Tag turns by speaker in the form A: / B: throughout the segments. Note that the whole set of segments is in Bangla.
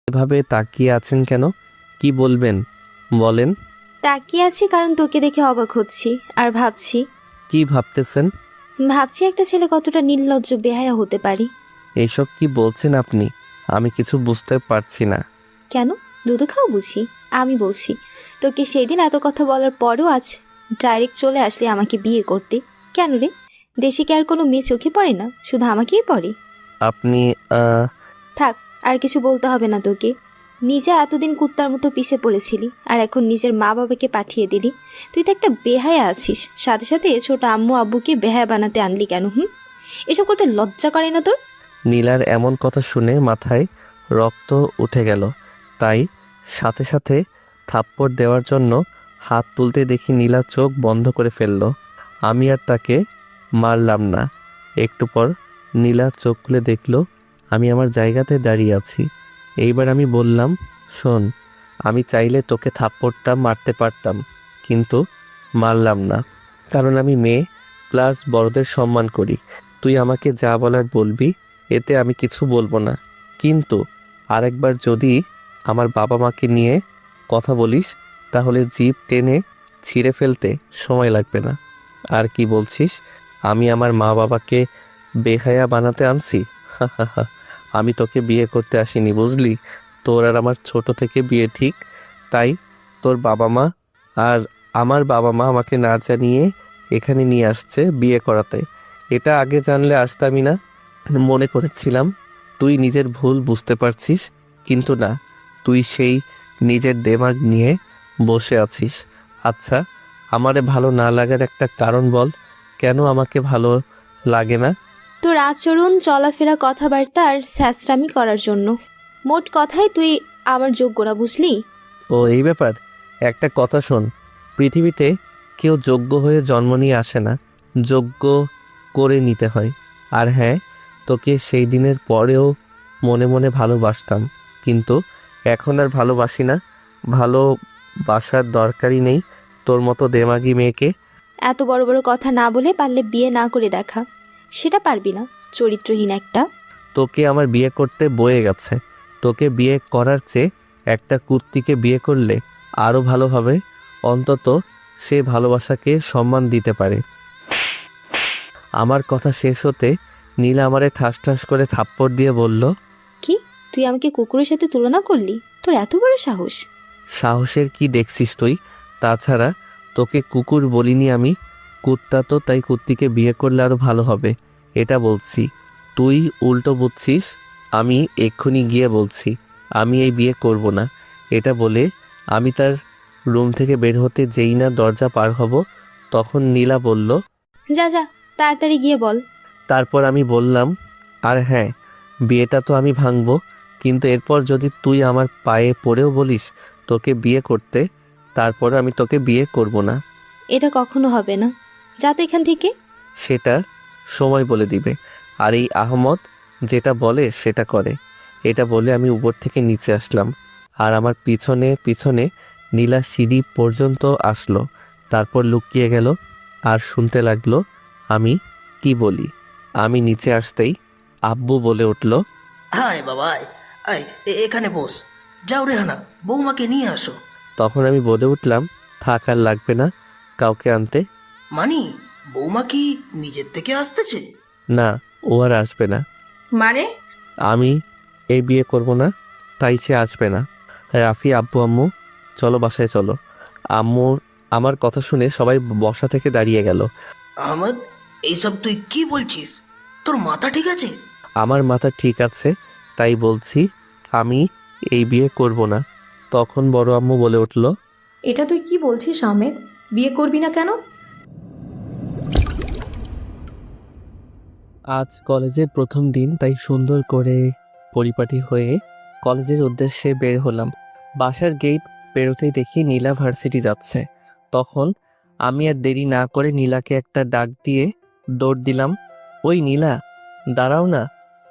A: এভাবে তাকিয়ে আছেন কেন? কি বলবেন বলেন।
B: তাকিয়ে আছি কারণ তোকে দেখে অবাক হচ্ছি আর ভাবছি
A: কি ভাবতেছেন?
B: ভাবছি একটা ছেলে কতটা নির্লজ্জ বেহায়া হতে পারে।
A: এইসব কি বলছেন আপনি? আমি কিছু বুঝতে পারছি না।
B: কেন? দুধু খাও বুঝি? আমি বলছি, তোকে সেদিন এত কথা বলার পরেও আজ ডাইরেক্ট চলে আসলে আমাকে বিয়ে করতে। কেন রে? দেশে কি আর কোনো মেয়ে চোখে পড়ে না, শুধু আমাকেই পড়ে?
A: আপনি
B: থাক, আর কিছু বলতে হবে না তোকে। নিজে এতদিন কুত্তার মতো পিছে পড়েছিলি আর এখন নিজের মা বাবাকে পাঠিয়ে দিলি। তুই তো একটা বেহায়া আছিস, সাথে সাথে ছোট আম্মু আব্বুকে বেহায়া বানাতে আনলি কেন? এসব করতে লজ্জা করে না তোর?
A: নীলার এমন কথা শুনে মাথায় রক্ত উঠে গেল। তাই সাথে সাথে থাপ্পড় দেওয়ার জন্য হাত তুলতে দেখি নীলা চোখ বন্ধ করে ফেলল। আমি আর তাকে মারলাম না। একটু পর নীলা চোখ খুলে দেখল আমি আমার জায়গাতে দাঁড়িয়ে আছি। এইবার আমি বললাম, শোন, আমি চাইলে তোকে থাপ্পড়টা মারতে পারতাম, কিন্তু মারলাম না, কারণ আমি মেয়ে প্লাস বড়দের সম্মান করি। তুই আমাকে যা বলার বলবি, এতে আমি কিছু বলবো না। কিন্তু আরেকবার যদি আমার বাবা মাকে নিয়ে কথা বলিস, তাহলে জিভ টেনে ছিঁড়ে ফেলতে সময় লাগবে না। আর কি বলছিস? আমি আমার মা বাবাকে বেহায়া বানাতে আনছি? আমি তোকে বিয়ে করতে আসিনি, বুঝলি? তোর আর আমার ছোট থেকে বিয়ে, ঠিক? তাই তোর বাবা মা আর আমার বাবা মা আমাকে না জানিয়ে এখানে নিয়ে আসছে বিয়ে করাতে। এটা আগে জানলে আসতামই না। মনে করেছিলাম তুই নিজের ভুল বুঝতে পারছিস, কিন্তু না, তুই সেই নিজের দেমাগ নিয়ে বসে আছিস। আচ্ছা, আমারে ভালো না লাগার একটা কারণ বল, কেন আমাকে ভালো লাগে না?
B: তোর আচরণ, চলাফেরা, কথাবার্তা আর স্যাঁচরামি করার জন্য। মোট কথায় তুই আমার যোগ্য না, বুঝলি?
A: ও এই ব্যাপার। একটা কথা শোন, পৃথিবীতে কেউ যোগ্য হয়ে জন্ম নিয়ে আসে না, যোগ্য করে নিতে হয়। আর হ্যাঁ, তোকে সেই দিনের পরেও মনে মনে ভালোবাসতাম, কিন্তু এখন আর ভালোবাসি না। ভালোবাসার দরকারই নেই তোর মতো দেমাগি মেয়েকে।
B: এত বড় বড় কথা না বলে পারলে বিয়ে না করে দেখা। সেটা পারবি না, চরিত্রহীন একটা।
A: তোকে আমার বিয়ে করতে বয়ে গেছে। তোকে বিয়ে করার চেয়ে একটা কুত্তিকে বিয়ে করলে আরও ভালো হবে। অন্তত সে ভালোবাসাকে সম্মান দিতে পারে। আমার কথা শেষ হতে নীলা আমারে ঠাস ঠাস করে থাপ্পড় দিয়ে বলল,
B: কি? তুই আমাকে কুকুরের সাথে তুলনা করলি? তোর এত বড় সাহস!
A: সাহসের কি দেখছিস তুই? তাছাড়া তোকে কুকুর বলিনি আমি। কুত্তা তো, তাই কুত্তিকে বিয়ে করলে আরও ভালো হবে এটা বলছি। তুই উল্টো বুঝছিস। আমি এক্ষুনি গিয়ে বলছি আমি এই বিয়ে করব না। এটা বলে আমি তার রুম থেকে বের হতে যেই না দরজা পার হব, তখন নীলা বলল,
B: যা যা, তাড়াতাড়ি গিয়ে বল।
A: তারপর আমি বললাম, আর হ্যাঁ, বিয়েটা তো আমি ভাঙবো, কিন্তু এরপর যদি তুই আমার পায়ে পড়েও বলিস তোকে বিয়ে করতে, তারপর আমি তোকে বিয়ে করব না।
B: এটা কখনো হবে না। যা তো এখান থেকে।
A: সেটা সময় বলে দিবে। আর এই আহমদ যেটা বলে সেটা করে। এটা বলে আমি উপর থেকে নিচে আসলাম, আর আমার পিছনে পিছনে নীলা সিঁড়ি পর্যন্ত আসলো, তারপর লুকিয়ে গেল আর শুনতে লাগলো আমি কি বলি। আমি নিচে আসতেই আব্বু বলে উঠল,
C: হায় বাবা, আয় আয়, এখানে বস। যাও রেহানা, বৌমাকে নিয়ে আসো।
A: তখন আমি বলে উঠলাম, থাক, আর লাগবে না কাউকে আনতে।
C: মানি, বৌমা কি নিজের থেকে আসতেছে?
A: না, ও আর আসবে না।
D: মানে?
A: আমি এই বিয়ে করব না, তাই সে আসবে না। রাফি, আব্বু, আম্মু, চলো বাসায় চলো। আম্মু আমার কথা শুনে সবাই বসা থেকে দাঁড়িয়ে গেল।
C: আহমদ, এইসব তুই কি বলছিস? তোর মাথা ঠিক আছে?
A: আমার মাথা ঠিক আছে, তাই বলছি আমি এই বিয়ে করব না। তখন বড় আম্মু বলে উঠল,
D: এটা তুই কি বলছিস আহমেদ? বিয়ে করবি না কেন?
A: আজ কলেজের প্রথম দিন, তাই সুন্দর করে পরিপাটি হয়ে কলেজের উদ্দেশ্যে বের হলাম। বাসার গেট পেরোতেই দেখি নীলা ভার্সিটি যাচ্ছে। তখন আমি আর দেরি না করে নীলাকে একটা ডাক দিয়ে দৌড় দিলাম, ওই নীলা, দাঁড়াও না,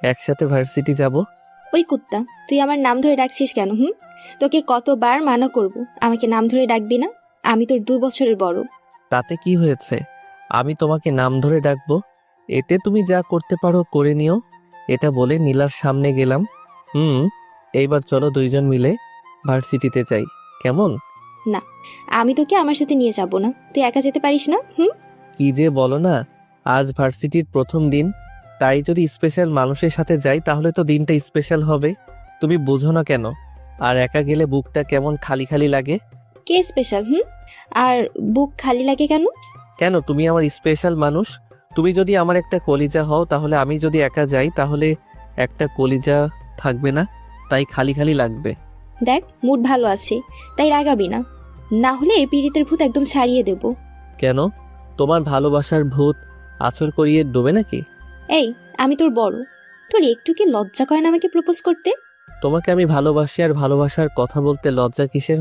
A: একসাথে ভার্সিটি যাব।
B: ওই কুত্তা, তুই আমার নাম ধরে ডাকছিস কেন? তোকে কতবার মানা করব আমাকে নাম ধরে ডাকবি না? আমি তোর 2 বছরের বড়।
A: তাতে কি হয়েছে? আমি তোমাকে নাম ধরে ডাকবো, এতে তুমি যা করতে পারো করে নিও। এটা বলে নীলার সামনে গেলাম। এইবার চলো দুইজন মিলে ভার্সিটিতে যাই, কেমন?
B: আমি তোকে আমার সাথে নিয়ে যাব না, তুই একা যেতে পারিস না?
A: কি যে বলো না, আজ ভার্সিটির প্রথম দিন, তাই যদি স্পেশাল মানুষের সাথে যাই তাহলে তো দিনটা স্পেশাল হবে। তুমি বোঝো না কেন? আর একা গেলে বুকটা কেমন খালি খালি লাগে।
B: কে স্পেশাল? আর বুক খালি লাগে কেন?
A: কেন, তুমি আমার স্পেশাল মানুষ। তুমি যদি আমার একটা কলিজা হও, তাহলে আমি যদি একা যাই তাহলে একটা কলিজা থাকবে না, তাই খালি খালি লাগবে।
B: দেখ, মুড ভালো আছে, তাই রাগাবি না, না হলে পীড়িতের ভূত একদম ছাড়িয়ে দেব।
A: কেন, তোমার ভালোবাসার ভূত আছর করিয়ে ডোবে নাকি?
B: এই, আমি তোর বড়, তোর একটু কি লজ্জা করে না আমাকে প্রপোজ করতে?
A: তোমাকে আমি ভালোবাসি, আর ভালোবাসার কথা বলতে লজ্জা কিসের?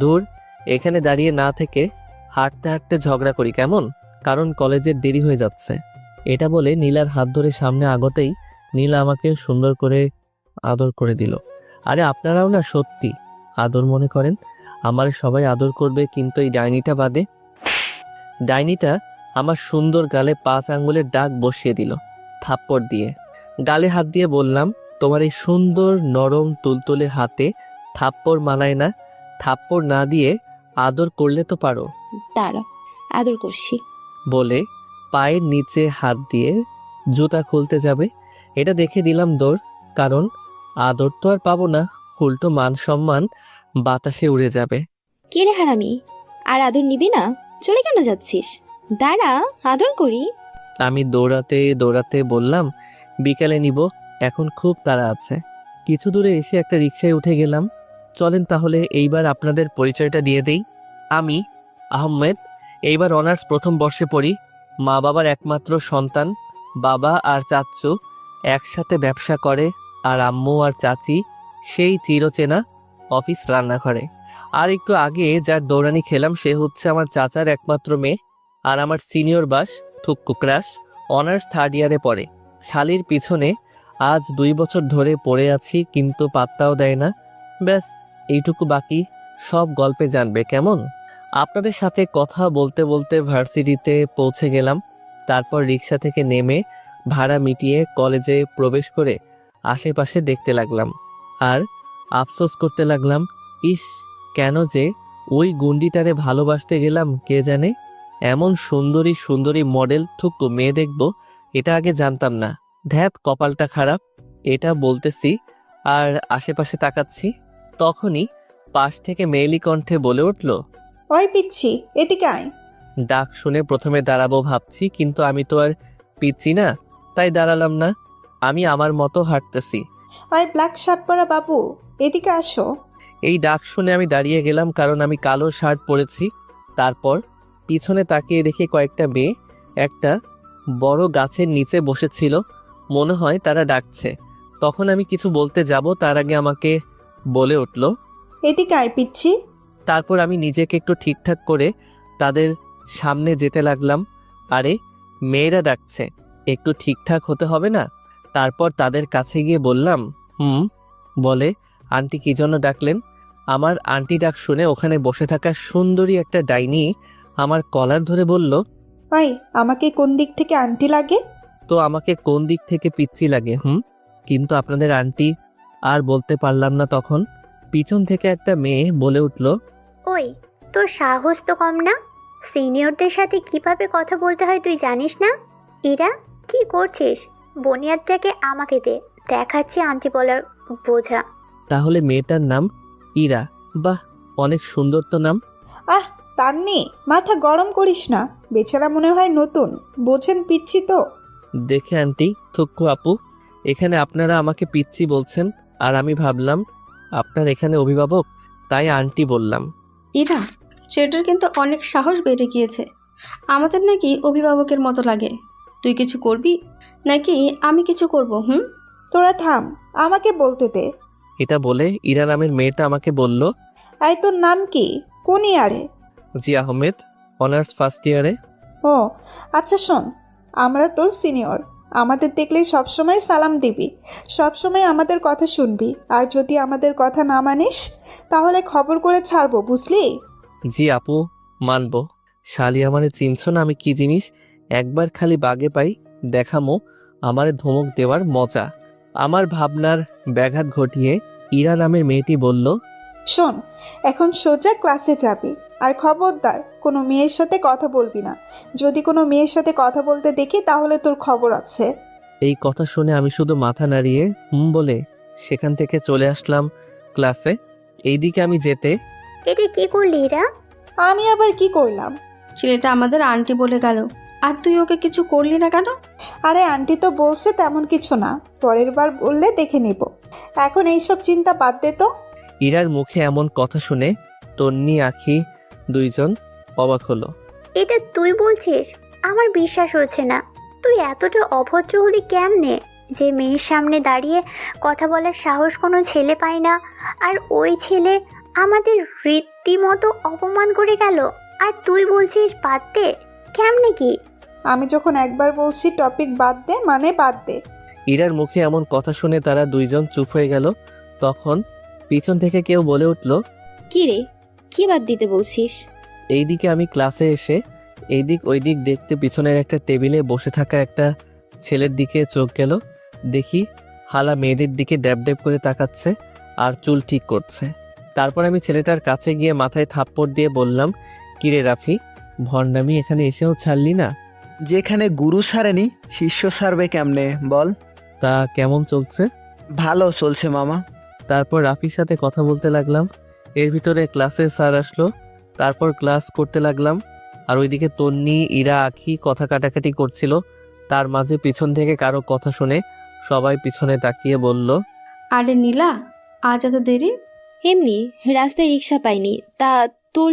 A: দূর, এখানে দাঁড়িয়ে না থেকে হাঁটতে হাঁটতে ঝগড়া করি, কেমন? কারণ কলেজের দেরি হয়ে যাচ্ছে। এটা বলে নীলার হাত ধরে সামনে আগতেই নীলা আমাকে সুন্দর করে আদর করে দিল। আরে আপনারাও না সত্যি আদর মনে করেন, আমার সবাই আদর করবে, কিন্তু এই ডাইনিটা বাদে। ডাইনিটা আমার সুন্দর গালে 5 আঙ্গুলের দাগ বসিয়ে দিল থাপ্পড় দিয়ে। গালে হাত দিয়ে বললাম, তোমার এই সুন্দর নরম তুলতুলে হাতে থাপ্পড় মানায় না, থাপ্পড় না দিয়ে আদর করলে তো পারো।
B: দাঁড়া, আদর করছি।
A: বলে পায়ের নিচে হাত দিয়ে জুতা খুলতে যাবে। এটা দেখে দিলাম দৌড়, কারণ আদর তো আর পাবো না, উল্টো মান সম্মান বাতাসে উড়ে যাবে।
B: কে রে হারামি, আর আদর নিবি না? চলে কেন যাচ্ছিস? দাঁড়া, আদর করি।
A: আমি দৌড়াতে দৌড়াতে বললাম, বিকালে নিব, এখন খুব তাড়া আছে। কিছু দূরে এসে একটা রিকশায় উঠে গেলাম। চলেন তাহলে এইবার আপনাদের পরিচয়টা দিয়ে দেই। আমি আহমেদ, এইবার অনার্স প্রথম বর্ষে পড়ি, মা বাবার একমাত্র সন্তান। বাবা আর চাচ্চু একসাথে ব্যবসা করে, আর আম্মু আর চাচি সেই চিরচেনা অফিস রান্নাঘরে। আর একটু আগে যার দৌড়ানি খেলাম সে হচ্ছে আমার চাচার একমাত্র মেয়ে, আর আমার সিনিয়র বাস থুক্কু ক্রাশ, অনার্স 3rd ইয়ারে পড়ে। শালির পিছনে আজ 2 বছর ধরে পড়ে আছি, কিন্তু পাত্তাও দেয় না। ব্যাস এইটুকু, বাকি সব গল্পে জানবে, কেমন? আপনাদের সাথে কথা বলতে বলতে ভার্সিটিতে পৌঁছে গেলাম। তারপর রিক্সা থেকে নেমে ভাড়া মিটিয়ে কলেজে প্রবেশ করে আশেপাশে দেখতে লাগলাম, আর আফসোস করতে লাগলাম, ইস, কেন যে ওই গুন্ডিটারে ভালোবাসতে গেলাম কে জানে। এমন সুন্দরী সুন্দরী মডেল থুকু মেয়ে দেখব, এটা আগে জানতাম না। ধ্যাত, কপালটা খারাপ। এটা বলতেছি আর আশেপাশে তাকাচ্ছি, তখনই পাশ থেকে মেয়েলি কণ্ঠে বলে উঠল,
E: ওই পিচ্ছি, এদিকে আয়।
A: ডাক শুনে প্রথমে দাঁড়াবো ভাবছি, কিন্তু আমি তো আর পিচ্ছি না, তাই দাঁড়ালাম না। আমি আমার মতো হাঁটতেছি।
E: ওই ব্ল্যাক শার্ট পরা বাবু, এদিকে আসো।
A: এই ডাক শুনে আমি দাঁড়িয়ে গেলাম, কারণ আমি কালো শার্ট পরেছি। তারপর পিছনে তাকিয়ে দেখি কয়েকটা মেয়ে একটা বড় গাছের নিচে বসেছিল, মনে হয় তারা ডাকছে। তখন আমি কিছু বলতে যাব, তার আগে আমাকে বলে উঠল।
E: এদিকে আয় পিচ্ছি।
A: তারপর আমি নিজেকে একটু ঠিকঠাক করে তাদের সামনে যেতে লাগলাম। আরে, মেয়েরা ডাকছে, একটু ঠিকঠাক হতে হবে না? তারপর তাদের কাছে গিয়ে বললাম, বলে, আন্টি কি জন্য ডাকলেন? আমার আন্টি ডাক শুনে ওখানে বসে থাকা সুন্দরী একটা ডাইনি আমার কলার ধরে বলল,
E: ওই, আমাকে কোন দিক থেকে আন্টি লাগে?
A: তো আমাকে কোন দিক থেকে পিচ্ছি লাগে? কিন্তু আপনাদের আন্টি আর বলতে পারলাম না। তখন পিছন থেকে একটা মেয়ে বলে উঠল,
F: ওই, তোর সাহস তো কম না? সিনিয়রদের সাথে কিভাবে কথা বলতে হয় তুই জানিস না? এরা কি করছিস? বনিয়াদটাকে আমাকে দে, দেখাচ্ছি আন্টি বলার বোঝা।
A: তাহলে মেয়েটার নাম ইরা। বাহ, অনেক সুন্দর তো নাম।
E: আহ, তান্নি, মাথা গরম করিস না, বেচারা মনে হয় নতুন, বোঝেন পিচ্ছি তো।
A: দেখে আন্টি, থুক্কু আপু, এখানে আপনারা আমাকে পিচ্ছি বলছেন, আর আমি ভাবলাম আপনার এখানে অভিভাবক, তাই আন্টি বললাম।
D: ইরা, ছেলেটার কিন্তু অনেক সাহস বেড়ে গিয়েছে। আমাদের নাকি অভিভাবকের মতো লাগে। তুই কিছু করবি নাকি আমি কিছু করব?
E: তোরা থাম, আমাকে বলতে দে।
A: এটা বলে ইরা নামের মেয়েটা আমাকে বলল,
E: এই তোর নাম কি? কোন ইয়ারে?
A: জি আহমেদ, অনার্স 1st ইয়ারে।
E: ও আচ্ছা, শোন, আমরা তোর সিনিয়র, আমাদের দেখলেই সবসময় সালাম দিবি, সবসময় আমাদের কথা শুনবি, আর যদি আমাদের কথা না মানিস তাহলে খবর করে ছাড়বো, বুঝলি?
A: জি আপু, মানব। শালি আমারে চিনছ না আমি কি জিনিস? একবার খালি বাগে পাই দেখামো আমারে ধমক দেওয়ার মজা। আমার ভাবনার ব্যাঘাত ঘটিয়ে ইরা নামের মেয়েটি বলল,
E: শোন, এখন সোজা ক্লাসে যাবি। আর খবরদার কোনো মেয়ের সাথে কথা বলবি না। যদি কোনো মেয়ের সাথে কথা বলতে দেখি তাহলে তোর খবর আছে।
A: এই কথা শুনে আমি শুধু মাথা নাড়িয়ে বলে সেখান থেকে চলে আসলাম ক্লাসে। এইদিকে আমি যেতে
F: এটা কি করলি ইরা?
E: আমি আবার কি করলাম?
D: ছেলেটা আমাদের আন্টি বলে গেল, আর তুই ওকে কিছু করলি না কেন?
E: আরে আন্টি তো বলছে তেমন কিছু না, পরের বার বললে দেখে নিব। এখন এইসব চিন্তা বাদ দে তো।
A: ইরার মুখে এমন কথা শুনে তন্নি আখি দুইজন অবাক হলো।
F: এটা তুই বলছিস? আমার বিশ্বাস হচ্ছে না। তুই এতটা অভদ্র হলি কেমনে যে মেয়ের সামনে দাঁড়িয়ে কথা বলার সাহস কোনো ছেলে পায় না, আর ওই ছেলে আমাদের রীতিমতো অপমান করে গেল, আর তুই বলছিস বাদ দে? কেমনে কি?
E: আমি যখন একবার বলছি টপিক বাদ দে মানে বাদ দে।
A: ইরার মুখে এমন কথা শুনে তারা দুইজন চুপ হয়ে গেল। তখন পিছন থেকে কেউ বলে উঠল,
B: কি রে, কি বাদ দিতে বলছিস?
A: এইদিকে আমি ক্লাসে এসে এইদিক ওইদিক দেখতে পিছনের একটা টেবিলে বসে থাকা একটা ছেলের দিকে চোখ গেল। দেখি হালা মেয়েদের দিকে ড্যাব ড্যাব করে তাকাচ্ছে আর চুল ঠিক করছে। তারপর আমি ছেলেটার কাছে গিয়ে মাথায় থাপ্পড় দিয়ে বললাম, কিরে রাফি, ভণ্ডামি এখানে এসেও ছাড়লি না?
G: যেখানে গুরু সারেনি শিষ্য সারবে কেমনে বল?
A: তা কেমন চলছে?
G: ভালো চলছে মামা।
A: তারপর রাফির সাথে কথা বলতে লাগলাম। এর ভিতরে ক্লাসে স্যার আসলো। তারপর ক্লাস করতে লাগলাম। আর ওইদিকে তন্নি ইরা আখি কথা কাটাকাটি করছিল। তার মাঝে পিছন থেকে কারো কথা শুনে সবাই পিছনে তাকিয়ে বলল,
D: আরে নীলা, আজ এত দেরি?
B: এমনি রাস্তায় রিক্সা পাইনি। তা তোর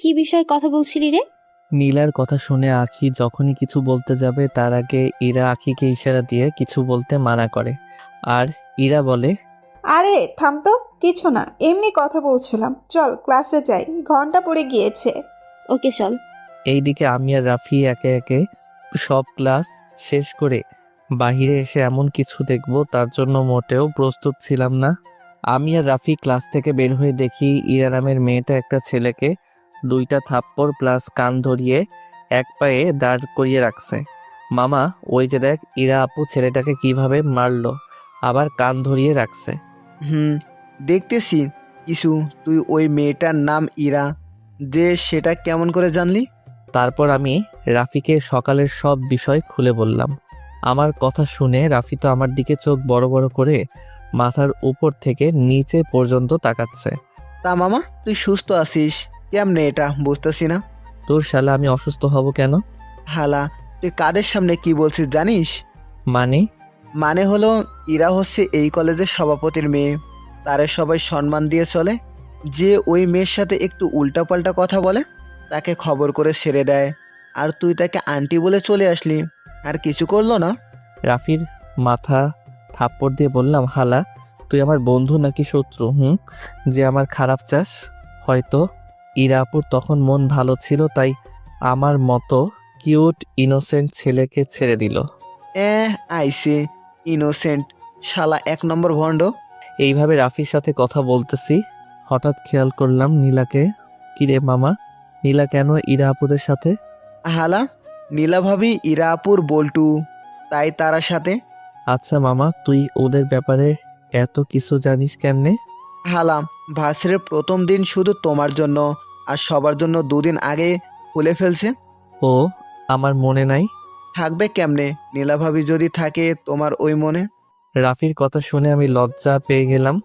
B: কি বিষয়ে কথা বলছিলি রে?
A: নীলার কথা শুনে আখি যখনই কিছু বলতে যাবে তার আগে ইরা আখিকে ইশারা দিয়ে কিছু বলতে মানা করে। আর ইরা বলে,
E: আরে থাম তো, কিছু না, এমনি কথা বলছিলাম। চল ক্লাসে যাই, ঘন্টা পড়ে গিয়েছে।
B: ওকে চল।
A: এইদিকে আমি আর রাফি একে একে সব ক্লাস শেষ করে বাহিরে এসে এমন কিছু দেখব তার জন্য মোটেও প্রস্তুত ছিলাম না। আমি আর রাফি ক্লাস থেকে বের হয়ে দেখি ইরা নামের মেয়েটা একটা ছেলেকে 2টা থাপ্পড় প্লাস কান ধরিয়ে এক পায়ে দাঁড় করিয়ে রাখছে। মামা, ওই যে দেখ ইরা আপু ছেলেটাকে কিভাবে মারলো, আবার কান ধরিয়ে রাখছে।
G: দেখতেছি কিছু। তুই ওই মেয়েটার নাম ইরা, যে সেটা কেমন করে জানলি?
A: তারপর আমি রাফিকে সকালের সব বিষয় খুলে বললাম। আমার কথা শুনে রাফি তো আমার দিকে চোখ বড় বড় করে মাথার উপর থেকে নিচে পর্যন্ত তাকাচ্ছে।
G: তা মামা, তুই সুস্থ আছিস কেমনে এটা বুঝতেছি না।
A: তোর শালা, আমি অসুস্থ হব কেন?
G: হালা, তুই কাদের সামনে কি বলছিস জানিস?
A: মানে
G: হলো ইরা হচ্ছে এই কলেজের সভাপতির মেয়ে। তারে সবাই সম্মান দিয়ে চলে। যে ওই মেয়ের সাথে একটু উল্টাপাল্টা কথা বলে তাকে খবর করে ছেড়ে দেয়। আর তুই তাকে আন্টি বলে চলে আসলি, আর কিছু করলো না।
A: রাফির মাথা থাপ্পড় দিয়ে বললাম, হালা, তুই আমার বন্ধু নাকি শত্রু? যে আমার খারাপ চাস? হয়তো ইরা আপুর তখন মন ভালো ছিল, তাই আমার মতো কিউট ইনোসেন্ট ছেলেকে ছেড়ে দিল।
G: আইসে ইনোসেন্ট, শালা 1 নম্বর ভণ্ড।
A: এইভাবে রাফির সাথে কথা বলতেছি, হঠাৎ খেয়াল করলাম নীলাকে। কিরে মামা, নীলা কেন ইরা আপুদের সাথে?
G: হালা, নীলা ভাবি ইরা আপুর বল্টু, তাই তার সাথে।
A: আচ্ছা মামা, তুই ওদের ব্যাপারে এত কিছু জানিস কেমনে?
G: হালা, ভার্সিটির প্রথম দিন শুধু তোমার জন্য আর সবার জন্য 2 দিন আগে খুলে ফেলছে।
A: ও, আমার মনে নাই।
G: থাকবে কেমনে নীলা ভাবি যদি থাকে তোমার ওই মনে?
A: রাফির কথা শুনে আমি লজ্জা পেয়ে গেলাম।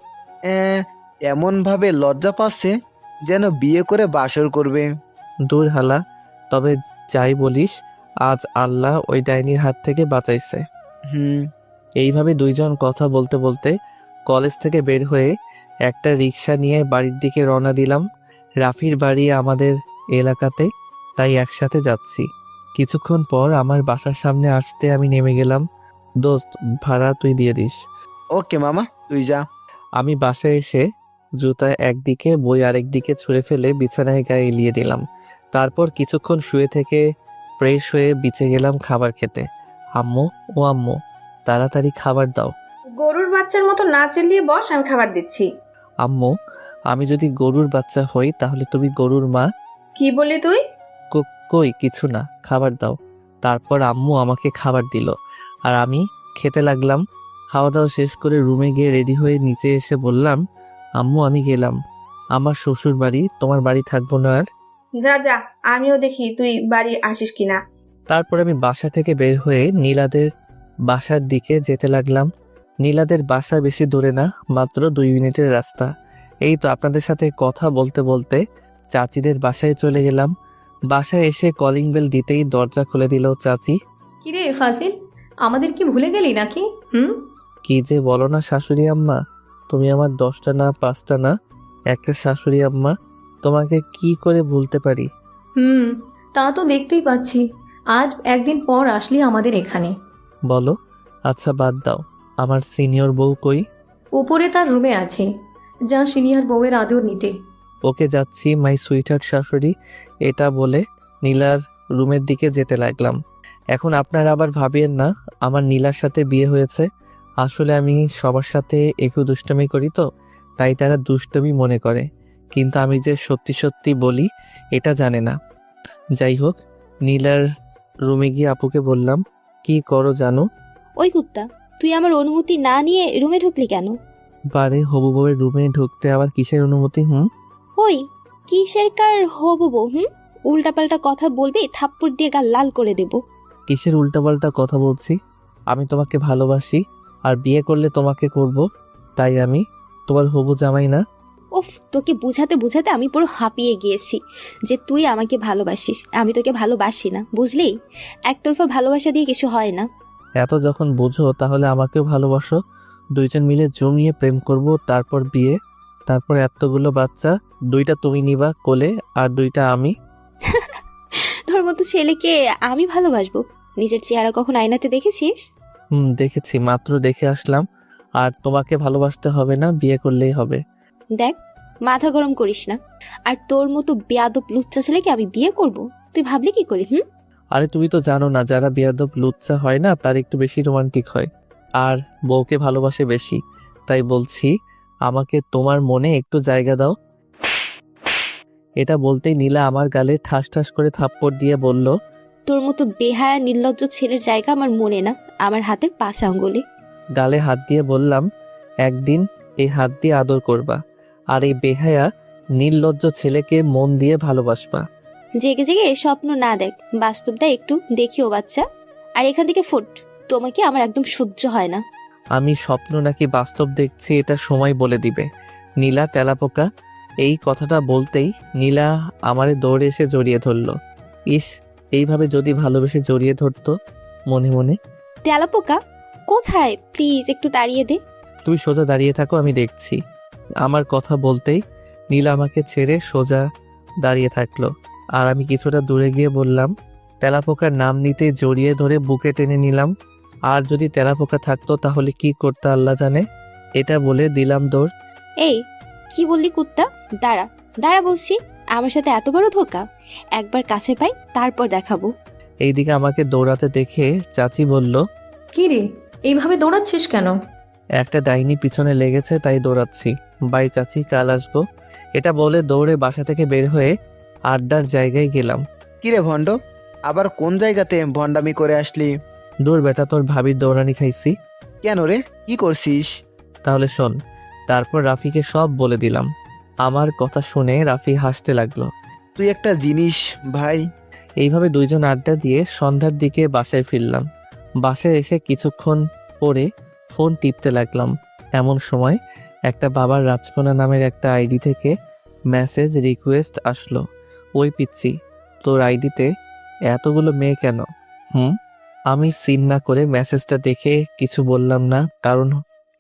G: এমন ভাবে লজ্জা পাচ্ছে যেন বিয়ে করে বাসর করবে।
A: দূর হালা, তবে যাই বলিস, আজ আল্লাহ ওই ডাইনির হাত থেকে বাঁচাইছে। এইভাবে দুইজন কথা বলতে বলতে কলেজ থেকে বের হয়ে একটা রিক্সা নিয়ে বাড়ির দিকে রওনা দিলাম। রাফির বাড়ি আমাদের এলাকাতে, তাই একসাথে যাচ্ছি। কিছুক্ষণ পর আমার বাসার সামনে আসতে আমি নেমে গেলাম। দোস্ত, ভাড়া তুই দিয়ে দিস।
G: ওকে মামা, তুই যা।
A: আমি বাসায় এসে জুতা একদিকে বই আরেকদিকে ছুঁড়ে ফেলে বিছানায় গায়ে এলিয়ে দিলাম। তারপর কিছুক্ষণ শুয়ে থেকে ফ্রেশ হয়ে বিছে গেলাম খাবার খেতে। আম্মু, ও আম্মু, তাড়াতাড়ি খাবার দাও।
H: গরুর বাচ্চার মতো না চেলিয়ে বস, আমি খাবার দিচ্ছি।
A: আম্মু, আমি যদি গরুর বাচ্চা হই তাহলে তুমি গরুর মা।
H: কি বলি তুই?
A: কই কিছু না, খাবার দাও। তারপর আম্মু আমাকে খাবার দিল আর আমি খেতে লাগলাম। খাওয়া দাওয়া শেষ করে রুমে গিয়ে রেডি হয়ে নিচে এসে বললাম, আম্মু আমি গেলাম আমার শ্বশুর বাড়ি, তোমার বাড়ি থাকবো না আর।
H: যা যা, আমিও দেখি তুই বাড়ি আসিস কিনা।
A: তারপর আমি বাসা থেকে বের হয়ে নীলাদের বাসার দিকে যেতে লাগলাম। নীলাদের বাসা বেশি দূরে না, মাত্র 2 মিনিটের রাস্তা। এই তো আপনাদের সাথে কথা বলতে বলতে চাচিদের বাসায় চলে গেলাম। বাসায় এসে কলিং বেল দিতেই দরজা খুলে দিল চাচি।
I: কিরে ফাজিল, আমাদের কি ভুলে গেলি নাকি?
A: কি যে বলো না শাশুড়ি আম্মা, তুমি আমার 10টা না 5টা না একটা শাশুড়ি আম্মা, তোমাকে কি করে ভুলতে পারি।
I: তা তো দেখতেই পাচ্ছি। আজ একদিন পর আসলি আমাদের এখানে।
A: বলো। আচ্ছা বাদ দাও, আমার সিনিয়র বউ কই?
I: উপরে তার রুমে আছে, যা সিনিয়র বউয়ের আদর নিতে।
A: ওকে যাচ্ছি মাই সুইটহার্ট শাশুড়ি, এটা বলে নীলার রুমের দিকে যেতে লাগলাম। এখন আপনারা আবার ভাবিয়েন না আমার নীলার সাথে বিয়ে হয়েছে। আসলে আমি সবার সাথে একটু দুষ্টুমি করি তো, তাই তারা দুষ্টুমি মনে করে, কিন্তু আমি যে সত্যি সত্যি বলি এটা জানে না। যাই হোক, নীলার রুমে গিয়ে আপুকে বললাম, কি করো জানো?
B: ওই কুত্তা, তুই আমার অনুমতি না নিয়ে রুমে ঢুকলি কেন?
A: বারে হবু বউয়ের রুমে ঢুকতে আবার কিসের অনুমতি?
B: ওই কিসের কার হবু বউ? উল্টাপাল্টা কথা বলবি, থাপ্পড় দিয়ে গাল লাল করে দেব।
A: কিসের উল্টাপাল্টা কথা বলছি? আমি তোমাকে ভালোবাসি, আর বিয়ে করলে তোমাকে করব, তাই আমি তোমার হবু জামাই না।
B: উফ, তোকে বুঝাতে বুঝাতে আমি পুরো হাঁপিয়ে গিয়েছি যে তুই আমাকে ভালোবাসিস, আমি তোকে ভালোবাসি না, বুঝলি? একতরফা ভালোবাসা দিয়ে কিছু হয় না।
A: এত যখন বোঝো তাহলে আমাকেও ভালোবাসো, 2জন মিলে জমিয়ে প্রেম করব, তারপর বিয়ে, তারপর এতগুলো বাচ্চা, 2টা তুমি নিবা কোলে আর 2টা আমি।
B: তোর মতো ছেলেকে আমি ভালোবাসবো? নিজের চেহারা কখন আয়নাতে দেখেছিস?
A: দেখেছি, মাত্র দেখে আসলাম। আর তোমাকে ভালোবাসতে হবে না, বিয়ে করলেই হবে।
B: দেখ, মাথা গরম করিস না। আর তোর মতো বেয়াদব লুচ্চা ছেলেকে আমি বিয়ে করব? তুই ভাবলি কি করি?
A: আরে তুমি তো জানো না, যারা বেয়াদব লুচ্চা হয় না তার একটু বেশি রোমান্টিক হয়, আর বউকে ভালোবাসে বেশি। তাই বলছি, আমাকে তোমার মনে একটু জায়গা দাও। এটা বলতেই নীলা আমার গালে ঠাস ঠাস করে থাপ্পড় দিয়ে বলল,
B: তোর মতো বেহায়া নির্লজ্জ ছেলের জায়গা আমার মনে না, আমার হাতের 5 আঙ্গুলে।
A: গালে হাত দিয়ে বললাম, একদিন এই হাত দিয়ে আদর করবা, আর এই বেহায়া নির্লজ্জ ছেলেকে মন দিয়ে ভালোবাসবা।
B: জেগে জেগে স্বপ্ন না দেখ, বাস্তবটা একটু দেখিও বাচ্চা। আর এখান থেকে ফুট, তোমাকে আমার একদম সহ্য হয় না।
A: আমি স্বপ্ন নাকি বাস্তব দেখছি এটা সময় বলে দিবে। নীলা তেলাপোকা। এই কথাটা বলতেই নীলা আমারে দৌড়ে এসে জড়িয়ে ধরল। ইস, এইভাবে যদি ভালোবেসে জড়িয়ে ধরতো মনে মনে।
B: তেলাপোকা কোথায়? প্লিজ একটু দাঁড়িয়ে দে।
A: তুমি সোজা দাঁড়িয়ে থাকো, আমি দেখছি। আমার কথা বলতেই নীলা আমাকে ছেড়ে সোজা দাঁড়িয়ে থাকলো, আর আমি কিছুটা দূরে গিয়ে বললাম, তেলাপোকার নাম নিতে জড়িয়ে ধরে বুকে টেনে নিলাম। আর যদি তেলাপোকা থাকতো তাহলে কি করতে আল্লাহ জানে। এটা বলে দিলাম দৌড়।
B: এই কি বললি কুত্তা? দাঁড়া দাঁড়া বলছি। আমার সাথে এত বড় ধোকা? একবার কাছে পাই তারপর দেখাবো।
A: এইদিকে আমাকে দৌড়াতে দেখে চাচি বলল,
I: কি রে, এইভাবে দৌড়াচ্ছিস কেন?
A: একটা ডাইনি পিছনে লেগেছে তাই দৌড়াচ্ছি। বাই চাচি, কাল আসবো। এটা বলে দৌড়ে বাসা থেকে বের হয়ে আড্ডার জায়গায় গেলাম।
G: কিরে ভণ্ড, আবার কোন জায়গাতে ভণ্ডামি করে আসলি?
A: দূর বেটা, তোর ভাবির দৌড়ানি খাইছি।
G: কেন রে, কি করছিস?
A: তাহলে শোন। তারপর রাফিকে সব বলে দিলাম। আমার কথা শুনে রাফি হাসতে লাগলো।
G: তুই একটা জিনিস ভাই।
A: এইভাবে 2জন আড্ডা দিয়ে সন্ধ্যার দিকে বাসায় ফিরলাম। বাসায় এসে কিছুক্ষণ পরে ফোন টিপতে লাগলাম। এমন সময় একটা বাবার রাজকন্যা নামের একটা আইডি থেকে মেসেজ রিকোয়েস্ট আসলো। ওই পিচ্ছি, তোর আইডিতে এতগুলো মেয়ে কেন? আমি সিন না করে মেসেজটা দেখে কিছু বললাম না, কারণ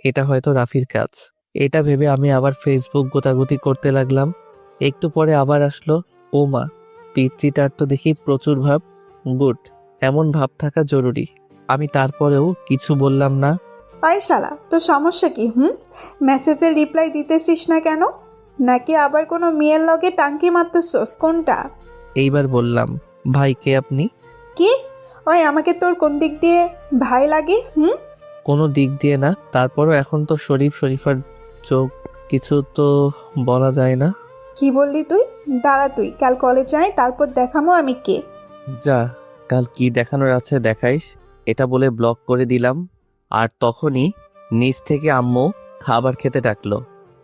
A: এটা হয়তো রাফির কাজ। এটা ভেবে আমি আবার ফেসবুক গোতাগুতি করতে লাগলাম। একটু পরে আবার আসলো, ও মা, পিচ্চিটার তো দেখি প্রচুর ভাব। গুড, এমন ভাব থাকা জরুরি। আমি তারপরেও কিছু বললাম না।
E: পাই শালা, তোর সমস্যা কি? মেসেজের রিপ্লাই দিতেছিস না কেন? নাকি আবার কোনো মেয়ের লগে টাঙ্কি মারতেছস? কোনটা?
A: এইবার বললাম, ভাই কে আপনি?
E: কি? ওই আমাকে তোর কোন দিক দিয়ে ভাই লাগে?
A: কোনো দিক দিয়ে না, তারপরও এখন তো শরীফার চোখ, কিছু তো বলা যায় না।
E: কি বললি তুই? দাঁড়া, তুই কাল কলেজ যাই, তারপর দেখামো আমি কে।
A: যা, কাল কি দেখানোর আছে দেখাইস। এটা বলে ব্লক করে দিলাম। আর তখনই নিচ থেকে আম্মু খাবার খেতে ডাকলো,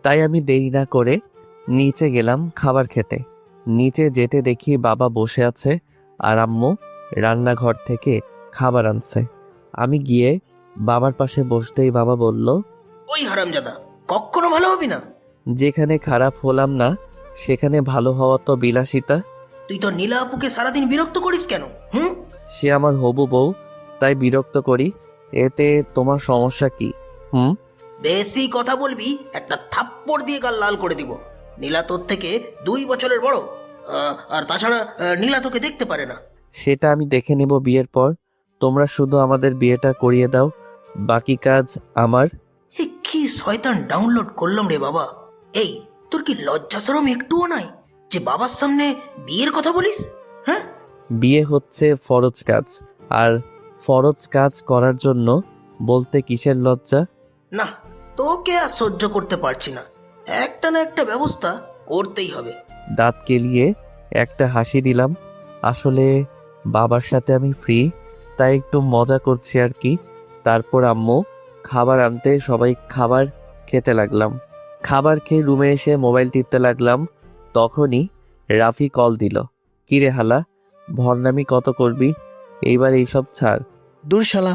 A: তাই আমি দেরি না করে নিচে গেলাম খাবার খেতে। নিচে যেতে দেখি বাবা বসে আছে আর আম্মু রান্নাঘর থেকে খাবার আনছে। আমি গিয়ে বাবার পাশে বসতেই বাবা বলল,
C: ওই হারামজাদা, কখনো ভালো হবি না।
A: যেখানে খারাপ হলাম না সেখানে ভালো হওয়া তো বিলাসিতা।
C: তুই তো নীলা আপুকে সারাদিন বিরক্ত করিস কেন? হুম?
A: সে আমার হবু বউ, তাই বিরক্ত করি। এতে তোমার সমস্যা কি? হুম?
C: বেশি কথা বলবি, একটা থাপ্পড় দিয়ে গাল লাল করে দিব। নীলা তোর থেকে 2 বছরের বড়। আর তাছাড়া নীলা তোকে দেখতে পারে না।
A: সেটা আমি দেখে নেব বিয়ের পর। তোমরা শুধু আমাদের বিয়েটা করিয়ে দাও, বাকি কাজ আমার।
C: হে, কি শয়তান ডাউনলোড করলাম রে বাবা। এই, তোর কি লজ্জা শরম একটুও নাই যে বাবার সামনে বিয়ের কথা বলিস? হ্যাঁ?
A: বিয়ে হচ্ছে ফরজ কাজ, আর ফরজ কাজ করার জন্য বলতে কিসের লজ্জা?
C: না, তোকে আর সহ্য করতে পারছি না। একটা না একটা ব্যবস্থা করতেই হবে।
A: দাঁত কেলিয়ে একটা হাসি দিলাম। আসলে বাবার সাথে আমি ফ্রি, তাই একটু মজা করছি আর কি। তারপর আম্মু খাবার আনতে সবাই খাবার খেতে লাগলাম। খাবার খেয়ে রুমে এসে মোবাইল টিপতে লাগলাম। তখনই রাফি কল দিল। কিরে হালা, ভণ্ডামি কত করবি? এইবার এইসব ছাড়।
G: দূর শালা,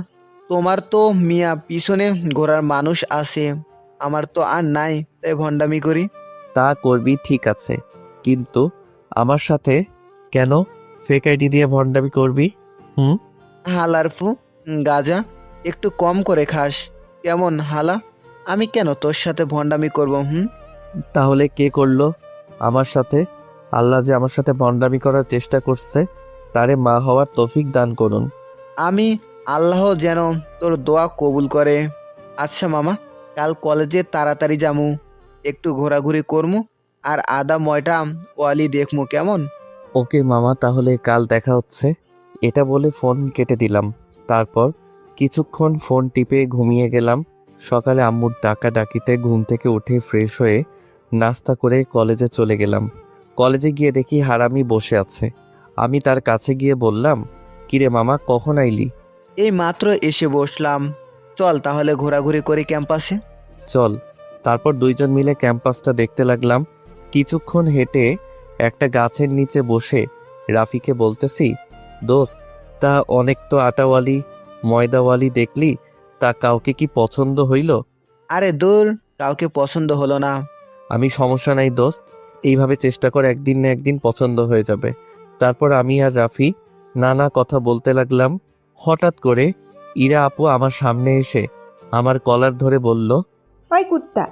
G: তোমার তো মিয়া পিছনে ঘোরার মানুষ আছে, আমার তো আর নাই, তাই ভণ্ডামি করি।
A: তা করবি ঠিক আছে, কিন্তু আমার সাথে কেন ফেক আইডি দিয়ে ভণ্ডামি করবি? হুম?
G: হালার ফু, গাজা একটু কম করে খাস কেমন হালা? আমি কেন তোর সাথে ভণ্ডামি করব?
A: তাহলে কে করলো আমার সাথে? আল্লাহ যে আমার সাথে ভণ্ডামি করার চেষ্টা করছে, তারে মা হওয়ার তৌফিক দান করুন।
G: আমি আল্লাহ যেন তোর দোয়া কবুল করে। আচ্ছা মামা, কাল কলেজে তাড়াতাড়ি যামু, একটু ঘোরাঘুরি করমু, আর আদা ময়টা ওয়ালি দেখমু কেমন?
A: ওকে মামা, তাহলে কাল দেখা হচ্ছে। এটা বলে ফোন কেটে দিলাম। তারপর কিছুক্ষণ ফোন টিপে ঘুমিয়ে গেলাম। সকালে আম্মুর ডাকাডাকিতে ঘুম থেকে উঠে ফ্রেশ হয়ে নাস্তা করে কলেজে চলে গেলাম। কলেজে গিয়ে দেখি হারামি বসে আছে। আমি তার কাছে গিয়ে বললাম, কিরে মামা, কখন আইলি?
G: এই মাত্র এসে বসলাম, চল তাহলে ঘোরাঘুরি করি ক্যাম্পাসে।
A: চল। তারপর দুইজন মিলে ক্যাম্পাসটা দেখতে লাগলাম। কিছুক্ষণ হেঁটে একটা গাছের নিচে বসে রাফিকে বলতেছি, দোস্ত, তা অনেক তো আটাওয়ালি ময়দাওয়ালি দেখলি, তা কাউকে কি পছন্দ হইল?
G: আরে দূর, কাউকে পছন্দ হলো না।
A: আমি, সমস্যা নাই দোস্ত, এইভাবে চেষ্টা কর, একদিন না একদিন পছন্দ হয়ে যাবে। তারপর আমি আর রাফি নানা কথা বলতে লাগলাম। হঠাৎ করে ইরা আপু আমার সামনে এসে আমার কলার ধরে বলল,
E: ওই কুত্তা,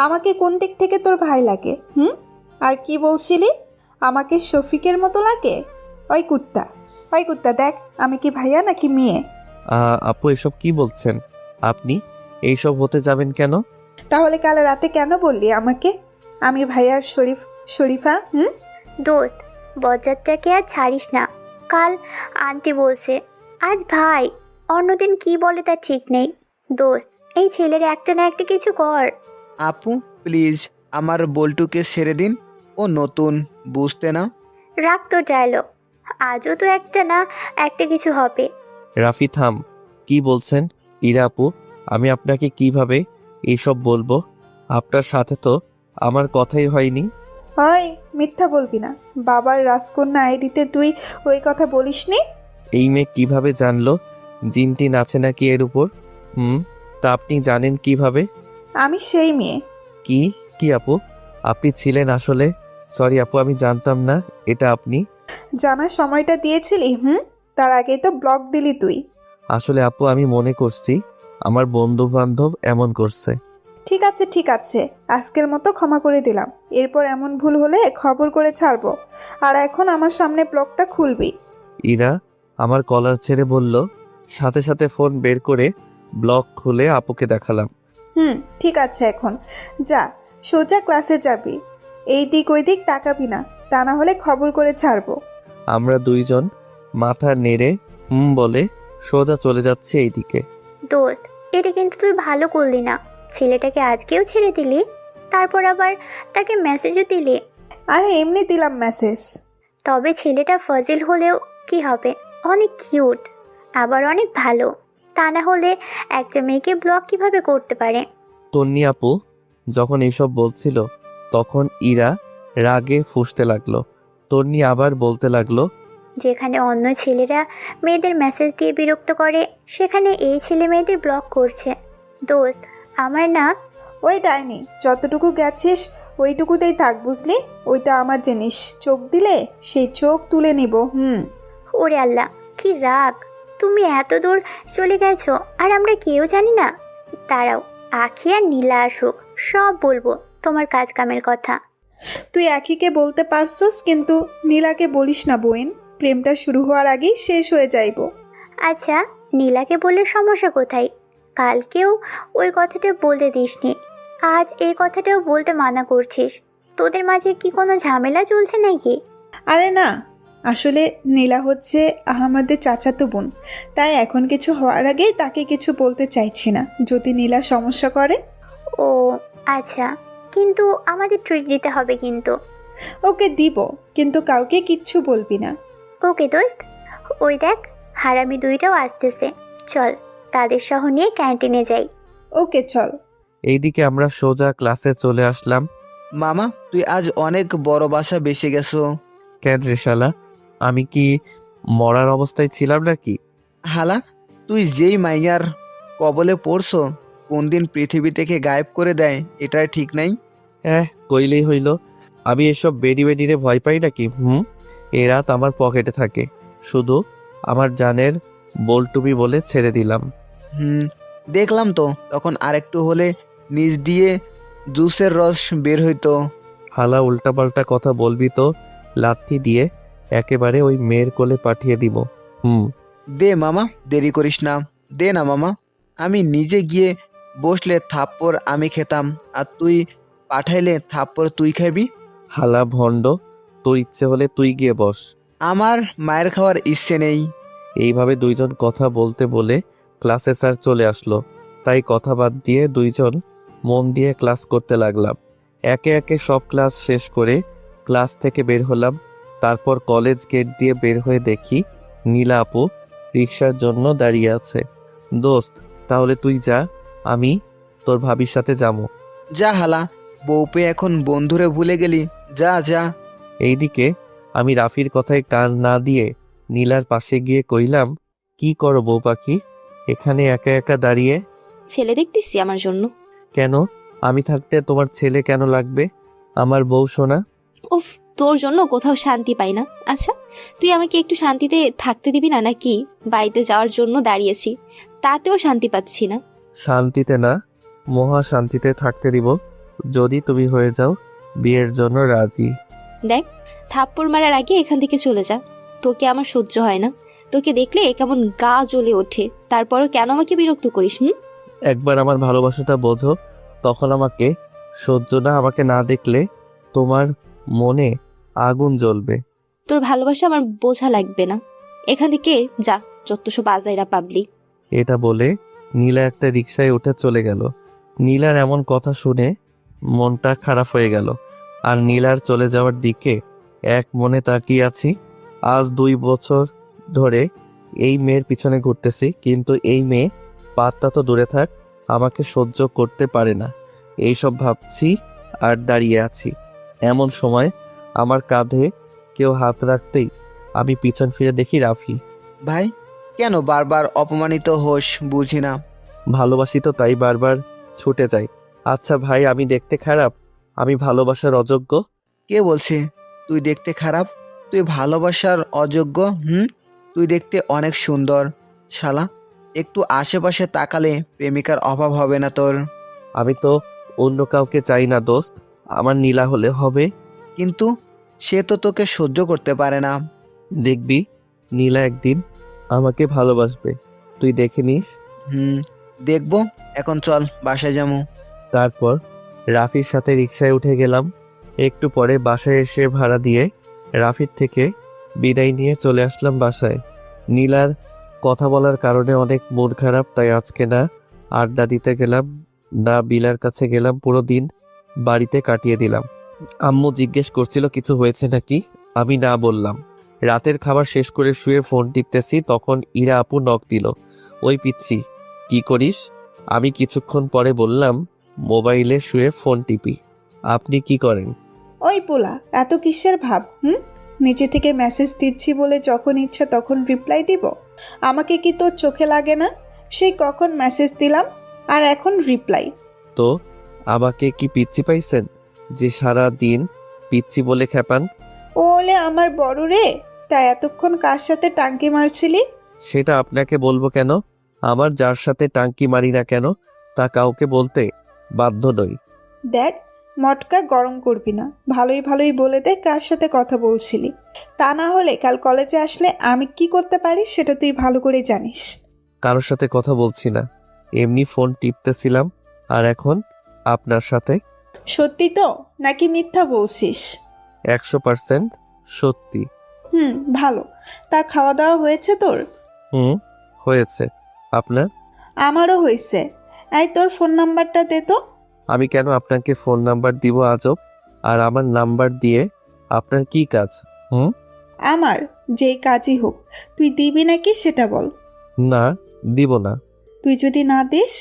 E: আমাকে কোন দিক থেকে তোর ভাই লাগে? আর কি বলছিলি? আমাকে শফিকের মতো লাগে? ওই কুত্তা, ওই কুত্তা, দেখ আমি কি ভাইয়া নাকি মেয়ে?
A: আপু এসব কি বলছেন? আপনি এইসব হতে যাবেন কেন?
E: তাহলে কাল রাতে কেন বললি আমাকে আমি ভাইয়ার শরীফা?
F: দোস্ত, বজ্জাতটাকে আর ছাড়িস না। কাল আন্টি বলছে, আজ ভাই, অন্যদিন কি বলে তার ঠিক নেই। দোস্ত, এই ছেলের একটা না একটা কিছু কর।
G: আপু প্লিজ, আমার বল্টুকে ছেড়ে দিন, ও নতুন, বুঝতে না।
F: রাখ তোর ডায়লগ, আজও তো একটা না একটা কিছু হবে।
A: রাফি থাম, কি বলছেন? ইরা আপু, আমি আপনাকে কিভাবে এইসব বলবো? আপনার সাথে তো আমার কথাই হয়নি।
E: ওই মিথ্যা বলবি না, বাবার রাজকন্যা আইডিতে তুই ওই কথা বলিসনি।
A: এই মেয়ে কিভাবে জানলো জিনটি নাচে নাকি এর উপর? তা আপনি জানেন কিভাবে?
E: আমি সেই মেয়ে।
A: কি কি আপু, আপনি ছিলেন আসলে? সরি আপু, আমি জানতাম না এটা আপনি।
E: জানার সময়টা দিয়েছিলি, তার আগে তো ব্লক দিলি তুই।
A: আসলে আপু, আমি মনে করছি আমার বন্ধু বান্ধব এমন করছে।
E: ঠিক আছে ঠিক আছে, আজকের মতো ক্ষমা করে দিলাম। এরপর এমন ভুল হলে খবর করে ছাড়বো। আর এখন আমার সামনে ব্লকটা খুলবি।
A: ইরা আমার কলার ছেড়ে বলল, সাথে সাথে ফোন বের করে ব্লক খুলে আপুকে দেখালাম।
E: ঠিক আছে, এখন যা, সোজা ক্লাসে যাবি। এই দিক ওই দিক তাকাবি না, তা না হলে খবর করে ছাড়বো।
A: আমরা দুইজন মাথা নেড়ে বলে সোজা চলে যাচ্ছে এইদিকে।
F: দোস্ত, এটা কিন্তু তুই ভালো করলি না। ছেলেটাকে আজকেও ছেড়ে দিলি, তারপর আবার তাকে মেসেজও দিলি।
E: আরে এমনি দিলাম মেসেজ।
F: তবে ছেলেটা ফজিল হলেও কি হবে, অনেক কিউট, আবার অনেক ভালো। তা না হলে একটা মেয়েকে ব্লক কিভাবে করতে পারে?
A: তন্নি আপু যখন এইসব বলছিল তখন ইরা রাগে ফুঁসতে লাগলো। তন্নি আবার বলতে লাগলো,
F: যেখানে অন্য ছেলেরা মেয়েদের মেসেজ দিয়ে বিরক্ত করে, সেখানে এই ছেলে মেয়েদের ব্লক করছে। দোস্ত, আমার না
E: ওই ডাইনি, যতটুকু গেছিস ওইটুকুতেই থাক, বুঝলি? ওইটা আমার জিনিস, চোখ দিলে সেই চোখ তুলে নিব।
F: ওরে আল্লাহ, কি রাগ! তুমি এত দূর চলে গেছো আর আমরা কেউ জানি না? দাঁড়াও, আখি আর নীলা আসুক, সব বলবো তোমার কাজ কামের কথা।
E: তুই একইকে বলতে পারছস, কিন্তু নীলাকে বলিস না বোন, প্রেমটা শুরু হওয়ার আগেই শেষ হয়ে যাইব।
F: আচ্ছা, নীলাকে বললে সমস্যা কোথায়? কালকেও ওই কথাটা বলতে দিসনি, আজ এই কথাটাও বলতে মানা করছিস। তোদের মাঝে কি কোনো ঝামেলা চলছে নাকি?
E: আরে না, আসলে নীলা হচ্ছে আমাদের চাচাতো বোন, তাই এখন কিছু হওয়ার আগেই তাকে কিছু বলতে চাইছি না, যদি নীলা সমস্যা করে।
F: ও আচ্ছা, কিন্তু আমাদের ট্রিট দিতে হবে কিন্তু।
E: ওকে দিব, কিন্তু কাউকে কিচ্ছু বলবি না।
F: ওকে দোস্ত, ওই দেখ হারামি দুইটাও আসতেছে, চল তাদের সহ নিয়ে ক্যান্টিনে যাই।
E: ওকে চল।
A: এইদিকে আমরা সোজা ক্লাসে চলে আসলাম।
G: মামা, তুই আজ অনেক বড় বাসা বেসে গেছো।
A: কেন রে শালা, আমি কি মরার অবস্থায় ছিলাম নাকি?
G: হালা, তুই যেই মাইয়ার কবলে পড়ছো, কোন দিন পৃথিবী থেকে গায়েব করে দেয় এটাই ঠিক নাই।
A: হ্যাঁ, কইলেই হইল। আমি এসব বেডি বেডিরে ভয় পাই নাকি? এ রাত আমার পকেটে থাকে, শুধু আমার জানের বলটুবি বলে ছেড়ে দিলাম।
G: দেখলাম তো, তখন আরেকটু হলে নিচ দিয়ে জুসের রস বের হইতো।
A: হালা, উল্টাপাল্টা কথা বলবি তো লাথি দিয়ে একেবারে ওই মেয়ের কোলে পাঠিয়ে দিব।
G: দে মামা, দেরি করিস না, দে না মামা। আমি নিজে গিয়ে বসলে থাপ্পড় আমি খেতাম, আর তুই পাঠাইলে থাপ্পড় তুই খাবি।
A: হালা ভণ্ড, তোর ইচ্ছে হলে তুই গিয়ে বস।
G: আমার মায়ের খাওয়ার ইচ্ছে নেই।
A: এইভাবে দুইজন কথা বলতে বলে ক্লাসে স্যার চলে আসলো, তাই কথা বাদ দিয়ে দুইজন মন দিয়ে ক্লাস করতে লাগলাম। একে একে সব ক্লাস শেষ করে ক্লাস থেকে বের হলাম। তারপর কলেজ গেট দিয়ে বের হয়ে দেখি নীলা আপু রিক্সার জন্য দাঁড়িয়ে আছে। দোস্ত, তাহলে তুই যা, আমি তোর ভাবির সাথে যাবো।
G: যা হালা, বউ পেয়ে এখন বন্ধুরে ভুলে গেলি, যা যা।
A: এইদিকে আমি রাফির কথায় কান না দিয়ে নীলার পাশে গিয়ে কইলাম, কি করো বউ পাখি এখানে একা একা দাঁড়িয়ে?
B: ছেলে দেখতেছি আমার জন্য।
A: কেন? আমি থাকতে তোমার ছেলে কেন লাগবে? আমার বউ সোনা।
B: উফ, তোর জন্য কোথাও শান্তি পাই না। আচ্ছা, তুই আমাকে একটু শান্তিতে থাকতে দিবি না নাকি? বাড়িতে যাওয়ার জন্য দাঁড়িয়েছি, তাতেও শান্তি পাচ্ছি না।
A: শান্তিতে না, মহা শান্তিতে থাকতে দিব যদি তুমি হয়ে যাও বিয়ের জন্য রাজি।
B: দেখ, থাপ্পড় মারার আগে এখান থেকে চলে যা, তোকে আমার সহ্য হয় না। তোকে দেখলে কেমন গা জ্বলে ওঠে, তারপরও কেন আমাকে বিরক্ত করিস?
A: একবার আমার ভালোবাসাটা বোঝো, তখন আমাকে সহ্য না, আমাকে না দেখলে তোমার মনে আগুন জ্বলবে।
B: তোর ভালোবাসা আমার বোঝা লাগবে না, এখান থেকে যা, যত সব আজাইরা পাবলি।
A: এটা বলে নীলা একটা রিকশায় উঠে চলে গেল। নীলার এমন কথা শুনে মনটা খারাপ হয়ে গেল, আর নীলার চলে যাওয়ার দিকে এক মনে তাকিয়ে আছি। আজ 2 বছর ধরে এই মেয়ের পিছনে ঘুরতেছি, কিন্তু এই মেয়ে পাত্তা তো দূরে থাক, আমাকে সহ্য করতে পারে না। এইসব ভাবছি আর দাঁড়িয়ে আছি। এমন সময় আমার কাঁধে কেউ হাত রাখতেই আমি পিছন ফিরে দেখি রাফি।
G: ভাই, কেন বারবার অপমানিত হোস বুঝি না।
A: ভালোবাসি তো তাই বারবার ছুটে যাই। আচ্ছা ভাই, আমি দেখতে খারাপ? আমি ভালোবাসার অযোগ্য?
G: কে বলছে তুই দেখতে খারাপ? তুই ভালোবাসার অযোগ্য? তুই দেখতে অনেক সুন্দর শালা। একটু আশেপাশে তাকালে প্রেমিকার অভাব হবে না তোর।
A: আমি তো অন্য কাউকে চাই না দোস্ত, আমার নীলা হলে হবে।
G: কিন্তু সে তো তোকে সহ্য করতে পারে না।
A: দেখবি নীলা একদিন আমাকে ভালোবাসবে, তুই দেখে নিস।
G: দেখবো। এখন চল বাসায় যাবো।
A: তারপর রাফির সাথে রিকশায় উঠে গেলাম। একটু পরে বাসায় এসে ভাড়া দিয়ে রাফির থেকে বিদায় নিয়ে চলে আসলাম বাসায়। নীলার কথা বলার কারণে অনেক মন খারাপ, তাই আজকে না আড্ডা দিতে গেলাম না বিলার কাছে গেলাম, পুরো দিন বাড়িতে কাটিয়ে দিলাম। আম্মু জিজ্ঞেস করছিল কিছু হয়েছে নাকি, আমি না বললাম। রাতের খাবার শেষ করে শুয়ে ফোন টিপতেছি, তখন ইরা আপু নক দিল। ওই পিচ্ছি, কি করিস? আমি কিছুক্ষণ পরে বললাম, মোবাইলে শুয়ে ফোন টিপি। আপনি কি করেন?
E: ওই পোলা, এত কিসের ভাব? নিচে থেকে মেসেজ দিচ্ছি বলে যখন ইচ্ছা তখন রিপ্লাই দিব? আমাকে কি তোর চোখে লাগে না? সেই কখন মেসেজ দিলাম আর এখন রিপ্লাই?
A: তো আমাকে কি পিচ্ছি পাইছেন যে সারা দিন পিচ্ছি বলে খেপান?
E: ও হলে আমার বড় রে, তাই এতক্ষণ কার সাথে টাঙ্কি মারছিলি?
A: সেটা আপনাকে বলবো কেন? আমার যার সাথে টাঙ্কি মারি না কেন তা কাউকে বলতে বাধ্য নই।
E: দেখ, মটকা গরম করবি না, ভালোই ভালোই বলে দে কার সাথে কথা বলছিলি। তা না হলে কাল কলেজে আসলে আমি কি করতে পারি সেটা তুই ভালো করে জানিস।
A: কারোর সাথে কথা বলছি না, এমনি ফোন টিপতেছিলাম। আর এখন আপনার সাথে।
E: সত্যি তো নাকি মিথ্যা বলছিস?
A: 100% সত্যি।
E: ভালো। তা খাওয়া দাওয়া হয়েছে তোর?
A: হয়েছে। আপনার?
E: আমারও হয়েছে। এই তোর ফোন নাম্বারটা দে তো।
A: আমি কেন আপনাকে ফোন নাম্বার দিব আজব? আর আমার নাম্বার দিয়ে আপনার কি কাজ?
E: আমার যেই কাজই হোক, তুই দিবি নাকি সেটা বল।
A: না, দিব না।
E: তুই যদি না দিস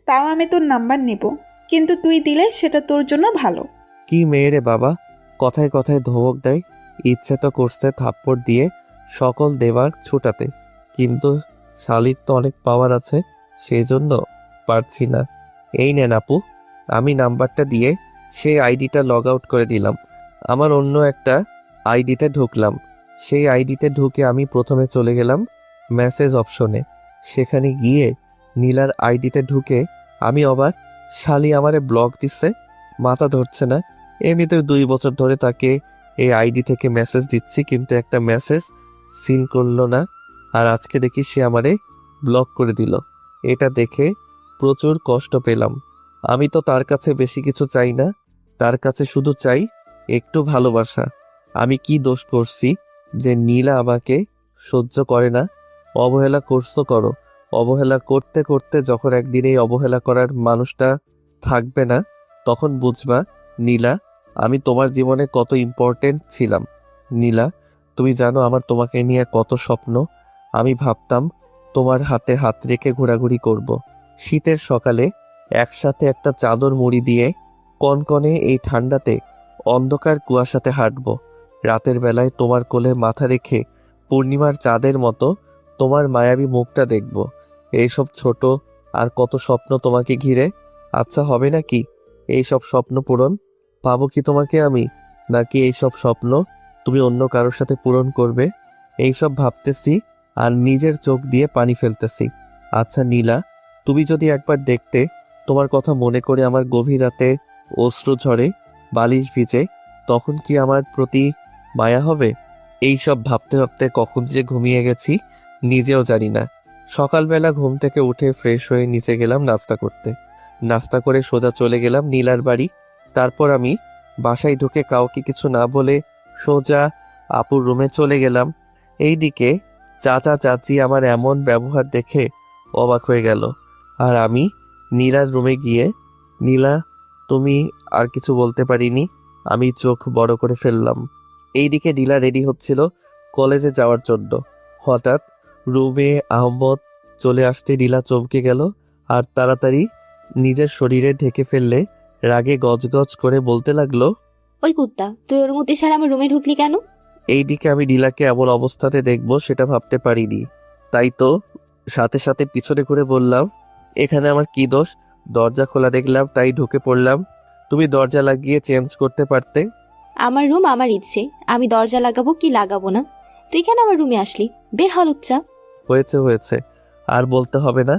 E: তাও আমি তোর নাম্বার নেব, কিন্তু তুই দিলে সেটা তোর জন্য ভালো।
A: কি মেয়ে রে বাবা, কথায় কথায় ধমক দেয়। ইচ্ছে তো করছে থাপ্পড় দিয়ে সকল দেবার ছুটাতে, কিন্তু শালির তো অনেক পাওয়ার আছে, সেই জন্য পারছি না। এই নেন আপু। আমি নাম্বারটা দিয়ে সেই আইডিটা লগ আউট করে দিলাম। আমার অন্য একটা আইডিতে ঢুকলাম। সেই আইডিতে ঢুকে আমি প্রথমে চলে গেলাম মেসেজ অপশনে। সেখানে গিয়ে নীলার আইডিতে ঢুকে আমি অবাক, শালি আমারে ব্লক দিচ্ছে। মাথা ধরছে না। এমনিতে 2 বছর ধরে তাকে এই আইডি থেকে মেসেজ দিচ্ছি, কিন্তু একটা মেসেজ সিন করলো না। আর আজকে দেখি সে আমারে ব্লক করে দিল। এটা দেখে প্রচুর কষ্ট পেলাম। আমি তো তার কাছে বেশি কিছু চাই না, তার কাছে শুধু চাই একটু ভালোবাসা। আমি কি দোষ করছি যে নীলা আমাকে সহ্য করে না? অবহেলা করছো করো, অবহেলা করতে করতে যখন একদিন এই অবহেলা করার মানুষটা থাকবে না, তখন বুঝবা নীলা আমি তোমার জীবনে কত ইম্পর্টেন্ট ছিলাম। নীলা, তুমি জানো আমার তোমাকে নিয়ে কত স্বপ্ন। আমি ভাবতাম তোমার হাতে হাত রেখে ঘোরাঘুরি করব। শীতের সকালে একসাথে একটা চাদর মুড়ি দিয়ে কনকনে এই ঠান্ডাতে অন্ধকার কুয়াশাতে হাঁটব। রাতের বেলায় তোমার কোলে মাথা রেখে পূর্ণিমার চাঁদের মতো তোমার মায়াবী মুখটা দেখব। এইসব ছোট আর কত স্বপ্ন তোমাকে ঘিরে। আচ্ছা, হবে নাকি এইসব স্বপ্ন পূরণ? পাবো কি তোমাকে আমি, নাকি এইসব স্বপ্ন তুমি অন্য কারোর সাথে পূরণ করবে? এইসব ভাবতেছি আর নিজের চোখ দিয়ে পানি ফেলতেছি। আচ্ছা নীলা, তুমি যদি একবার দেখতে, তোমার কথা মনে করে আমার গভীর রাতে অশ্রু ঝরে, বালিশ ভিজে, তখন কি আমার প্রতি মায়া হবে? এইসব ভাবতে ভাবতে কখন যে ঘুমিয়ে গেছি নিজেও জানি না। সকালবেলা ঘুম থেকে উঠে ফ্রেশ হয়ে নিচে গেলাম নাস্তা করতে। নাস্তা করে সোজা চলে গেলাম নীলার বাড়ি। তারপর আমি বাসায় ঢুকে কাউকে কিছু না বলে সোজা আপুর রুমে চলে গেলাম। এইদিকে চাচা চাচি আমার এমন ব্যবহার দেখে অবাক হয়ে গেল। আর আমি নীলার রুমে গিয়ে, নীলা তুমি, আর কিছু বলতে পারিনি। আমি চোখ বড় করে ফেললাম। এইদিকে নীলা রেডি হচ্ছিল কলেজে যাওয়ার জন্য। হঠাৎ রুমে আহমদ চলে আসতে নীলা চমকে গেল আর তাড়াতাড়ি নিজের শরীরে ঢেকে ফেললে রাগে গজগজ করে বলতে লাগলো,
B: ওই কুত্তা, তুই ওর মধ্যে ছাড়া আমার রুমে ঢুকলি কেন?
A: এইদিকে আমি নীলাকে এমন অবস্থাতে দেখবো সেটা ভাবতে পারিনি। তাই তো সাথে সাথে পিছনে ঘুরে বললাম, এখানে আমার কি দোষ? দরজা খোলা দেখলাম তাই ঢুকে পড়লাম। তুমি দরজা লাগিয়ে চেঞ্জ করতে পারতে।
B: আমার রুম আমার ইচ্ছে, আমি দরজা লাগাবো কি লাগাবো না। তুই কেন আমার রুমে আসলি? বের হ লুচ্চা।
A: হয়েছে হয়েছে, আর বলতে হবে না।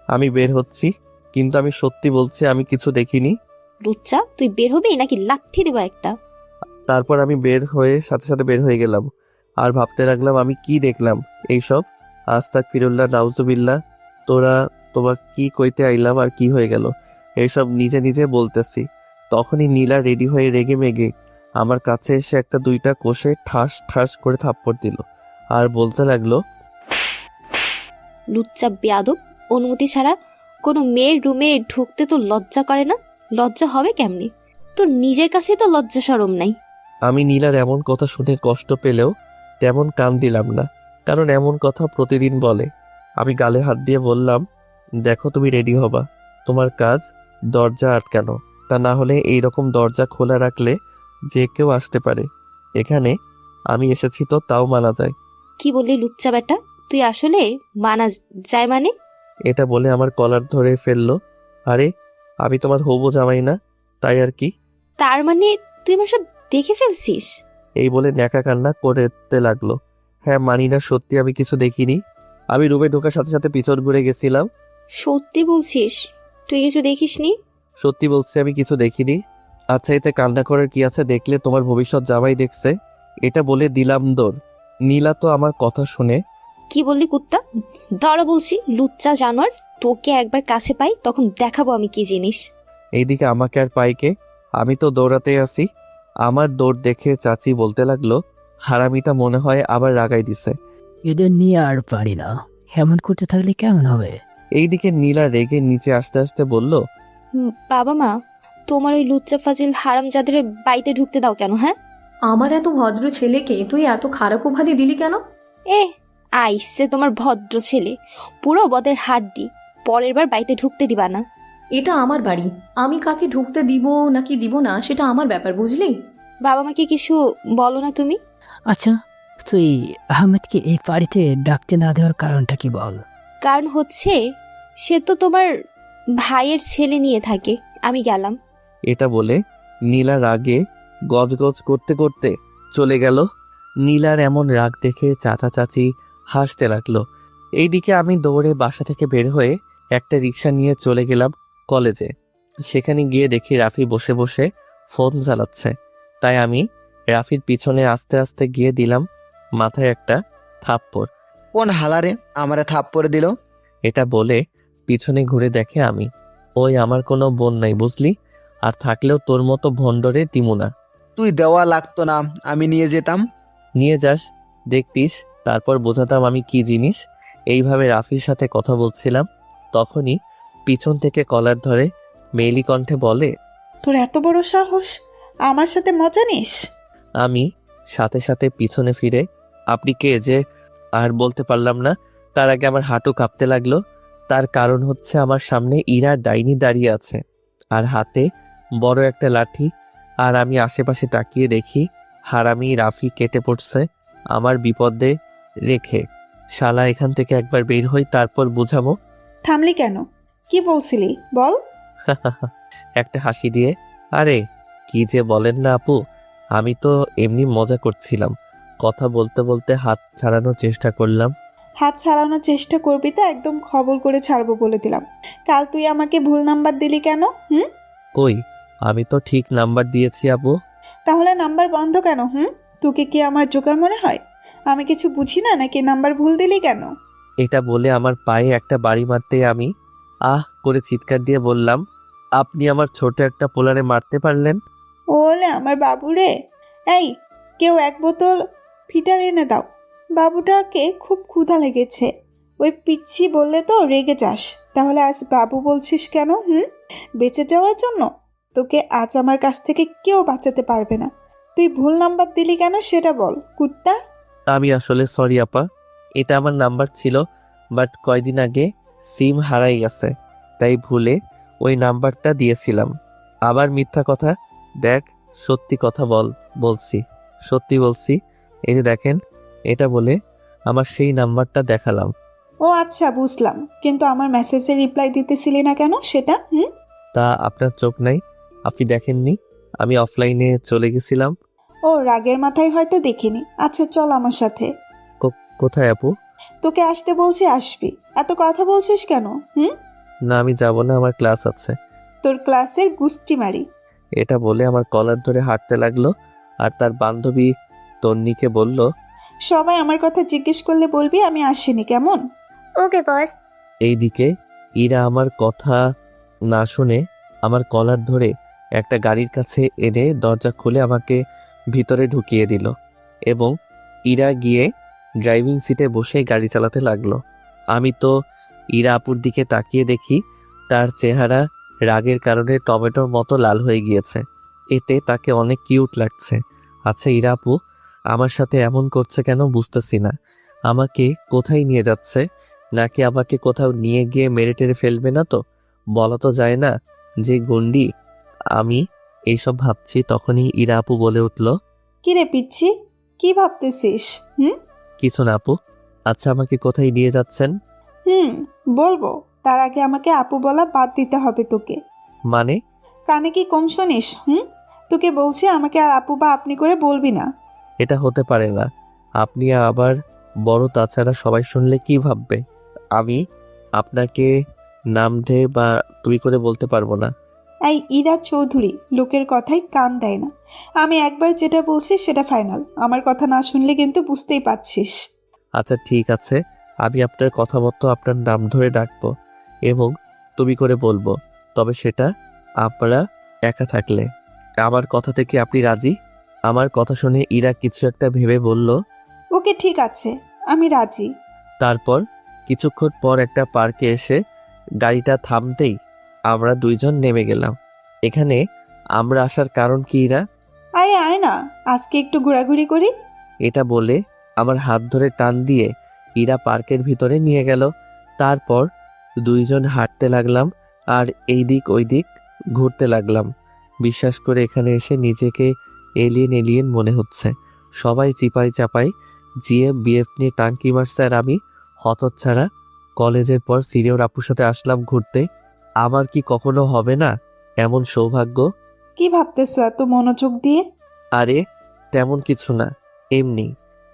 A: আমি বের হচ্ছি, কিন্তু আমি সত্যি বলছি আমি কিছু দেখিনি।
B: লুচ্চা, তুই বের হবি নাকি লাথি দেবো একটা?
A: তারপর আমি বের হয়ে সাথে সাথে বের হয়ে গেলাম আর ভাবতে লাগলাম আমি কি দেখলাম এইসব। আস্তাগফিরুল্লাহ, নাউজুবিল্লাহ। তোমার কি কইতে আইলাম আর কি হয়ে গেল, এইসব নিজে নিজে বলতেছি। তখনই নীলা রেডি হয়ে রেগে মেগে আমার কাছে এসে একটা 2টা কষে ঠাস ঠাস করে থাপ্পড় দিল আর বলতে লাগলো,
B: লুচ্চা বেয়াদব, অনুমতি ছাড়া কোনো মেয়ের রুমে ঢুকতে তো লজ্জা করে না? লজ্জা হবে কেমনি? তোর নিজের কাছে তো লজ্জা শরম নাই।
A: আমি নীলার এমন কথা শুনে কষ্ট পেলেও তেমন কান দিলাম না, কারণ এমন কথা প্রতিদিন বলে। আমি গালে হাত দিয়ে বললাম, দেখো তুমি রেডি হবা, তোমার কাজ দরজা আটকানো, তা না হলে এইরকম দরজা খোলা রাখলে যে কেউ আসতে পারে। এখানে আমি এসেছি তো তাও মানা যায়।
B: কি বললি লুচ্চা বেটা? তুই আসলে মানা যায় মানে?
A: এটা বলে আমার কলার ধরে ফেললো। আরে আমি তোমার হবু জামাই না, তাই আর কি।
B: তার মানে তুই আমার সব দেখে ফেলছিস?
A: এই বলে ন্যাকা কান্না করতে লাগলো। হ্যাঁ মানি না, সত্যি আমি কিছু দেখিনি। আমি রুমে ঢোকার সাথে সাথে পিছন ঘুরে গেছিলাম।
B: সত্যি বলছিস তুই কিছু দেখিসনি?
A: সত্যি বলছি, আমি কিছু দেখিনি। আচ্ছা এতে কান্না করার কি আছে, দেখলে তোমার ভবিষ্যৎ জামাই দেখছে। এটা বলে দিলাম দৌড়। নীলা তো আমার কথা শুনে।
B: কি বললি কুত্তা? দাঁড়া বলছি লুচ্চা জানোয়ার, তোকে একবার কাছে পাই তখন দেখাবো আমি কি জিনিস।
A: এইদিকে আমাকে আর পাইকে, আমি তো দৌড়াতে আসি। আমার দৌড় দেখে চাচি বলতে লাগলো, হারামিটা মনে হয় আবার রাগাই দিছে।
J: এদের নিয়ে আর পারি না, এমন করতে থাকলে কেমন হবে?
A: এইদিকে নীলা রেগে নিচে আসতে আসতে বলল,
B: বাবা মা, তোমার ওই লুচ্চা ফাজিল হারাম যাদের বাড়িতে ঢুকতে দাও কেন? হ্যাঁ,
I: আমার এত ভদ্র ছেলেকে তুই এত খারাপ উপাধি দিলি কেন?
B: এ আইসে তোমার ভদ্র ছেলে, পুরো বদের হাড্ডি, পরের বার বাড়িতে ঢুকতে দিবা না।
I: এটা আমার বাড়ি, আমি কাকে ঢুকতে দিব নাকি দিব না সেটা আমার ব্যাপার, বুঝলি?
B: বাবা মাকে কিছু বলো না তুমি?
J: আচ্ছা, তুই আহমেদকে এই বাড়িতে ডাকতে না দেওয়ার কারণটা কি বল?
B: কারণ হচ্ছে সে তো তোমার ভাইয়ের ছেলে নিয়ে থাকে, আমি গেলাম।
A: এটা বলে নীলা রাগে গজগজ করতে করতে চলে গেল। নীলার এমন রাগ দেখে চাচা চাচি হাসতে লাগলো। এইদিকে আমি দৌড়ে বাসা থেকে বের হয়ে একটা রিক্সা নিয়ে চলে গেলাম কলেজে। সেখানে গিয়ে দেখি রাফি বসে বসে ফোন চালাচ্ছে। তাই আমি রাফির পিছনে আস্তে আস্তে গিয়ে দিলাম মাথায় একটা থাপ্পড়।
G: কোন হালারে আমারে থাপ্পড় দিল?
A: এটা বলে পিছনে ঘুরে দেখে আমি। ওই আমার কোনো বোন নাই বুঝলি, আর থাকলেও তোর মতো ভণ্ডরে দিমু না।
G: তুই দেওয়া লাগতো না, আমি নিয়ে যেতাম।
A: নিয়ে যাস, দেখতিস, তারপর বোঝাতাম আমি কি জিনিস। এইভাবে রাফির সাথে কথা বলছিলাম, তখনই পিছন থেকে কলার ধরে মেয়েলি কণ্ঠে বলে,
E: তোর এত বড় সাহস, আমার সাথে মজা নিস?
A: আমি সাথে সাথে পিছনে ফিরে, আপনি কে যে আর বলতে পারলাম না। তার আগে আমার হাঁটু কাঁপতে লাগলো। তার কারণ হচ্ছে আমার সামনে ইরা ডাইনি দাঁড়িয়ে আছে আর হাতে বড় একটা লাঠি। আর আমি আশেপাশে তাকিয়ে দেখি হারামি রাফি কেটে পড়ছে আমার বিপদে রেখে। শালা এখান থেকে একবার বের হই, তারপর বুঝাবো।
E: থামলি কেন? কি বলছিলি বল?
A: একটা হাসি দিয়ে, আরে কি যে বলেন না আপু, আমি তো এমনি মজা করছিলাম। কথা বলতে বলতে হাত ছাড়ানোর চেষ্টা করলাম।
E: হাত ছাড়ানোর চেষ্টা করবি তো একদম খবর করে ছাড়বো বলে দিলাম। কাল তুই আমাকে ভুল নাম্বার দিলি কেন?
A: কই, আমি তো ঠিক নাম্বার দিয়েছি আপু।
E: তাহলে নাম্বার বন্ধ কেন? তোকে কি আমার জোকার মনে হয়? আমি কিছু বুঝি না নাকি নাম্বার ভুল দিলি কেন?
A: এটা বলে আমার পায়ে একটা বাড়ি মারতে আমি আহ করে চিৎকার দিয়ে বললাম, আপনি আমার ছোট একটা পোলারে মারতে পারলেন?
E: ওলে আমার বাবুরে, এই কেউ এক বোতল ফিটার এনে দাও, বাবুটাকে খুব ক্ষুধা লেগেছে। ওই পিচ্ছি বললে তো রেগে যাস, তাহলে আজ বাবু বলছিস কেন? বেঁচে যাওয়ার জন্য? তোকে আজ আমার কাছ থেকে কেউ বাঁচাতে পারবে না। তুই ভুল নাম্বার দিলি কেন সেটা বল কুত্তা।
A: আমি আসলে সরি আপা, এটা আমার নাম্বার ছিল, বাট কয়দিন আগে সিম হারাই গেছে, তাই ভুলে ওই নাম্বারটা দিয়েছিলাম। আবার মিথ্যা কথা? দেখ সত্যি কথা বলছি, সত্যি বলছি। এই যে দেখেন। এটা বলে আমার সেই নাম্বারটা দেখালাম।
E: ও আচ্ছা বুঝলাম, কিন্তু আমার মেসেজে রিপ্লাই দিতেছিলি না কেন সেটা?
A: তা আপনার চোখ নাই, আপনি দেখেননি? আমি অফলাইনে চলে গেছিলাম।
E: ও রাগের মাথায় হয়তো দেখিনি। আচ্ছা চল আমার সাথে।
A: কোথায় আপু?
E: তোকে আসতে বলছি, আসবি। এত কথা বলছিস কেন?
A: না আমি যাব না, আমার ক্লাস আছে।
E: তোর ক্লাসের গুষ্টি মারি।
A: এটা বলে আমার কলার ধরে হাঁটতে লাগলো আর তার বান্ধবী তন্নিকে বলল,
E: সবাই আমার কথা জিজ্ঞেস করলে বলবি আমি আসিনি, কেমন?
F: ওকে বস।
A: এইদিকে ইরা আমার কথা না শুনে আমার কলার ধরে একটা গাড়ির কাছে এনে দরজা খুলে আমাকে ভিতরে ঢুকিয়ে দিল এবং ইরা গিয়ে ড্রাইভিং সিটে বসে গাড়ি চালাতে লাগলো। আমি তো ইরা আপুর দিকে তাকিয়ে দেখি তার চেহারা রাগের কারণে টমেটোর মতো লাল হয়ে গিয়েছে। এতে তাকে অনেক কিউট লাগছে। আচ্ছা ইরা আপু আমার সাথে এমন করছে কেন বুঝতেছি না। আমাকে কোথায় নিয়ে যাচ্ছে? নাকি আমাকে কোথাও নিয়ে গিয়ে মেরে টেরে ফেলবে না তো? বলা তো যায় না যে গন্ডি। আমি এইসব ভাবছি তখনই ইরা আপু বলে উঠল,
E: কি রে পিচ্ছি, কি ভাবতেছিস?
A: কিছু না আপু। আচ্ছা, আমাকে কোথায় নিয়ে যাচ্ছেন?
E: বলবো, তার আগে আমাকে আপু বলা বাদ দিতে হবে তোকে।
A: মানে?
E: কানে কি কম শুনিস? তোকে বলছি আমাকে আর আপু বা আপনি করে বলবি না।
A: এটা হতে পারে না। আপনি আবার বড়, তাছাড়া সবাই শুনলে কি ভাববে? আমি আপনাকে নাম ধরে বা তুই করে বলতে পারবো না।
E: এই ইরা চৌধুরী লোকের কথায় কান দেয় না। আমি একবার যেটা বলছি সেটা ফাইনাল। আমার কথা না শুনলে কিন্তু বুঝতেই পারছিস।
A: আচ্ছা ঠিক আছে, আমি আপনার কথা মতো আপনার নাম ধরে ডাকবো এবং তুমি করে বলবো, তবে সেটা আপনারা একা থাকলে। আমার কথা থেকে আপনি রাজি? আমার কথা শুনে ইরা কিছু একটা ভেবে বলল,
E: ওকে ঠিক আছে, আমি রাজি।
A: তারপর কিছুক্ষণ পর একটা পার্কে এসে গাড়িটা থামতেই আমরা দুইজন নেমে গেলাম। এখানে আমরা আসার কারণ কি ইরা?
E: আরে আয় না, আজকে একটু ঘোরাঘুরি করি।
A: এটা বলে আমার হাত ধরে টান দিয়ে ইরা পার্কের ভিতরে নিয়ে গেল। তারপর দুইজন হাঁটতে লাগলাম আর এই দিক ওই দিক ঘুরতে লাগলাম। বিশ্বাস করে এখানে এসে নিজেকে এলিয়েন এলিয়েন মনে হচ্ছে। সবাই চিপাই চাপাই জিএফ বিএফ নিয়ে টাঙ্কি মারছে আর আমি হতচ্ছাড়া কলেজের পর সিনিয়র আপুর সাথে আসলাম ঘুরতে। আমার কি কখনো হবে না এমন সৌভাগ্য?
E: কি ভাবতেছো এত মনোযোগ দিয়ে?
A: আরে তেমন কিছু না, এমনি।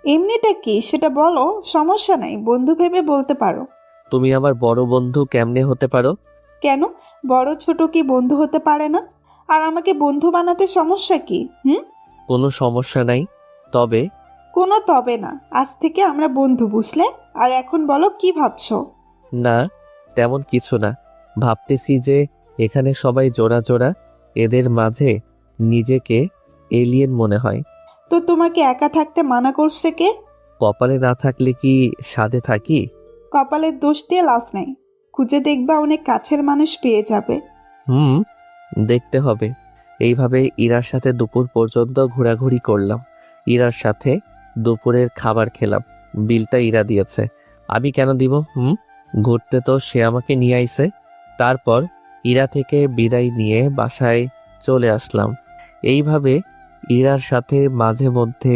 E: এমনিটা কি সেটা বলো, সমস্যা নাই, বন্ধু ভেবে বলতে পারো।
A: তুমি আমার বড় বন্ধু কেমনে হতে পারো?
E: কেন, বড় ছোট কি বন্ধু হতে পারে না? আর আমাকে বন্ধু বানাতে সমস্যা কি?
A: কোনো সমস্যা নাই, তবে
E: কোনো তবে না, আজ থেকে আমরা বন্ধু, বুঝলে? আর এখন বলো কি ভাবছো?
A: না তেমন কিছু না। ভাবতেছি যে এখানে সবাই জোড়া জোড়া, এদের মাঝে নিজেকে এলিয়েন মনে হয়।
E: তো তোমাকে একা থাকতে মানা করছে কে?
A: কপালে না থাকলে কি সাধে থাকি?
E: কপালের দোষ দিয়ে লাভ নাই, খুঁজে দেখবা অনেক কাছের মানুষ পেয়ে যাবে।
A: দেখতে হবে। এইভাবে ইরার সাথে দুপুর পর্যন্ত ঘোরাঘুরি করলাম। ইরার সাথে দুপুরের খাবার খেলাম, বিলটা ইরা দিয়েছে। আমি কেন দিব? ঘুরতে তো সে আমাকে নিয়ে আইছে। তারপর ইরা থেকে বিদায় নিয়ে বাসায় চলে আসলাম। এইভাবে ইরার সাথে মাঝে মধ্যে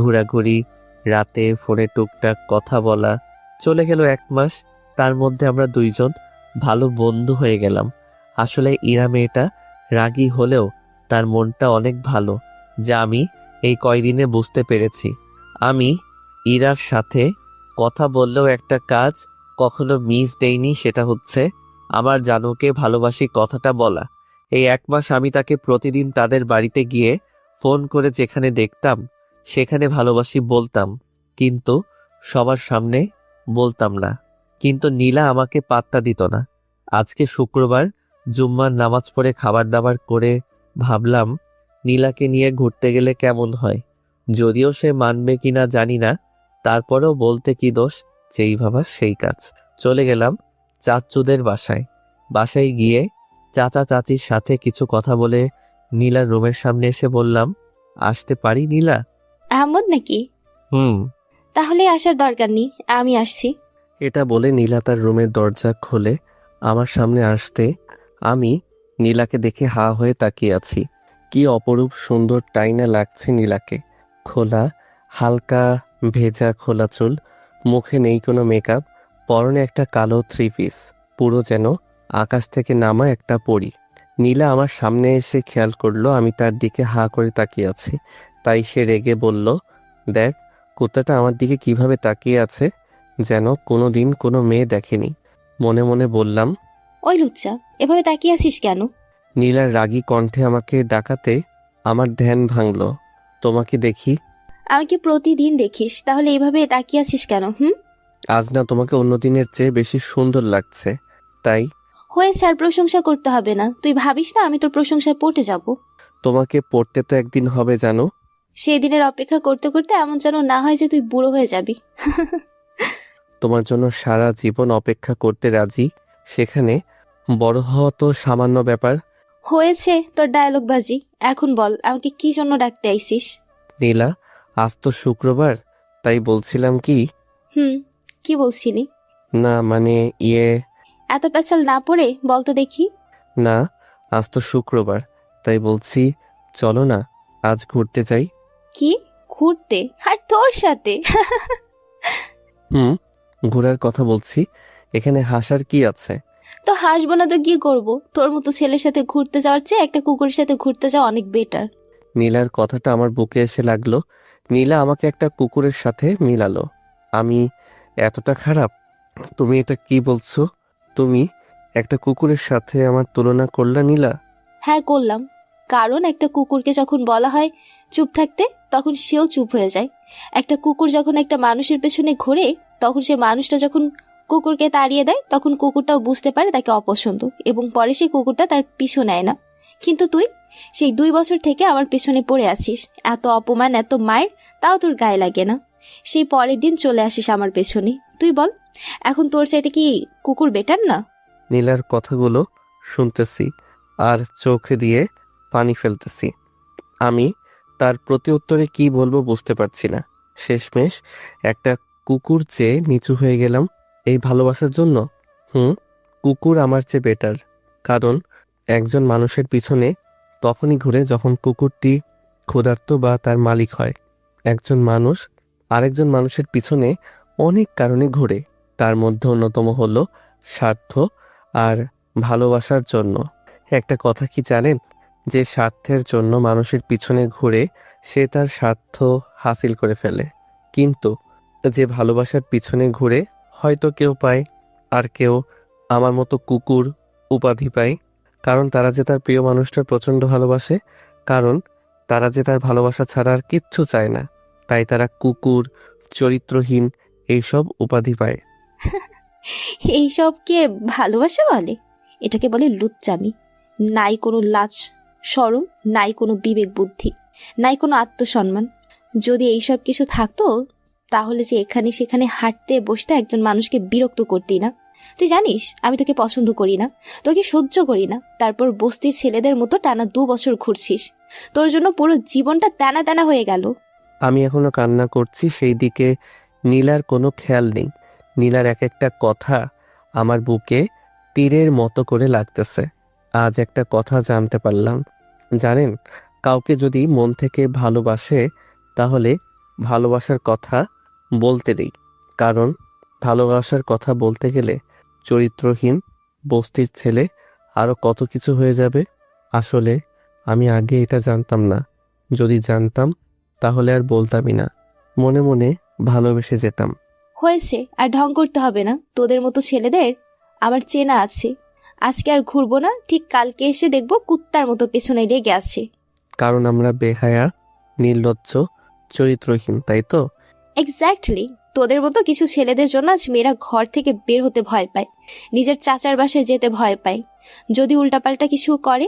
A: ঘোরাঘুরি, রাতে ফোনে টুকটাক কথা বলা, চলে গেল 1 মাস। তার মধ্যে আমরা দুইজন ভালো বন্ধু হয়ে গেলাম। আসলে ইরা মেয়েটা রাগী হলেও তার মনটা অনেক ভালো, যা আমি এই কয়দিনে বুঝতে পেরেছি। আমি ইরার সাথে কথা বললেও একটা কাজ কখনো মিস দেইনি, সেটা হচ্ছে আমার জানুকে ভালোবাসি কথাটা বলা। এই 1 মাস আমি তাকে প্রতিদিন তাদের বাড়িতে গিয়ে ফোন করে যেখানে দেখতাম সেখানে ভালোবাসি বলতাম, কিন্তু সবার সামনে বলতাম না। কিন্তু নীলা আমাকে পাত্তা দিত না। আজকে শুক্রবার, জুম্মার নামাজ পড়ে খাবার দাবার করে ভাবলাম নীলাকে নিয়ে ঘুরতে গেলে কেমন হয়। যদিও সে মানবে কিনা জানি না, তারপরেও বলতে কি দোষ, যেই ভাবা সেই কাজ। চলে গেলাম চাচুদের বাসায় গিয়ে চাচা চাচির সাথে কিছু কথা বলে নীলার রুমের সামনে এসে বললাম, আসতে পারি নীলা?
B: আহমদ নাকি? তাহলে আসার দরকার নেই, আমি আসছি।
A: এটা বলে নীলা তার রুমের দরজা খোলে আমার সামনে আসতে আমি নীলাকে দেখে হা হয়ে তাকিয়ে আছি। কি অপরূপ সুন্দর টাইনা লাগছে নীলাকে। খোলা হালকা ভেজা খোলা চুল, মুখে নেই কোনো মেকআপ, পরনে একটা কালো 3 পিস, পুরো যেন আকাশ থেকে নামা একটা পরী। নীলা আমার সামনে এসে খেয়াল করলো আমি তার দিকে হা করে তাকিয়ে আছি, তাই সে রেগে বলল, দেখ কুত্তাটা আমার দিকে কিভাবে তাকিয়ে আছে, যেন কোনোদিন কোনো মেয়ে দেখেনি। মনে মনে বললাম,
B: ওই লুচ্চা, এভাবে তাকিয়ে আছিস কেন?
A: নীলার রাগী কণ্ঠে আমাকে ডাকাতে আমার ধ্যান ভাঙল। তোমাকে দেখি।
B: আমাকে প্রতিদিন দেখিস, তাহলে এইভাবে তাকিয়ে আছিস কেন?
A: আজ না তোমাকে অন্য দিনের চেয়ে বেশি সুন্দর লাগছে, তাই।
B: হয়েছে, আর প্রশংসা করতে হবে না। তুই ভাবিস না আমি তোর প্রশংসায় পড়তে যাব?
A: তোমাকে পড়তে তো একদিন হবে জানো।
B: সেই দিনের অপেক্ষা করতে করতে এমন যেন না হয় যে তুই বুড়ো হয়ে যাবি।
A: তোমার জন্য সারা জীবন অপেক্ষা করতে রাজি, সেখানে বড় হওয়া তো সামান্য ব্যাপার।
B: হয়েছে তোর ডায়লগ বাজি, এখন বল আমাকে কি জন্য ডাকতে আইছিস?
A: নীলা, আজ তো শুক্রবার, তাই বলছিলাম কি
B: কি বলছিলি?
A: না মানে ইয়ে,
B: এত পেঁচাল না পড়ে বল তো দেখি।
A: না আজ তো শুক্রবার, তাই বলছি চলো না আজ ঘুরতে যাই।
B: কি ঘুরতে? আর তোর সাথে?
A: হুম, ঘোরার কথা বলছি, এখানে হাসার কি আছে?
B: তো হাসবো না তো কি করব? তোর মতো ছেলের সাথে ঘুরতে যাওয়ার চেয়ে একটা কুকুরের সাথে ঘুরতে যাওয়া অনেক বেটার।
A: নীলার কথাটা আমার বুকে এসে লাগলো। নীলা আমাকে একটা কুকুরের সাথে মিলালো। আমি এতটা খারাপ? তুমি এটা কি বলছো? তুমি একটা কুকুরের সাথে আমার তুলনা করলা নীলা?
B: হ্যাঁ করলাম, কারণ একটা কুকুরকে যখন বলা হয় চুপ থাকতে তখন সেও চুপ হয়ে যায়। একটা কুকুর যখন একটা মানুষের পেছনে ঘোরে তখন সে মানুষটা যখন কুকুরকে তাড়িয়ে দেয় তখন কুকুরটাও বুঝতে পারে তাকে অপছন্দ এবং পরে সেই কুকুরটা তার পিছু নেয় না। কিন্তু তুই সেই 2 বছর থেকে আমার পেছনে পড়ে আছিস, এত অপমান এত মায়ের, তাও তোর গায়ে লাগে না। সেই পরের দিন চলে আসিস আমার পেছনে। তুই বল, এখন তোর চাইতে কি কুকুর বেটার না?
A: নীলার কথাগুলো শুনতেছি আর চোখে দিয়ে পানি ফেলতেছি। আমি তার প্রতি উত্তরে কি বলবো বুঝতে পারছি না। শেষমেশ একটা কুকুর চেয়ে নিচু হয়ে গেলাম এই ভালোবাসার জন্য। কুকুর আমার চেয়ে বেটার, কারণ একজন মানুষের পিছনে তখনই ঘুরে যখন কুকুরটি ক্ষুধার্ত বা তার মালিক হয়। একজন মানুষ আরেকজন মানুষের পিছনে অনেক কারণে ঘুরে, তার মধ্যে অন্যতম হলো স্বার্থ আর ভালোবাসার জন্য। একটা কথা কি জানেন, যে স্বার্থের জন্য মানুষের পিছনে ঘুরে সে তার স্বার্থ হাসিল করে ফেলে, কিন্তু যে ভালোবাসার পিছনে ঘুরে হয়তো কেউ পায় আর কেউ আমার মতো কুকুর উপাধি পায়, কারণ তারা যে তার প্রিয় মানুষটার প্রচণ্ড ভালোবাসে, কারণ তারা যে তার ভালোবাসা ছাড়া আর কিচ্ছু চায় না, তাই তারা কুকুর, চরিত্রহীন এইসব উপাধি পায়।
B: এইসবকে ভালোবাসা বলে? এটাকে বলে লুচ্চামি। নাই কোনো লাজ শরম, নাই কোনো বিবেক বুদ্ধি, নাই কোনো আত্মসম্মান। যদি এইসব কিছু থাকতো তাহলে যে এখানে সেখানে হাঁটতে বসতে একজন মানুষকে বিরক্ত করতি না। তুই জানিস আমি তোকে পছন্দ করি না, তোকে সহ্য করি না, তারপর বস্তির ছেলেদের মতো টানা 2 বছর ঘুরছিস। তোর জন্য পুরো জীবনটা টানা টানা হয়ে গেল।
A: আমি এখনো কান্না করছি, সেই দিকে নীলার কোনো খেয়াল নেই। নীলার এক একটা কথা আমার বুকে তীরের মতো করে লাগতেছে। আজ একটা কথা জানতে পারলাম, জানেন, কাউকে যদি মন থেকে ভালোবাসে তাহলে ভালোবাসার কথা বলতে নেই, কারণ ভালোবাসার কথা বলতে গেলে চরিত্রহীন বস্তির ছেলে আরও কত কিছু হয়ে যাবে। আসলে আমি আগে এটা জানতাম না, যদি জানতাম তাহলে আর বলতামই না, মনে মনে ভালোবেসে যেতাম।
B: হয়েছে, আর ঢং করতে হবে না। তোদের মতো ছেলেদের আমার চেনা আছে। আজকে আর ঘুরবো না, ঠিক কালকে এসে দেখবো কুত্তার মতো পেছনে লেগে আছে।
A: কারণ আমরা বেহায়া, নির্লজ্জ, চরিত্রহীন, তাই তো?
B: এক্স্যাক্টলি, তোদের মতো কিছু ছেলেদের জন্য আজ মেয়েরা ঘর থেকে বের হতে ভয় পায়, নিজের চাচার বাসায় যেতে ভয় পায় যদি উল্টাপাল্টা কিছু করে,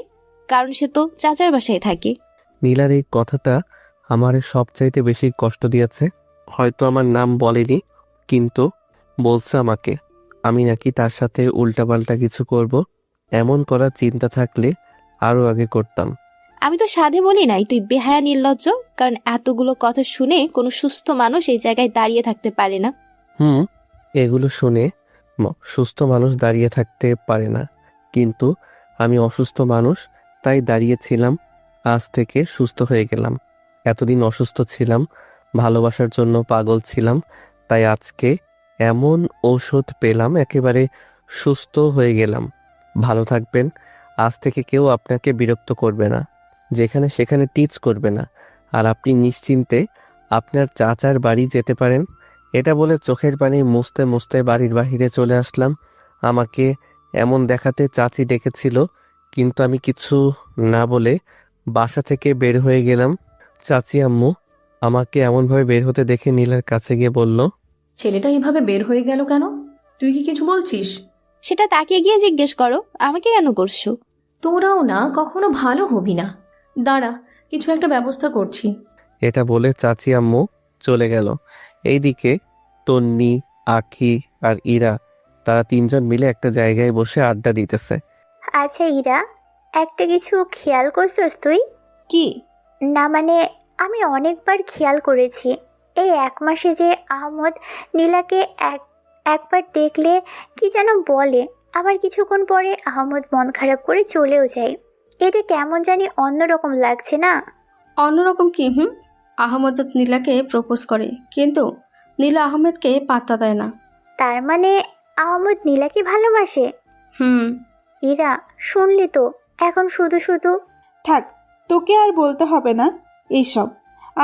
B: কারণ সে তো চাচার বাসায় থাকে।
A: নীলার এই কথাটা আমার সবচাইতে বেশি কষ্ট দিয়েছে। হয়তো আমার নাম বলেনি, কিন্তু বলছে আমাকে আমি নাকি তার সাথে উল্টাপাল্টা কিছু করব। এমন করার চিন্তা থাকলে আরও আগে করতাম।
B: আমি তো সাধে বলি নাই তুই বেহায়া নির্লজ্জ, কারণ এতগুলো কথা শুনে কোনো সুস্থ মানুষ এই জায়গায় দাঁড়িয়ে থাকতে পারে না।
A: এগুলো শুনে সুস্থ মানুষ দাঁড়িয়ে থাকতে পারে না, কিন্তু আমি অসুস্থ মানুষ, তাই দাঁড়িয়েছিলাম। আজ থেকে সুস্থ হয়ে গেলাম। এতদিন অসুস্থ ছিলাম, ভালোবাসার জন্য পাগল ছিলাম, তাই আজকে এমন ঔষধ পেলাম, একেবারে সুস্থ হয়ে গেলাম। ভালো থাকবেন। আজ থেকে কেউ আপনাকে বিরক্ত করবে না, যেখানে সেখানে টিচ করবে না, আর আপনি নিশ্চিন্তে আপনার চাচার বাড়ি যেতে পারেন। এটা বলে চোখের পানি মুছতে মুছতে বাড়ির বাহিরে চলে আসলাম। আমাকে এমন দেখাতে চাচি ডেকেছিল, কিন্তু আমি কিছু না বলে বাসা থেকে বের হয়ে গেলাম। চাচি আম্মু আমাকে এমনভাবে বের হতে দেখে নীলার কাছে গিয়ে বলল,
I: ছেলেটা এইভাবে বের হয়ে গেল কেন? তুই কি কিছু বলছিস?
B: সেটা তাকে গিয়ে জিজ্ঞেস করো, আমাকে কেন করছো?
I: তোরাও না কখনো ভালো হবি না। দাঁড়া, কিছু একটা ব্যবস্থা করছি।
A: এটা বলে চাচি আম্মু চলে গেল। এইদিকে তন্নি, আখি আর ইরা, তারা 3জন মিলে একটা জায়গায় বসে আড্ডা দিতেছে।
F: আচ্ছা ইরা, একটা কিছু খেয়াল করছিস তুই?
E: কি?
F: না মানে আমি অনেকবার খেয়াল করেছি এই 1 মাসে যে আহমদ নীলাকে একবার দেখলে কি যেন বলে, আবার কিছুক্ষণ পরে আহমদ মন খারাপ করে চলেও যায়। এটা কেমন জানি অন্যরকম লাগছে না?
D: অন্যরকম কি? আহমদ নীলাকে প্রপোজ করে, কিন্তু নীলা আহমেদকে পাত্তা দেয় না।
F: তার মানে আহমদ নীলাকে ভালোবাসে?
D: হুম।
F: ইরা, শুনলি তো, এখন শুধু শুধু।
E: থাক, তোকে আর বলতে হবে না এইসব।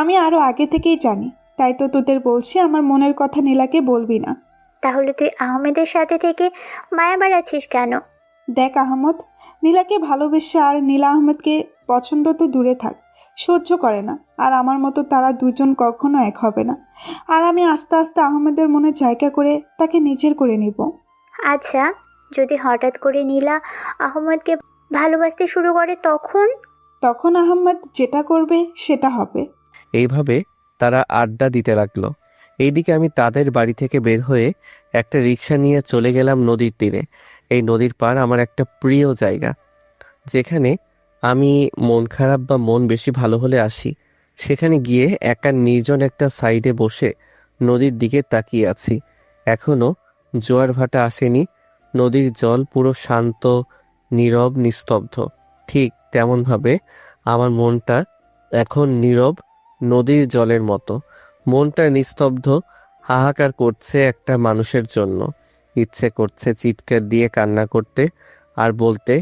E: আমি আরও আগে থেকেই জানি, তাই তো তোদের বলছি আমার মনের কথা নীলাকে বলবি না।
F: তাহলে তুই আহমেদের সাথে থেকে মায়া বাড়াচ্ছিস কেন?
E: দেখ আহমদ, নীলাকে ভালোবেসে আর নীলা আহমেদকে পছন্দ তো দূরে থাক, সহ্য করে না। আর আমার মতো তারা দুজন কখনো এক হবে না। আর আমি আস্তে আস্তে আহমেদের মনে জায়গা করে তাকে নিজের করে নিব।
F: আচ্ছা, যদি হঠাৎ করে নীলা আহমেদকে ভালোবাসতে শুরু করে
E: তখন আহমেদ যেটা করবে সেটা হবে।
A: এইভাবে তারা আড্ডা দিতে লাগলো। এইদিকে আমি তাদের বাড়ি থেকে বের হয়ে একটা রিক্সা নিয়ে চলে গেলাম নদীর তীরে। এই নদীর পাড় আমার একটা প্রিয় জায়গা, যেখানে আমি মন খারাপ বা মন বেশি ভালো হলে আসি। সেখানে গিয়ে একা নির্জন একটা সাইডে বসে নদীর দিকে তাকিয়ে আছি। এখনো জোয়ার ভাটা আসেনি, নদীর জল পুরো শান্ত, নীরব, নিস্তব্ধ। ঠিক তেমনভাবে আমার মনটা এখন নীরব, নদীর জলের মতো। মনটা নিস্তব্ধ, হাহাকার করছে একটা মানুষের জন্য। ইচ্ছে করছে চিৎকার দিয়ে কান্না করতে আর বলতে,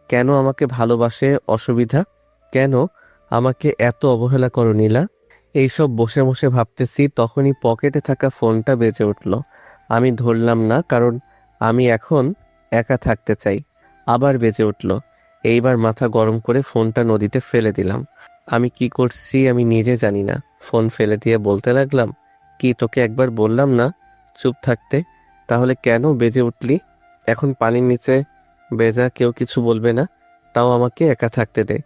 A: কেন আমাকে ভালোবাসে অসুবিধা, কেন আমাকে এত অবহেলা করো নীলা। এইসব বসে বসে ভাবতেছি, তখনই পকেটে থাকা ফোনটা বেজে উঠল। আমি ধরলাম না, কারণ আমি এখন একা থাকতে চাই। আবার বেজে উঠল। এইবার মাথা গরম করে ফোনটা নদীতে ফেলে দিলাম। আমি কি করছি আমি নিজে জানি না। ফোন ফেলে দিয়ে বলতে লাগলাম, কি তোকে একবার বললাম না চুপ থাকতে? তাহলে কেন বেজে উঠলি? এখন পানির নিচে বেজা, কেউ কিছু বলবে না, তাও আমাকে একা থাকতে দে।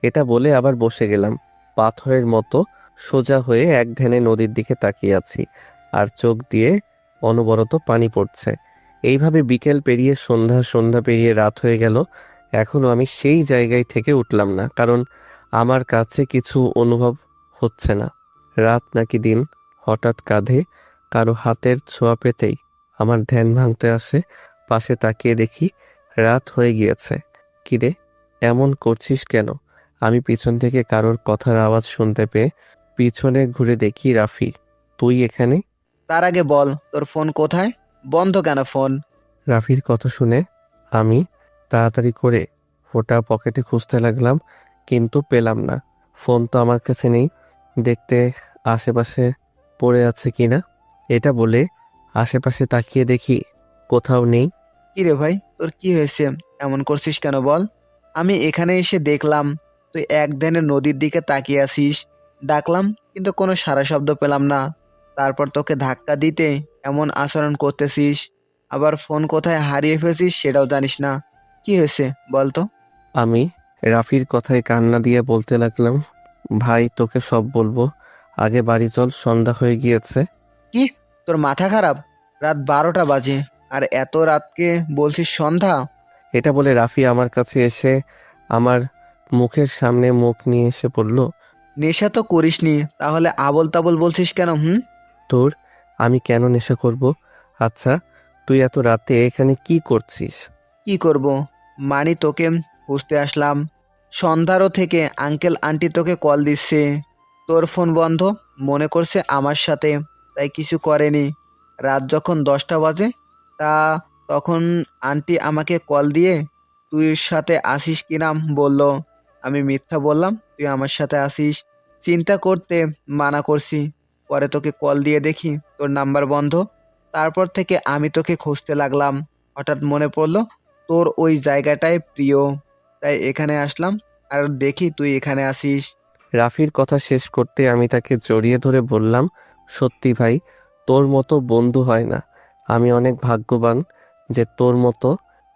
A: এটা বলে আবার বসে গেলাম। পাথরের মতো সোজা হয়ে এক ধ্যানে নদীর দিকে তাকিয়ে আছি, আর চোখ দিয়ে অনবরত পানি পড়ছে। এইভাবে বিকেল পেরিয়ে সন্ধ্যা, সন্ধ্যা পেরিয়ে রাত হয়ে গেল। এখনো আমি সেই জায়গায় থেকে উঠলাম না, কারণ আমার কাছে কিছু অনুভব হচ্ছে না। রাত নাকি দিন, হঠাৎ কাঁধে কারো হাতের ছোঁয়া পেতেই আমার ধ্যান ভাঙতে আসে। পাশে তাকিয়ে দেখি রাত হয়ে গিয়েছে। কিরে, এমন করছিস কেন? আমি পিছন থেকে কারোর কথার আওয়াজ শুনতে পেয়ে পিছনে ঘুরে দেখি রাফি। তুই এখানে?
G: তার আগে বল, তোর ফোন কোথায়? বন্ধ কেন ফোন?
A: রাফির কথা শুনে আমি তাড়াতাড়ি করে ওটা পকেটে খুঁজতে লাগলাম, কিন্তু পেলাম না। ফোন তো আমার কাছে নেই, দেখতে আশেপাশে পড়ে আছে কিনা। এটা বলে আশেপাশে তাকিয়ে দেখি কোথাও নেই।
G: কি রে ভাই, তোর কি হয়েছে? এমন করছিস কেন বল? আমি এখানে এসে দেখলাম তুই এক ধ্যানে নদীর দিকে তাকিয়ে আছিস। ডাকলাম কিন্তু কোনো সাড়া শব্দ পেলাম না। তারপর তোকে ধাক্কা দিতে এমন আচরণ করতেছিস, আবার ফোন কোথায় হারিয়ে ফেলছিস সেটাও জানিস না। কি হয়েছে বল তো?
A: আমি রাফির কথায় কান্না দিয়ে বলতে লাগলাম, ভাই তোকে সব বলবো, আগে বাড়ি চল, সন্ধ্যা হয়ে গিয়েছে।
G: কি, তোর মাথা খারাপ? রাত 12টা বাজে আর এত রাতকে বলছিস সন্ধ্যা?
A: এটা বলে রাফি আমার কাছে এসে আমার মুখের সামনে মুখ নিয়ে এসে পড়ল।
G: নেশা তো করিসনি, তাহলে আবল তাবল বলছিস কেন?
A: তোর আমি কেন নেশা করব? আচ্ছা, তুই এত রাতে এখানে কি করছিস?
G: কি করব? মানি তোকে খুঁজতে আসলাম। সন্ধ্যারও থেকে আঙ্কেল আন্টি তোকে কল দিচ্ছে, তোর ফোন বন্ধ, মনে করছে আমার সাথে, তাই কিছু করেনি। রাত যখন 10টা বাজে তখন আন্টি আমাকে কল দিয়ে তুই সাথে আসিস কিনা বলল। আমি মিথ্যা বললাম তুই আমার সাথে আসিস। চিন্তা করতে মানা করছি। পরে তোকে কল দিয়ে দেখি তোর নাম্বার বন্ধ। তারপর থেকে আমি তোকে খুঁজতে লাগলাম। হঠাৎ মনে পড়লো তোর ওই জায়গাটাই প্রিয়, তাই এখানে আসলাম আর দেখি তুই এখানে আসিস।
A: রাফির কথা শেষ করতে আমি তাকে জড়িয়ে ধরে বললাম, সত্যি ভাই, তোর মতো বন্ধু হয় না। আমি অনেক ভাগ্যবান যে তোর মতো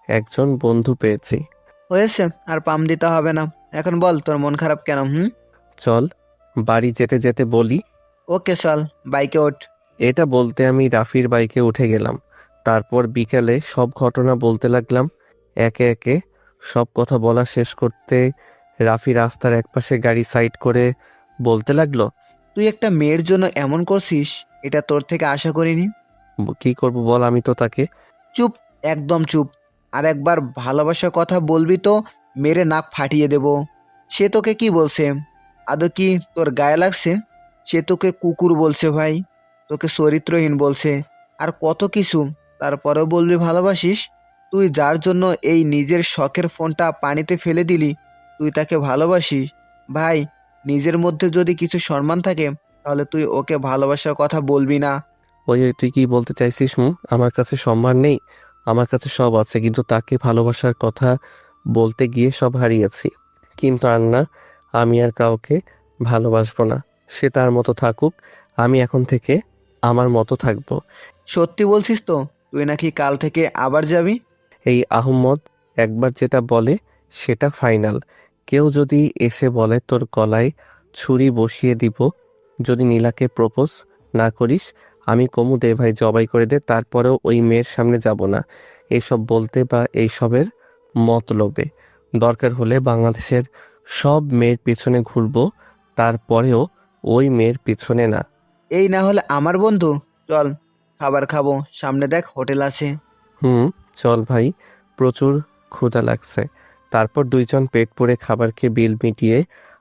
A: একজন বন্ধু পেয়েছি।
G: হয়েছে, আর পাম দিতে হবে না। এখন বল তোর মন খারাপ কেন?
A: চল বাড়ি যেতে যেতে বলি।
G: ওকে চল, বাইকে ওঠ।
A: এটা বলতে আমি রাফির বাইকে উঠে গেলাম। তারপর বিকেলে সব ঘটনা বলতে লাগলাম। একে একে সব কথা বলা শেষ করতে রাফি রাস্তার একপাশে গাড়ি সাইড করে বলতে লাগলো,
G: তুই একটা মেয়ের জন্য এমন করছিস, এটা তোর থেকে আশা করিনি।
A: কি করব বল, আমি তো তাকে।
G: চুপ, একদম চুপ। আর একবার ভালোবাসার কথা বলবি তো মেরে নাক ফাটিয়ে দেব। সে তোকে কি বলছে? আদৌ কি তোর গায়ে লাগছে? সে তোকে কুকুর বলছে ভাই, তোকে চরিত্রহীন বলছে, আর কত কিছু। তারপরেও বলবি ভালোবাসিস? তুই যার জন্য এই নিজের শখের ফোনটা পানিতে ফেলে দিলি, তুই তাকে ভালোবাসিস? ভাই, নিজের মধ্যে যদি কিছু সম্মান থাকে তাহলে তুই ওকে ভালোবাসার কথা বলবি না।
A: ওই ওই, তুই কি বলতে চাইছিস? আমার কাছে সম্মান নেই? আমার কাছে সব আছে, কিন্তু তাকে ভালোবাসার কথা বলতে গিয়ে সব হারিয়েছি। কিন্তু আর না, আমি আর কাউকে ভালোবাসবো না। সে তার মতো থাকুক, আমি এখন থেকে আমার মতো থাকবো।
G: সত্যি বলছিস তো? তুই নাকি কাল থেকে আবার যাবি?
A: এই আহম্মদ একবার যেটা বলে সেটা ফাইনাল। কেউ যদি এসে বলে তোর গলায় ছুরি বসিয়ে দিব যদি নীলাকে প্রপোজ না করিস, আমি কমু দে ভাই, জবাই করে দে, তারপরেও ওই মেয়ের সামনে যাব না এইসব বলতে বা এইসবের মতলবে। দরকার হলে বাংলাদেশের সব মেয়ের পিছনে ঘুরবো, তারপরেও ওই মেয়ের পিছনে না।
G: এই না হলে আমার বন্ধু। চল, খাবার খাবো, সামনে দেখ হোটেল আছে।
A: চল ভাই, প্রচুর ক্ষুধা লাগছে। তারপর দুইজন পেট পুড়ে খাবার খেয়ে বিল মিটিয়ে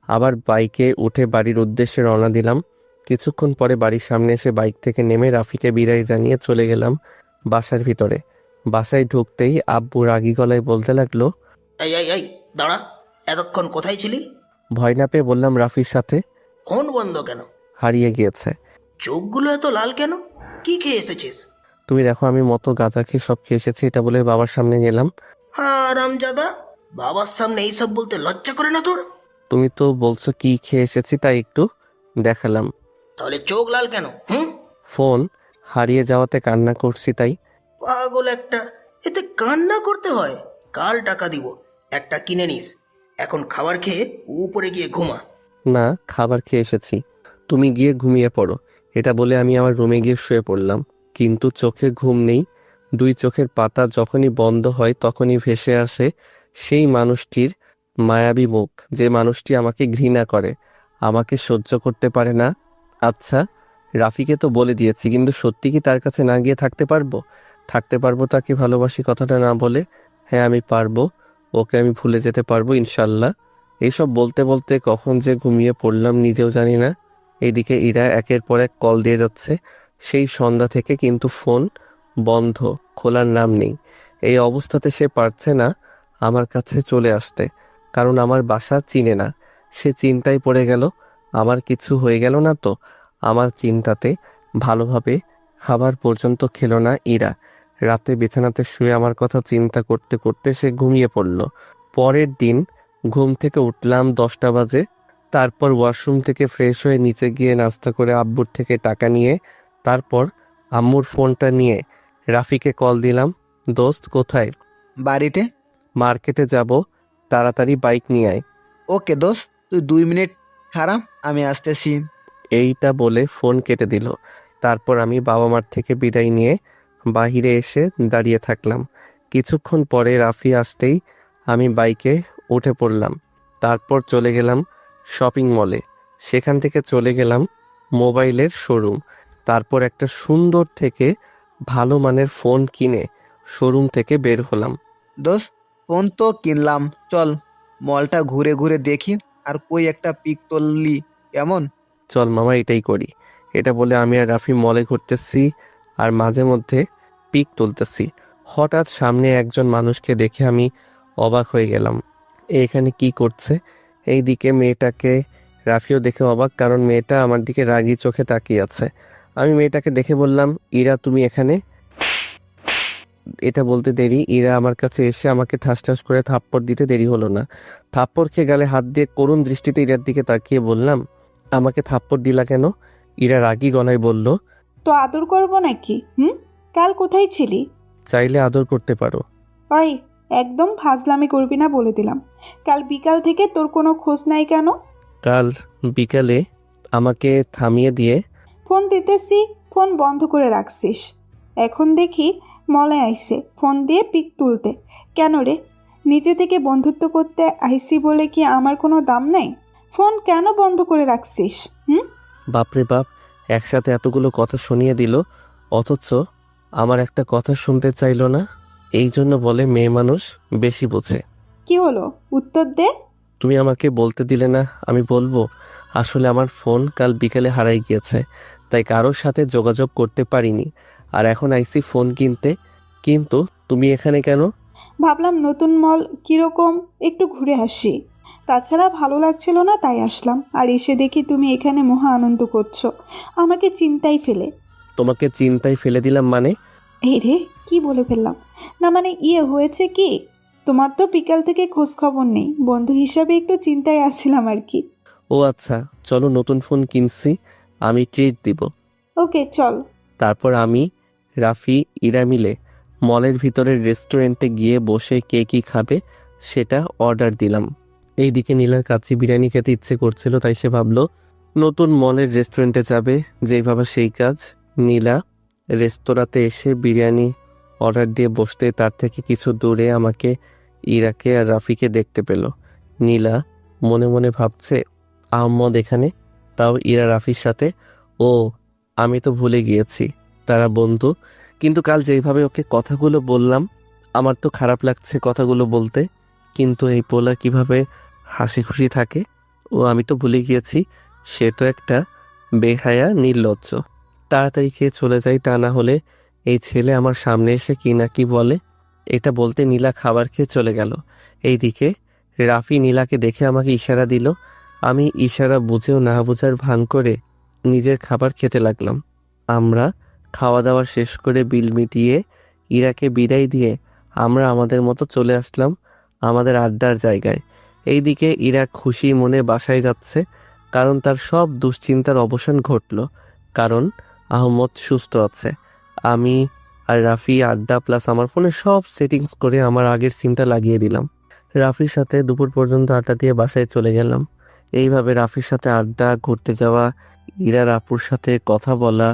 A: আবার বাইকে উঠে বাড়ির উদ্দেশ্যে রওনা দিলাম। কিছুক্ষণ পরে বাড়ির সামনে এসে বাইক থেকে নেমে রাফিকে বিদায় জানিয়ে চলে গেলাম বাসার ভিতরে। বাসায় ঢুকতেই আব্বু রাগী গলায় বলতে লাগলো,
C: এই এই এই দাঁড়া, এতক্ষণ কোথায় ছিলি?
A: ভয় না পেয়ে বললাম রাফির সাথে।
C: ফোন বন্ধ কেন?
A: হারিয়ে গিয়েছে।
C: চোখগুলো এত লাল কেন? কি খেয়ে এসেছিস?
A: তুমি দেখো আমি মতো গাঁজা খেয়ে সব খেয়ে এসেছি, এটা বলে বাবার সামনে গেলাম।
C: হারামজাদা, বাবার সামনে এইসব বলতে লজ্জা করে না তোর?
A: তুমি তো বলছো কি খেয়ে এসেছি, তাই একটু দেখালাম।
C: তাহলে চোখ লাল কেন?
A: ফোন হারিয়ে যাওয়াতে কান্না করছি তাই।
C: পাগল একটা, এতে কান্না করতে হয়? কাল টাকা দিব, একটা কিনে নিস। এখন খাবার খেয়ে উপরে গিয়ে ঘুমা।
A: না, খাবার খেয়ে এসেছি, তুমি গিয়ে ঘুমিয়ে পড়ো। এটা বলে আমি আমার রুমে গিয়ে শুয়ে পড়লাম। কিন্তু চোখে ঘুম নেই। দুই চোখের পাতা যখনই বন্ধ হয় তখনই ভেসে আসে সেই মানুষটির মায়াবী মুখ, যে মানুষটি আমাকে ঘৃণা করে, আমাকে সহ্য করতে পারে না। আচ্ছা, রাফিকে তো বলে দিয়েছি, কিন্তু সত্যি কি তার কাছে না গিয়ে থাকতে পারবো? থাকতে পারবো তাকে ভালোবাসি কথাটা না বলে? হ্যাঁ, আমি পারবো। ওকে আমি ভুলে যেতে পারবো ইনশাল্লাহ। এইসব বলতে বলতে কখন যে ঘুমিয়ে পড়লাম নিজেও জানি না। এইদিকে ইরা একের পর এক কল দিয়ে যাচ্ছে সেই সন্ধ্যা থেকে, কিন্তু ফোন বন্ধ, খোলার নাম নেই। এই অবস্থাতে সে পারছে না আমার কাছে চলে আসতে, কারণ আমার বাসা চিনে না। সে চিন্তায় পড়ে গেল আমার কিছু হয়ে গেল না তো। আমার চিন্তাতে ভালোভাবে খাবার পর্যন্ত খেলো না ইরা। রাতে বিছানাতে শুয়ে আমার কথা চিন্তা করতে করতে সে ঘুমিয়ে পড়ল। পরের দিন ঘুম থেকে উঠলাম 10টা বাজে। তারপর ওয়াশরুম থেকে ফ্রেশ হয়ে নিচে গিয়ে নাস্তা করে আব্বুর থেকে টাকা নিয়ে তারপর আম্মুর ফোনটা নিয়ে রাফিকে কল দিলাম। দোস্ত কোথায়?
G: বাড়িতে।
A: মার্কেটে যাব, তাড়াতাড়ি বাইক নিয়ে আয়।
G: ওকে দোস্ত, তুই 2 মিনিট খারাপ, আমি আসতেছি।
A: এইটা বলে ফোন কেটে দিল। তারপর আমি বাবা মার থেকে বিদায় নিয়ে বাহিরে এসে দাঁড়িয়ে থাকলাম। কিছুক্ষণ পরে রাফি আসতেই আমি বাইকে উঠে পড়লাম। তারপর চলে গেলাম শপিং মলে। সেখান থেকে চলে গেলাম মোবাইলের শোরুম। তারপর একটা সুন্দর থেকে ভালো মানের ফোন কিনে শোরুম থেকে বের হলাম।
G: দোস্ত, ফোন তো কিনলাম, চল মলটা ঘুরে ঘুরে দেখি আর কই একটা পিক তুললি কেমন?
A: চল মামা, এটাই করি। এটা বলে আমি আর রাফি মলে ঘুরতেছি আর মাঝে মধ্যে পিক তুলতেছি। হঠাৎ সামনে একজন মানুষকে দেখে আমি অবাক হয়ে গেলাম। এখানে কি করছে? এইদিকে মেয়েটাকে রাফিও দেখে অবাক, কারণ মেয়েটা আমার দিকে রাগী চোখে তাকিয়ে আছে। আমি মেয়েটাকে দেখে বললাম, ইরা তুমি এখানে? এটা বলতে দেরি ইরা আমার কাছে এসে আমাকে ঠাস ঠাস করে থাপ্পড় দিতে দেরি হলো না। থাপ্পড় খেয়ে গালে হাত দিয়ে করুণ দৃষ্টিতে ইরার দিকে তাকিয়ে বললাম, আমাকে থাপ্পড় দিলা কেন? ইরা রাগী গলায় বলল,
E: তো আদর করবো নাকি? কাল কোথায় ছিলি?
A: চাইলে আদর করতে পারো।
E: ওই, একদম ফাজলামি করবি না বলে দিলাম। কাল বিকাল থেকে তোর কোনো খোঁজ নাই কেন?
A: কাল বিকালে আমাকে থামিয়ে দিয়ে
E: ফোন দিতেছি, ফোন বন্ধ করে রাখছিস। এখন দেখি মলে আইসে ফোন দিয়ে পিক তুলতে। কেন রে? নিজে থেকে বন্ধুত্ব করতে আইসি বলে কি আমার কোনো দাম নাই? ফোন কেন বন্ধ করে রাখছিস?
A: বাপরে বাপ, একসাথে এতগুলো কথা শুনিয়ে দিল, অথচ আমার একটা কথা শুনতে চাইলো না, এই জন্য বলে মেয়ে মানুষ বেশি বোঝে।
E: কি হলো, উত্তর দে।
A: তুমি আমাকে বলতে দিলে না, আমি বলবো। আসলে আমার ফোন কাল বিকেলে হারাই গিয়েছে, তাই কারোর সাথে যোগাযোগ করতে পারিনি। আর এখন আইসি ফোন কিনতে। কিন্তু তুমি এখানে কেন?
E: ভাবলাম নতুন মল কিরকম, একটু ঘুরে আসি। তাছাড়া ভালো লাগছিল না, তাই আসলাম। আর এসে দেখি তুমি এখানে মহা আনন্দ করছো, আমাকে চিন্তায় ফেলে।
A: তোমাকে চিন্তায় ফেলে দিলাম মানে?
E: এই রে, কি বলে ফেললাম? না মানে হয়েছে কি, তোমার তো বিকাল থেকে খোঁজ খবর নেই, বন্ধু হিসাবে একটু চিন্তায় আসছিলাম আর কি।
A: ও আচ্ছা, চলো নতুন ফোন কিনছি, আমি ট্রিট দিব।
E: ওকে চল।
A: তারপর আমি, রাফি, ইরা মিলে মলের ভিতরের রেস্টুরেন্টে গিয়ে বসে কে কী খাবে সেটা অর্ডার দিলাম। এইদিকে নীলার কাচ্চি বিরিয়ানি খেতে ইচ্ছে করছিল, তাই সে ভাবলো নতুন মলের রেস্টুরেন্টে যাবে, যেই ভাবা সেই কাজ। নীলা রেস্তোরাঁতে এসে বিরিয়ানি অর্ডার দিয়ে বসতে তার থেকে কিছু দূরে আমাকে, ইরাকে আর রাফিকে দেখতে পেল। নীলা মনে মনে ভাবছে আহম্মদ এখানে, তাও ইরা রাফির সাথে। ও, আমি তো ভুলে গিয়েছি তারা বন্ধু। কিন্তু কাল যেইভাবে ওকে কথাগুলো বললাম, আমার তো খারাপ লাগছে কথাগুলো বলতে। কিন্তু এই পোলা কিভাবে হাসি খুশি থাকে, ও আমি তো ভুলে গিয়েছি সে তো একটা বেহায়া নির্লজ্জ। তাড়াতাড়ি খেয়ে চলে যাই, তা না হলে এই ছেলে আমার সামনে এসে কি না কি বলে। এটা বলতে নীলা খাবার খেয়ে চলে গেল। এইদিকে রাফি নীলাকে দেখে আমাকে ইশারা দিল। আমি ইশারা বুঝেও না বোঝার ভান করে নিজের খাবার খেতে লাগলাম। আমরা খাওয়া দাওয়া শেষ করে বিল মিটিয়ে ইরাকে বিদায় দিয়ে আমরা আমাদের মতো চলে আসলাম আমাদের আড্ডার জায়গায়। এইদিকে ইরা খুশি মনে বাসায় যাচ্ছে, কারণ তার সব দুশ্চিন্তার অবসান ঘটল, কারণ আহমদ সুস্থ আছে। আমি আর রাফি আড্ডা প্লাস আমার ফোনে সব সেটিংস করে আমার আগের সিমটা লাগিয়ে দিলাম। রাফির সাথে দুপুর পর্যন্ত আড্ডা দিয়ে বাসায় চলে গেলাম। এইভাবে রাফির সাথে আড্ডা, ঘুরতে যাওয়া, ইরার আপুর সাথে কথা বলা,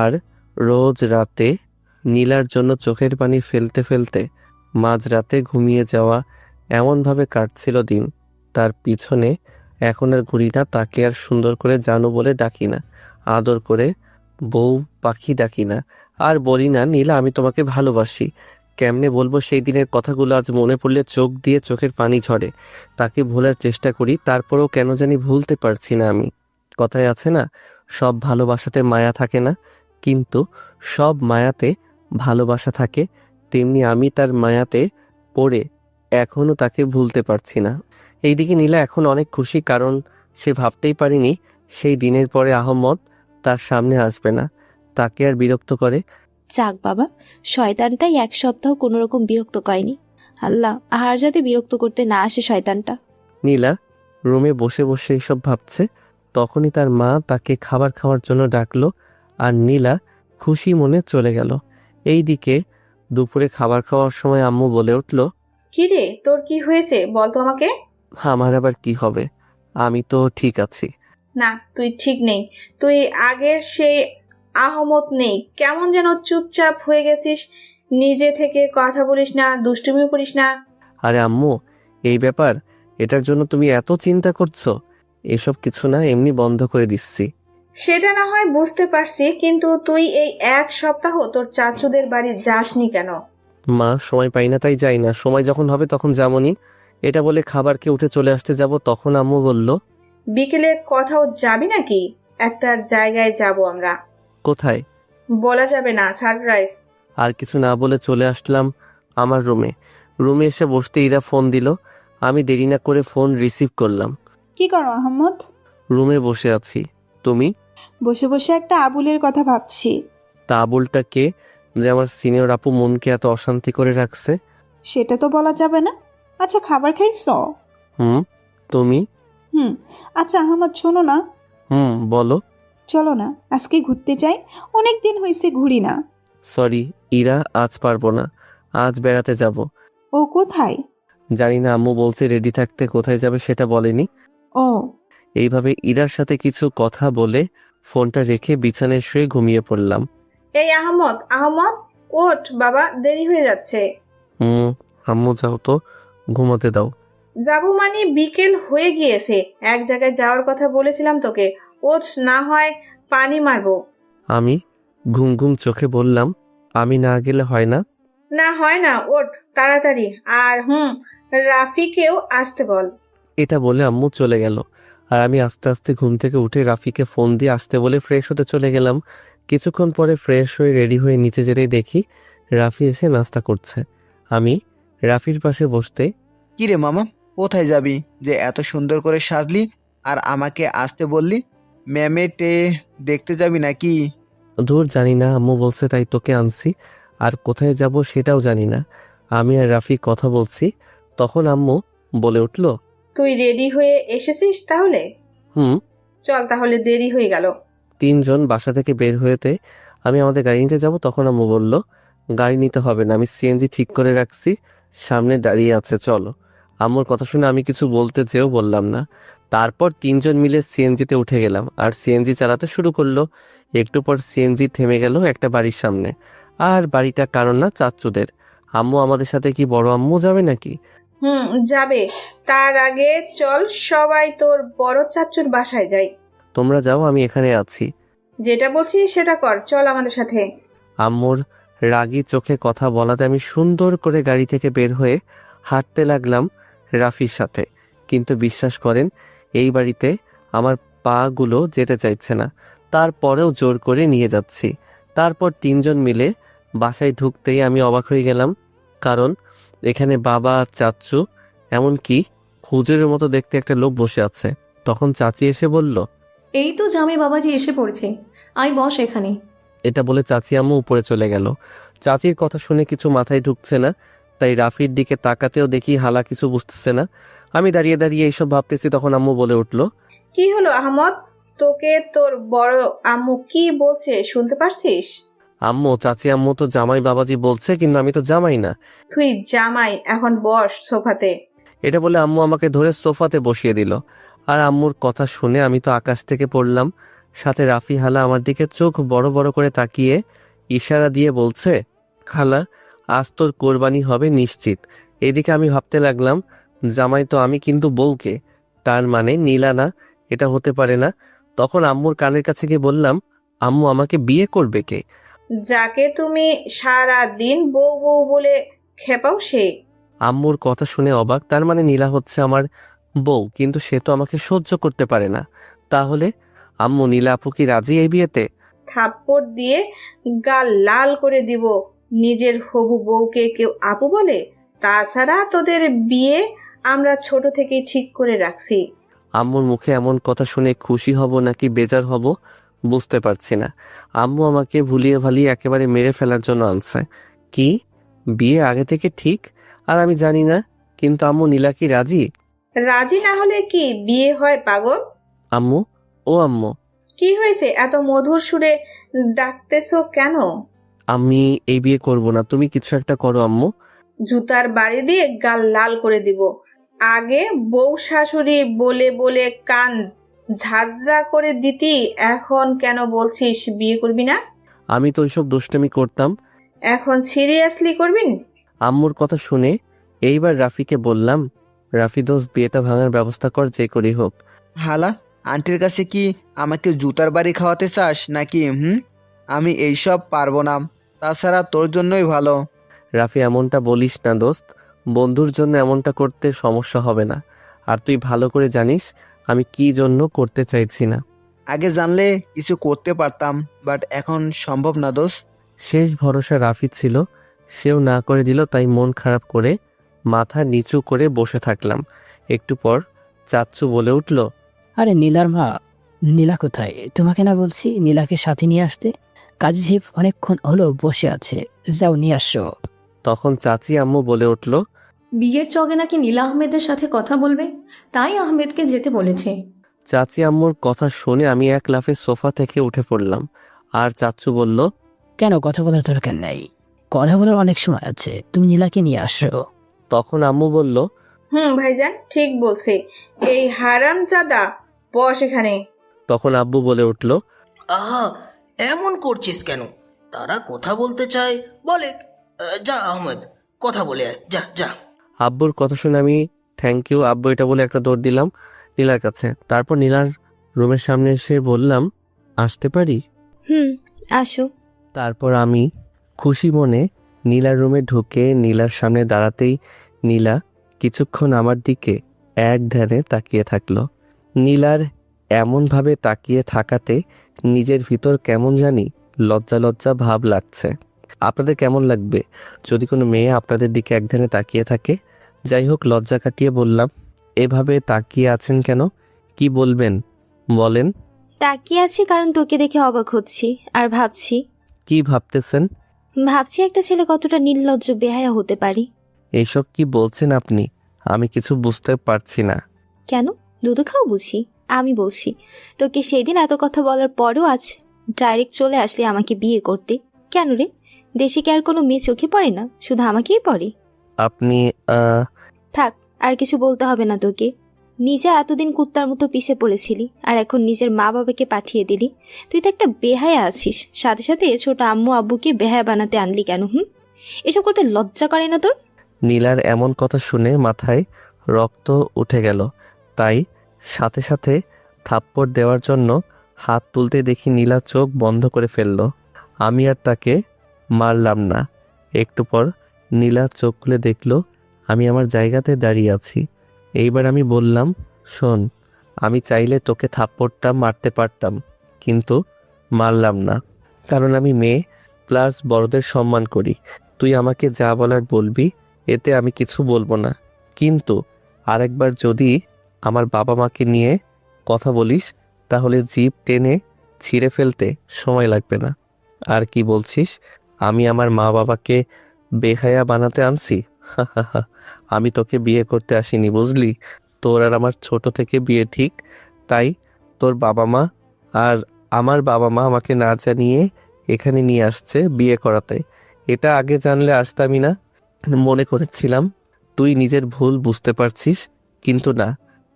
A: আর রোজ রাতে নীলার জন্য চোখের পানি ফেলতে ফেলতে মাঝরাতে ঘুমিয়ে যাওয়া, এমনভাবে কাটছিল দিন। তার পিছনে এখন আর ঘুরি না, তাকে আর সুন্দর করে জানু বলে ডাকি না, আদর করে বউ পাখি ডাকি না, আর বলি না নীলা আমি তোমাকে ভালোবাসি। কেমনে বলবো সেই দিনের কথাগুলো আজ মনে পড়লে চোখ দিয়ে চোখের পানি ঝরে। তাকে ভোলার চেষ্টা করি, তারপরেও কেন জানি ভুলতে পারছি না আমি। কথায় আছে না, সব ভালোবাসাতে মায়া থাকে না, কিন্তু সব মায়াতে ভালোবাসা থাকে। তেমনি আমি তার মায়াতে পড়ে এখনও তাকে ভুলতে পারছি না। এইদিকে নীলা এখন অনেক খুশি, কারণ সে ভাবতেই পারেনি সেই দিনের পরে আহমদ তার সামনে আসবে না, তাকে আর বিরক্ত করে।
B: যাক বাবা, শয়তানটাই এক সপ্তাহ কোনো রকম বিরক্ত করেনি। আল্লাহ আর যাতে বিরক্ত করতে না আসে শয়তানটা।
A: নীলা রুমে বসে বসে এইসব ভাবছে, তখনই তার মা তাকে খাবার খাওয়ার জন্য ডাকলো, আর নীলা খুশি মনে চলে গেল। এইদিকে দুপুরে খাবার খাওয়ার সময় আম্মু বলে উঠল,
H: কি রে, তোর কি হয়েছে বল তো আমাকে।
A: আমার আবার কি হবে, আমি তো ঠিক আছি।
H: না, তুই ঠিক নেই। তুই আগের সেই আহমদ নেই, কেমন যেন চুপচাপ হয়ে গেছিস, নিজে থেকে কথা বলিস না, দুষ্টুমি করিস না।
A: আরে আম্মু, এই ব্যাপার, এটার জন্য তুমি এত চিন্তা করছো? এসব কিছু না, এমনি বন্ধ করে দিচ্ছি।
H: সেটা না হয় বুঝতে পারছি, কিন্তু তুই এই এক সপ্তাহ তোর চাচুদের বাড়ি যাসনি কেন?
A: মা, সময় পাই না তাই যাই না, সময় যখন হবে তখন যাবনি। এটা বলে খাবার খেয়ে উঠে চলে আসতে যাব, তখন আম্মু বলল,
H: বিকেলে কোথাও যাবি নাকি? একটা জায়গায় যাব আমরা।
A: কোথায়?
H: বলা যাবে না, সারপ্রাইজ।
A: আর কিছু না বলে চলে আসলাম আমার রুমে এসে বসতে ইরা ফোন দিল। আমি দেরি না করে ফোন রিসিভ করলাম।
E: কি করো আহমদ?
A: রুমে বসে আছি। তুমি?
E: বসে বসে একটা আবুলের কথা ভাবছি।
A: তা আবুলটা কে, যে আমার সিনিয়র আপু মনকে এত অশান্তি করে রাখছে?
E: সেটা তো বলা যাবে না। আচ্ছা, খাবার খাইছো?
A: তুমি?
E: আচ্ছা আহমদ, শোনো না।
A: বলো।
E: চলো না, আজকে ঘুরতে যাই, অনেক দিন হয়েছে ঘুরি না।
A: সরি ইরা, আজ পারবো না, আজ বেড়াতে যাব।
E: ও কোথায়?
A: জানি না, আম্মু বলছে রেডি থাকতে, কোথায় যাবে সেটা বলেনি।
E: ও।
A: এইভাবে ইরার সাথে কিছু কথা বলে ফোনটা রেখে বিছানায় শুয়ে ঘুমিয়ে পড়লাম।
H: এই আহমদ, ওঠ বাবা, দেরি হয়ে যাচ্ছে।
A: আম্মু যাও তো, ঘুমোতে দাও।
H: যাবো মানে বিকেল হয়ে গিয়েছে, এক জায়গায় যাওয়ার কথা বলেছিলাম তোকে। ওঠ, না হয় পানি মারবো।
A: আমি ঘুম ঘুম চোখে বললাম, আমি না গেলে হয় না?
H: না হয় না, ওঠ তাড়াতাড়ি। আর রাফিকেও আসতে বল।
A: এটা বলে আম্মু চলে গেল। আর আমি আস্তে আস্তে ঘুম থেকে উঠে রাফিকে ফোন দিয়ে আসতে বলে ফ্রেশ হতে চলে গেলাম। কিছুক্ষণ পরে ফ্রেশ হয়ে রেডি হয়ে নিচে যেতেই দেখি রাফি এসে নাস্তা করছে। আমি রাফির পাশে বসতে,
G: কি রে মামা, কোথায় যাবি যে এত সুন্দর করে সাজলি আর আমাকে আসতে বললি? ম্যামেটে দেখতে যাবি নাকি?
A: দূর জানি না, আম্মু বলছে তাই তোকে আনছি। আর কোথায় যাব সেটাও জানি না। আমি আর রাফি কথা বলছি, তখন আম্মু বলে উঠল,
H: তুই রেডি হয়ে এসেছিস তাহলে?
A: হুম।
H: চল তাহলে, দেরি হয়ে গেল।
A: তিনজন বাসা থেকে বের হয়েতে আমি আমাদের গাড়ি নিতে যাব, তখন আম্মু বলল, গাড়ি নিতে হবে না, আমি সিএনজি ঠিক করে রাখছি, সামনে দাঁড়িয়ে আছে, চলো। আম্মুর কথা শুনে আমি কিছু বলতে চেয়েও বললাম না। তারপর তিনজন মিলে সিএনজিতে উঠে গেলাম আর সিএনজি চালাতে শুরু করলো। একটু পর সিএনজি থেমে গেল একটা বাড়ির সামনে। আর বাড়িটা কারণ না, চাচ্চুদের। আম্মু আমাদের সাথে কি বড় আম্মু যাবে নাকি?
H: যাবে। তার আগে চল সবাই তোর বড় চাচুর বাসায় যাই।
A: তোমরা যাও, আমি এখানে আছি।
H: যেটা বলছি সেটা কর, চল আমাদের সাথে।
A: আম্মুর রাগী চোখে কথা বলাতে আমি সুন্দর করে গাড়ি থেকে বের হয়ে হাঁটতে লাগলাম রাফির সাথে। কিন্তু বিশ্বাস করেন, এই বাড়িতে আমার পাগুলো যেতে চাইছে না, তারপরেও জোর করে নিয়ে যাচ্ছি। তারপর তিনজন মিলে বাসায় ঢুকতেই আমি অবাক হয়ে গেলাম, কারণ এখানে বাবা, চাচ্চু, এমনকি হুজুরের মতো দেখতে একটা লোক বসে আছে। তখন চাচি এসে বলল,
I: এই তো জামাই বাবাজি এসে পড়েছে, আই বস এখানে।
A: এটা বলে চাচি আম্মু উপরে চলে গেল। চাচির কথা শুনে কিছু মাথায় ঢুকছে না, তাই রাফির দিকে তাকাতেও দেখি হালা কিছু বুঝতেছে না। আমি দাঁড়িয়ে দাঁড়িয়ে এইসব ভাবতেছি, তখন আম্মু বলে উঠল,
H: কি হলো আহমদ, তোকে তোর বড় আম্মু কি বলছে শুনতে পারছিস?
A: আম্মু, চাচি আম্মু তো জামাই বাবাজি বলছে, কিন্তু আমি তো জামাই না।
H: তুই জামাই, এখন বস সোফাতে।
A: এটা বলে আম্মু আমাকে ধরে সোফাতে বসিয়ে দিল। আর আম্মুর কথা শুনে আমি তো আকাশ থেকে পড়লাম। সাথে রাফি হালা আমার দিকে চোখ বড় বড় করে তাকিয়ে ইশারা দিয়ে বলছে, খালা, আজ তোর কোরবানি হবে নিশ্চিত। এদিকে আমি ভাবতে লাগলাম, জামাই তো আমি, কিন্তু বউকে, তার মানে নীলা না, এটা হতে পারে না। তখন আম্মুর কানের কাছে গিয়ে বললাম, আম্মু, আমাকে বিয়ে করবে কে?
H: যাকে তুমি সারা দিন বউ বউ বলে খেপাও সে।
A: আম্মুর কথা শুনে অবাক, তার মানে নীলা হচ্ছে আমার বউ, কিন্তু সে তো আমাকে সহ্য করতে পারে না। তাহলে আম্মু, নীলা আপু কি রাজি এই বিয়েতে?
H: থাপ্পড় দিয়ে গাল লাল করে দিব। নিজের হবু বউকে কেউ আপু বলে? তাছাড়া তোদের বিয়ে আমরা ছোট থেকেই ঠিক করে রাখছি।
A: আম্মুর মুখে এমন কথা শুনে খুশি হব নাকি বেজার হব বুঝতে পারছি না। আম্মু আমাকে ভুলিয়ে ভালিয়ে একেবারে মেরে ফেলার জন্য আনছে। কি বিয়ে আগে থেকে ঠিক আর আমি জানি না? কিন্তু আম্মু, নীলা কি রাজি?
H: রাজি না হলে কি বিয়ে হয় পাগল?
A: আম্মু, ও আম্মু।
H: কি হয়েছে, এত মধুর সুরে ডাকতেছো কেন?
A: আমি এই বিয়ে করব না, তুমি কিছু একটা করো আম্মু।
H: জুতার বাড়ি দিয়ে গাল লাল করে দিব। আগে বউ শাশুড়ি বলে বলে কান ঝাঁঝরা করে দিতি, এখন কেন বলছিস বিয়ে করবি না?
A: আমি তো ওইসব দুষ্টামি করতাম।
H: এখন সিরিয়াসলি করবিন?
A: আম্মুর কথা শুনে এইবার রাফিকে বললাম, রাফি দোস্ত, বিয়েটা ভাঙার ব্যবস্থা কর, যে করেই হোক।
G: হালা, আন্টির কাছে কি আমাকে জুতার বাড়ি খাওয়াতে চাস নাকি? আমি এইসব পারবো না, তাছাড়া তোর জন্যই ভালো।
A: রাফি, এমনটা বলিস না দোস্ত, বন্ধুর জন্য এমনটা করতে সমস্যা হবে না। আর তুই ভালো করে জানিস আমি কি জন্য করতে চাইছি না।
G: আগে জানলে কিছু করতে পারতাম, বাট এখন সম্ভব না দোস্ত।
A: শেষ ভরসা রাফি ছিল, সেও না করে দিল, তাই মন খারাপ করে মাথা নিচু করে বসে থাকলাম। একটু পর চাচ্চু বলে উঠল,
J: আরে নীলার মা, নীলা কোথায়? তোমাকে না বলছি নীলাকে সাথে নিয়ে আসতে? কাজী অনেকক্ষণ হলো বসে আছে, যাও নিয়ে আসো।
A: তখন চাচি আম্মু বলে উঠল,
I: বিয়ের চগে নাকি নীলা আহমেদের সাথে কথা বলবে, তাই আহমেদকে যেতে বলেছে।
A: চাচি আম্মুর কথা শুনে আমি এক লাফে সোফা থেকে উঠে পড়লাম। আর চাচ্চু বলল,
J: কেন, কথা বলার দরকার নাই, কথা বলার অনেক সময় আছে, তুমি নীলাকে নিয়ে আসো।
A: তখন আম্মু বলল,
H: ভাইজান ঠিক বলছে, এই হারামজাদা বস এখানে।
A: তখন আব্বু বলে উঠল,
C: আহা, এমন করছিস কেন? তারা কথা বলতে চায়, বলে। যা আহমেদ, কথা বলে আয়, যা যা।
A: আব্বুর কথা শুনে আমি থ্যাংক ইউ আব্বু এটা বলে একটা দৌড় দিলাম নীলার কাছে। তারপর নীলার রুমের সামনে এসে বললাম, আসতে পারি?
B: আসো।
A: তারপর আমি খুশি মনে নীলার রুমে ঢুকে নীলার সামনে দাঁড়াতেই নীলা কিছুক্ষণ আমার দিকে এক ধ্যানে তাকিয়ে থাকলো। নীলার এমনভাবে তাকিয়ে থাকাতে নিজের ভিতর কেমন জানি লজ্জা লজ্জা ভাব লাগছে। আপনাদের কেমন লাগবে যদি কোনো মেয়ে আপনাদের দিকে এক ধ্যানে তাকিয়ে থাকে? যাই হোক, লজ্জা কাটিয়ে বললাম, এভাবে তাকিয়ে আছেন কেন? কি বলবেন বলেন।
B: তাকিয়ে আছি কারণ তোকে দেখে অবাক হচ্ছি আর ভাবছি
A: কি ভাবতেছেন?
B: একটা ছেলে কতটা নির্লজ্জ বেহায়া হতে পারি।
A: এইসব কি বলছেন আপনি? আমি কিছু বুঝতে পারছি না।
B: কেন, দুধ খাও বুঝি? আমি বলছি, তোকে সেদিন এত কথা বলার পরেও আজ ডাইরেক্ট চলে আসলে আমাকে বিয়ে করতে। কেন রে, দেশে কি আর কোনো মেয়ে চোখে পড়ে না, শুধু আমাকেই পড়ে?
A: আপনি
B: থাক, আর কিছু বলতে হবে না তোকে। নিজে এতদিন কুত্তার মতো পিছে পড়েছিলি আর এখন নিজের মা বাবাকে পাঠিয়ে দিলি। তুই তো একটা বেহায়া আছিস, সাথে সাথে ছোট আম্মু আব্বুকে বেহায়া বানাতে আনলি কেন? এসব করতে লজ্জা করে না তোর?
A: নীলার এমন কথা শুনে মাথায় রক্ত উঠে গেল, তাই সাথে সাথে থাপ্পড় দেওয়ার জন্য হাত তুলতে দেখি নীলা চোখ বন্ধ করে ফেলল। আমি আর তাকে মারলাম না। একটু পর নীলা চোখ খুলে দেখল আমি আমার জায়গাতে দাঁড়িয়ে আছি। এইবার আমি বললাম, শোন, আমি চাইলে তোকে থাপ্পড়টা মারতে পারতাম, কিন্তু মারলাম না, কারণ আমি মেয়ে প্লাস বড়দের সম্মান করি। তুই আমাকে যা বলার বলবি, এতে আমি কিছু বলবো না, কিন্তু আরেকবার যদি আমার বাবা মাকে নিয়ে কথা বলিস তাহলে জিভ টেনে ছিঁড়ে ফেলতে সময় লাগবে না। আর কি বলছিস, আমি আমার মা বাবাকে বেহায়া বানাতে আনছি? আমি তোকে বিয়ে করতে আসিনি, বুঝলি? তোর আর আমার ছোট থেকে বিয়ে ঠিক, তাই তোর বাবা মা আর আমার বাবা মা আমাকে না জানিয়ে এখানে নিয়ে আসছে বিয়ে করাতে। এটা আগে জানলে আসতামই না। মনে করেছিলাম তুই নিজের ভুল বুঝতে পারছিস, কিন্তু না,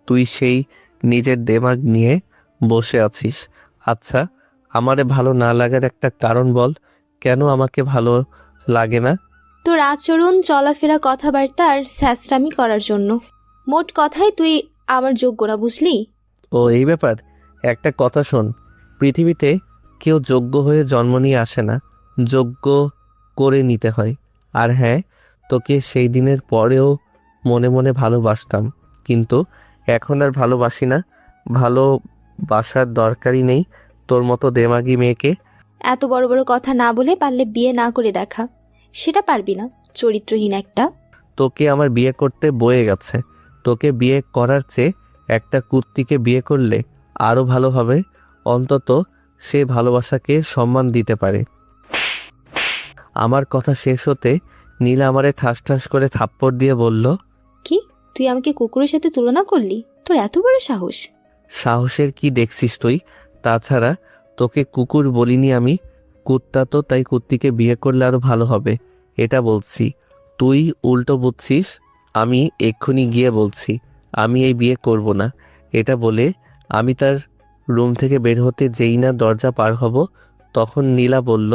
A: তুই সেই নিজের দেমাগ নিয়ে বসে আছিস। আচ্ছা, আমারে ভালো না লাগার একটা কারণ বল, কেন আমাকে ভালো লাগে না?
B: তোর আচরণ, চলাফেরা, কথাবার্তা আর স্যাঁচরামি করার জন্য। মোট কথায় তুই আমার যোগ্য না, বুঝলি?
A: ও এই ব্যাপার। একটা কথা শোন, পৃথিবীতে কেউ যোগ্য হয়ে জন্ম নিয়ে আসে না, যোগ্য করে নিতে হয়। আর হ্যাঁ, তোকে সেই দিনের পরেও মনে মনে ভালোবাসতাম, কিন্তু এখন আর ভালোবাসি না। ভালোবাসার দরকারই নেই তোর মতো দেমাগি মেয়েকে।
B: এত বড় বড় কথা না বলে পারলে বিয়ে না করে দেখা। সেটা পারবি না, চরিত্রহীন একটা।
A: তোকে আমার বিয়ে করতে বয়ে গেছে। তোকে বিয়ে করার চেয়ে একটা কুত্তিকে বিয়ে করলে আরও ভালো হবে, অন্তত সে ভালোবাসাকে সম্মান দিতে পারে। আমার কথা শেষ হতে নীলা আমারে ঠাস ঠাস করে থাপ্পড় দিয়ে বলল,
B: কি, তুই আমাকে কুকুরের সাথে তুলনা করলি? তোর এত বড় সাহস!
A: সাহসের কি দেখছিস তুই? তাছাড়া তোকে কুকুর বলিনি আমি, কুত্তা তো, তাই কুত্তিকে বিয়ে করলে আরও ভালো হবে এটা বলছি। তুই উল্টো বুঝছিস। আমি এক্ষুনি গিয়ে বলছি আমি এই বিয়ে করব না। এটা বলে আমি তার রুম থেকে বের হতে যেই না দরজা পার হব, তখন নীলা বলল,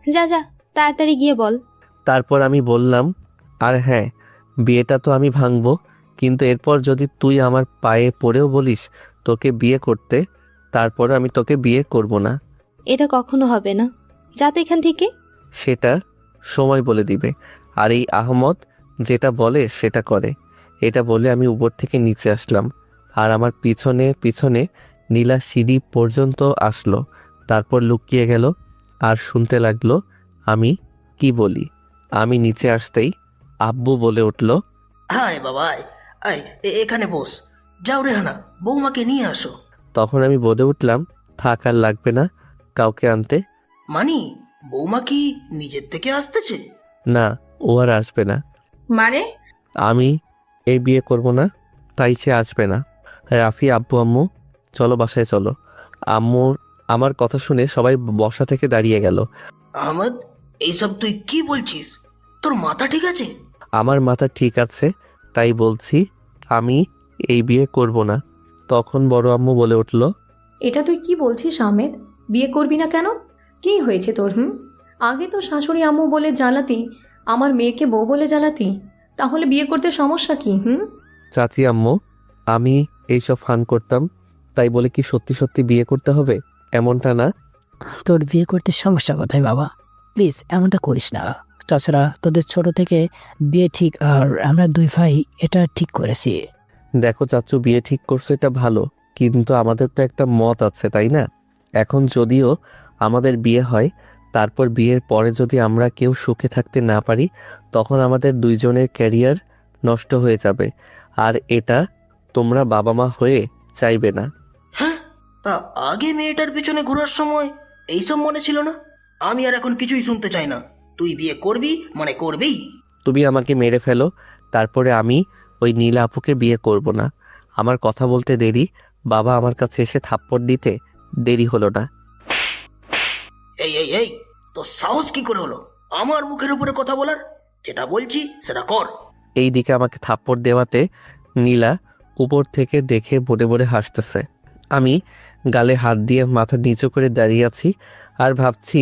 B: যা যা, তাড়াতাড়ি গিয়ে বল।
A: তারপর আমি বললাম, আর হ্যাঁ, বিয়েটা তো আমি ভাঙবো, কিন্তু এরপর যদি তুই আমার পায়ে পড়েও বলিস তোকে বিয়ে করতে, তারপর আমি তোকে বিয়ে করব না।
B: এটা কখনো হবে না, যা তো এখান থেকে।
A: সেটা সময় বলে দিবে। আর এই আহমদ যেটা বলে সেটা করে। এটা বলে আমি উপর থেকে নিচে আসলাম, আর আমার পিছনে পিছনে নীলা সিঁড়ি পর্যন্ত আসলো, তারপর লুকিয়ে গেল আর শুনতে লাগলো আমি কি বলি। আমি নিচে আসতেই আব্বু বলে উঠল,
C: হায় বাবা, আয় আয়, এখানে বস। যাও রেহানা, বৌমাকে নিয়ে আসো।
A: তখন আমি বলে উঠলাম, থাক, আর লাগবে না কাউকে আনতে।
C: মানি, বৌমা কি নিজের থেকে আসতেছে?
A: না, ও আর আসবে না।
H: মানে?
A: আমি এই বিয়ে করব না, তাই সে আসবে না। রাফি, আব্বু, আম্মু, চলো বাসায় চলো। আম্মুর আমার কথা শুনে সবাই বসা থেকে দাঁড়িয়ে গেল।
C: আহমদ, এইসব তুই কি বলছিস? তোর মাথা ঠিক আছে?
A: আমার মাথা ঠিক আছে, তাই বলছি আমি এই বিয়ে করব না। তখন বড় আম্মু বলে উঠল,
I: এটা তুই কি বলছিস আহমেদ? বিয়ে করবি না কেন? কি হয়েছে তোর? আগে তো শাশুড়ি আম্মু বলে জ্বালাতি, আমার মেয়েকে বউ বলে জ্বালাতি, তাহলে বিয়ে করতে সমস্যা কি?
A: চাচি, আম্মু, আমি এইসব ফান করতাম, তাই বলে কি সত্যি সত্যি বিয়ে করতে হবে? এমনটা না।
J: তোর বিয়ে করতে সমস্যা কোথায় বাবা? প্লিজ এমনটা করিস না। তাছাড়া তোদের ছোট থেকে বিয়ে ঠিক, আর আমরা দুই ভাই এটা ঠিক করেছি।
A: দেখো চাচু, বিয়ে ঠিক করছো এটা ভালো, কিন্তু আমাদের তো একটা মত আছে, তাই না? এখন যদিও আমাদের বিয়ে হয়, তারপর বিয়ের পরে যদি আমরা কেউ সুখে থাকতে না পারি, তখন আমাদের দুইজনের ক্যারিয়ার নষ্ট হয়ে যাবে। আর এটা তোমরা বাবা মা হয়ে চাইবে না।
C: হ্যাঁ, তা আগে মেয়েটার পিছনে ঘোরার সময় এইসব মনে ছিল না? আমি আর এখন কিছুই শুনতে চাই না। তুই বিয়ে করবি মানে করবেই।
A: তুমি আমাকে মেরে ফেলো, তারপরে আমি ওই নীলা আপুকে বিয়ে করব না। আমার কথা বলতে দেরি, বাবা আমার কাছে এসে থাপ্পড় দিতে দেরি হলো না।
C: এই এই এই, তোর সাহস কি করে হলো আমার মুখের উপরে কথা বলার? যেটা বলছি সেটা কর।
A: এই দিকে আমাকে থাপ্পড় দেওয়াতে নীলা উপর থেকে দেখে বড়ে বড়ে হাসতেছে। আমি গালে হাত দিয়ে মাথা নিচু করে দাঁড়িয়ে আছি আর ভাবছি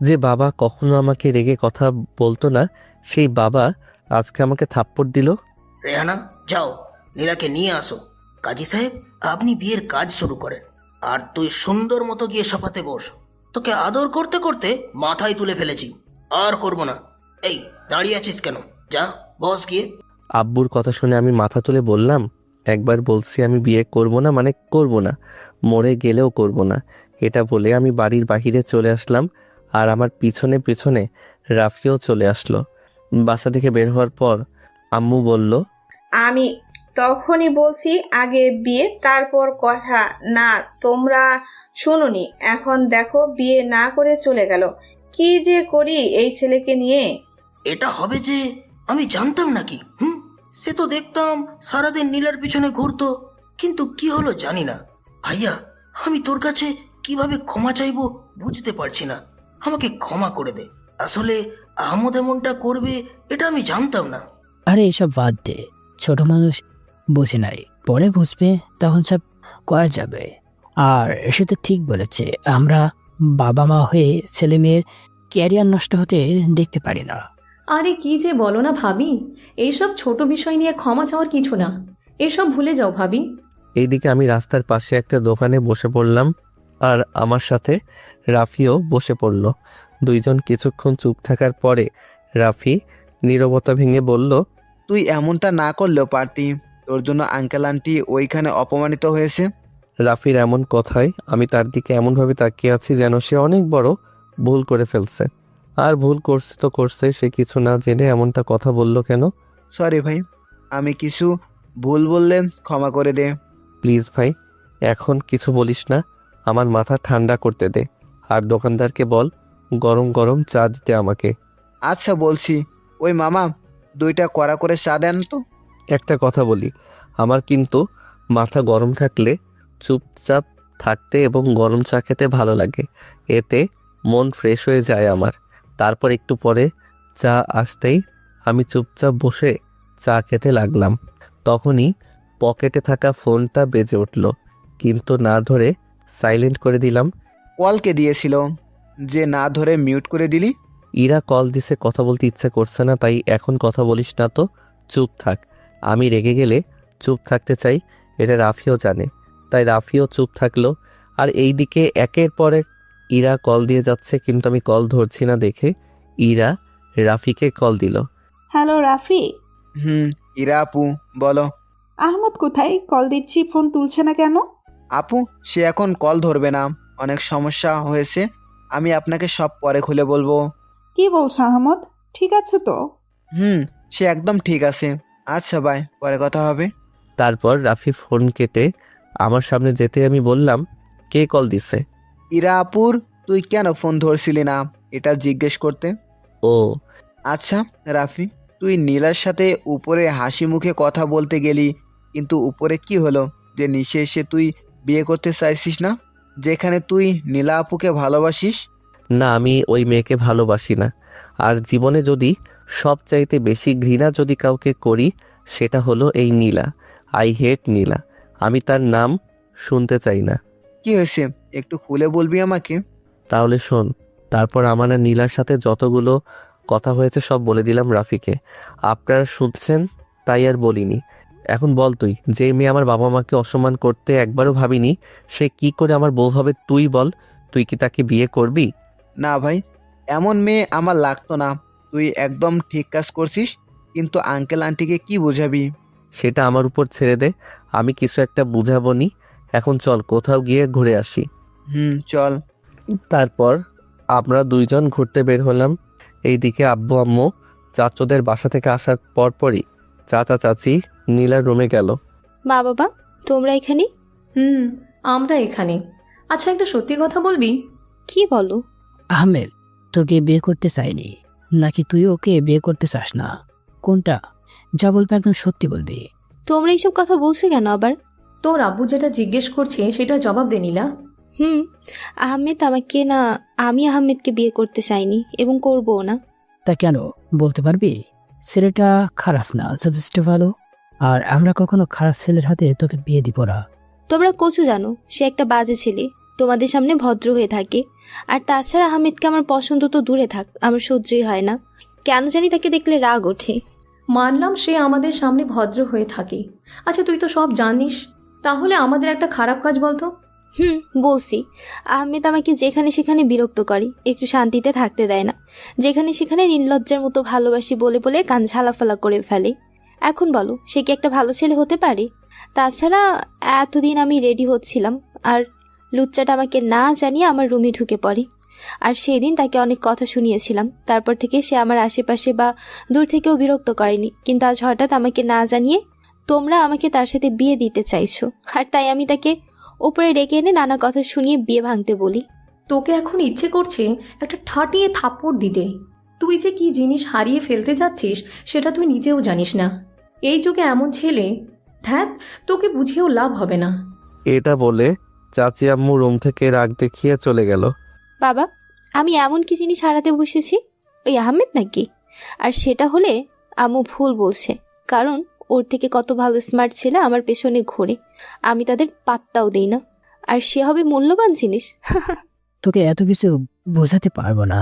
A: যে বাবা কখনো আমাকে রেগে কথা বলতো না, সেই বাবা আজকে আমাকে থাপ্পড় দিল।
C: রেহানা, যাও নীলাকে নিয়ে আসো। কাজী সাহেব, আপনি বিয়ের কাজ শুরু করেন। আর তুই সুন্দর মতো গিয়ে সোফাতে বস। তোকে আদর করতে করতে মাথায় তুলে ফেলেছি, আর করব না। এই, দাঁড়িয়ে আছিস কেন? যা বস গিয়ে।
A: আব্বুর কথা শুনে আমি মাথা তুলে বললাম, একবার বলছি আমি বিয়ে করব না মানে করব না, মরে গেলেও করব না। এটা বলে আমি বাড়ির বাহিরে চলে আসলাম, আর আমার পিছনে পিছনে রাফিও চলে আসলো। বাসা থেকে বের হওয়ার পর আম্মু বলল,
H: আমি তখনই বলছি আগে বিয়ে তারপর কথা। না, তোমরা শুনুনি। এখন দেখো, বিয়ে না করে চলে গেল। কি যে করি এই ছেলেকে নিয়ে।
C: এটা হবে যে আমি জানতাম নাকি? সে তো দেখতাম সারাদিন নীলার পিছনে ঘুরতো, কিন্তু কি হলো জানি না। ভাইয়া, আমি তোর কাছে কিভাবে ক্ষমা চাইবো বুঝতে পারছি না। আমাকে ক্ষমা করে দে। আসলে আহমদ এমনটা করবে এটা আমি জানতাম না।
J: আরে এসব বাদ দে, ছোট মানুষ বুঝে নাই, পরে বুঝবে, তখন সব করা যাবে। আর সে তো ঠিক বলেছে, আমরা বাবা মা হয়ে ছেলে মেয়ের ক্যারিয়ার নষ্ট হতে দেখতে পারি না।
I: আরে কি যে বলো না ভাবি, এইসব ছোট বিষয় নিয়ে ক্ষমা চাওয়ার কিছু না, এসব ভুলে যাও ভাবি।
A: এইদিকে আমি রাস্তার পাশে একটা দোকানে বসে পড়লাম, আর আমার সাথে রাফিও বসে পড়ল। দুইজন কিছুক্ষণ চুপ থাকার পরে রাফি নীরবতা ভেঙে বলল,
G: তুই এমনটা না করলেও পারতি, তোর জন্য আঙ্কেল আন্টি ওইখানে অপমানিত হয়েছে।
A: রাফির এমন কথায় আমি তার দিকে এমনভাবে তাকিয়ে আছি যেন সে অনেক বড় ভুল করে ফেলছে। আর ভুল করছে তো করছে, সে কিছু না জেনে এমনটা কথা বলল কেন?
G: সরি ভাই, আমি কিছু ভুল বললে ক্ষমা করে দে।
A: প্লিজ ভাই, এখন কিছু বলিস না, আমার মাথা ঠান্ডা করতে দে। আর দোকানদারকে বল গরম গরম চা দিতে আমাকে।
G: আচ্ছা বলছি। ওই মামা, 2টা কড়া করে চা দেন তো।
A: একটা কথা বলি, আমার কিন্তু মাথা গরম থাকলে চুপচাপ থাকতে এবং গরম চা খেতে ভালো লাগে, এতে মন ফ্রেশ হয়ে যায় আমার। তারপর একটু পরে চা আসতেই আমি চুপচাপ বসে চা খেতে লাগলাম। তখনই পকেটে থাকা ফোনটা বেজে উঠল, কিন্তু না ধরে সাইলেন্ট করে দিলাম।
G: কলকে দিয়েছিল যে না ধরে মিউট করে দিলি?
A: ইরা কল দিছে, কথা বলতে ইচ্ছে করছে না, তাই এখন কথা বলিস না তো, চুপ থাক। আমি রেগে গেলে চুপ থাকতে চাই, এটা রাফিও জানে, তাই রাফিও চুপ থাকলো। আর এই দিকে একের পর এক ইরা কল দিয়ে যাচ্ছে, কিন্তু আমি কল ধরছি না দেখে ইরা রাফিকে কল দিল।
E: হ্যালো রাফি।
G: ইরা আপু, বলো।
E: আহমদ কোথায়? কল দিচ্ছি, ফোন তুলছে না কেন?
G: আপু, সে এখন কল ধরবে না, অনেক সমস্যা হয়েছে। আমি আপনাকে সব পরে খুলে বলবো।
E: কি বলছো আহমদ? ঠিক আছে তো?
G: সে একদম ঠিক আছে। আচ্ছা বাই, পরে কথা হবে।
A: তারপর রাফি ফোন কেটে আমার সামনে যেতে আমি বললাম, কে কল দিছে?
G: ইরা আপুর। তুই কেন ফোন ধরছিলি না এটা জিজ্ঞেস করতে।
A: ও
G: আচ্ছা রাফি, তুই নীলার সাথে উপরে হাসি মুখে কথা বলতে গেলি, কিন্তু উপরে কি হলো যে নিচে এসে তুই বিয়ে করতে চাইছিস না, যেখানে তুই নীলা আপুকে ভালোবাসিস?
A: না, আমি ওই মেয়েকে ভালোবাসি না। আর জীবনে যদি সবচাইতে বেশি ঘৃণা যদি কাউকে করি, সেটা হলো এই নীলা। আই হেট নীলা, আমি তার নাম শুনতে চাই না।
G: কি হয়েছে একটু খুলে বলবি আমাকে?
A: তাহলে শোন, তারপর আমার আর নীলার সাথে যতগুলো কথা হয়েছে সব বলে দিলাম রাফিকে। আপনারা শুনছেন তাই আর বলিনি। এখন বল তুই, যে মেয়ে আমার বাবা মাকে অসম্মান করতে একবারও ভাবিনি, সে কি করে আমার বউ হবে তুই বল? তুই কি তাকে বিয়ে করবি?
G: না ভাই, এমন মেয়ে আমার লাগতো না। তুই একদম ঠিক কাজ করছিস, কিন্তু আঙ্কেল আন্টিকে কি বোঝাবি?
A: সেটা আমার উপর ছেড়ে দে, আমি কিছু একটা বুঝাবো নি। এখন চল কোথাও গিয়ে ঘুরে আসি।
G: চল।
A: তারপর আমরা দুইজন ঘুরতে বের হলাম। এইদিকে আব্বু আম্মু চাচুদের বাসা থেকে আসার পরপরই চাচা চাচি নীলার রুমে গেল।
B: মা বাবা তোমরা এখানে?
I: আমরা এখানে। আচ্ছা, একটা সত্যি কথা বলবি?
B: কি বলো?
J: আহমেদ তোকে বিয়ে করতে চাইনি, নাকি তুই ওকে বিয়ে করতে চাস না? কোনটা? যা বলবি একদম সত্যি বলবি।
B: তোমরা এইসব কথা বলছো কেন আবার?
I: তোর আব্বু যেটা জিজ্ঞেস করছে সেটা জবাব দে নীলা।
B: আহমেদ আমাকে না, আমি আহমেদকে বিয়ে করতে চাইনি এবং করবও না।
J: তা কেন বলতে পারবি? ছেলেটা খারাপ না, যথেষ্ট ভালো। আর আমরা কখনো খারাপ ছেলের হাতে তোকে বিয়ে দিব না।
B: তোমরা কচু জানো সে একটা বাজে ছেলে, তোমাদের সামনে ভদ্র হয়ে থাকে। আর তাছাড়া আহমেদকে আমার পছন্দ তো দূরে থাক, আমার সহ্যই হয় না। কেন জানি তাকে দেখলে রাগ ওঠে।
I: মানলাম সে আমাদের সামনে ভদ্র হয়ে থাকে। আচ্ছা, তুই তো সব জানিস, তাহলে আমাদের একটা খারাপ কাজ বলতো।
B: বলছি, আহমেদ আমাকে যেখানে সেখানে বিরক্ত করে, একটু শান্তিতে থাকতে দেয় না। যেখানে সেখানে নির্লজ্জার মতো ভালোবাসি বলে বলে কান ঝালাফালা করে ফেলে। এখন বলো সে কি একটা ভালো ছেলে হতে পারে? তাছাড়া এতদিন আমি রেডি হচ্ছিলাম আর লুচ্চাটা আমাকে না জানিয়ে আমার রুমে ঢুকে পড়ে। আর সেই দিন তাকে অনেক কথা শুনিয়েছিলাম, তারপর থেকে সে আমার আশেপাশে বা দূর থেকেও বিরক্ত করেনি। কিন্তু আজ হঠাৎ আমাকে না জানিয়ে তোমরা আমাকে তার সাথে বিয়ে দিতে চাইছো, আর তাই আমি তাকে উপরে ডেকে এনে নানা কথা শুনিয়ে বিয়ে ভাঙতে বলি।
I: তোকে এখন ইচ্ছে করছে একটা ঠাটিয়ে থাপ্পড় দিতে। তুই যে কি জিনিস হারিয়ে ফেলতে যাচ্ছিস সেটা তুই নিজেও জানিস না। এই যুগে এমন ছেলে, ধ্যাত, তোকে বুঝিয়েও লাভ হবে না।
A: এটা বলে চাচি আম্মু রুম থেকে রাগ দেখিয়ে চলে গেল।
B: বাবা, আমি এমন কি জিনিস হারাতে বসেছি? ওই আহমেদ নাকি? আর সেটা হলে আম্মু ভুল বলছে, কারণ ওর থেকে কত ভালো স্মার্ট ছেলে আমার পেছনে ঘোরে, আমি তাদের পাত্তাও দেই না। আর সে হবে মূল্যবান জিনিস।
J: তোকে এত কিছু বোঝাতে পারবো না।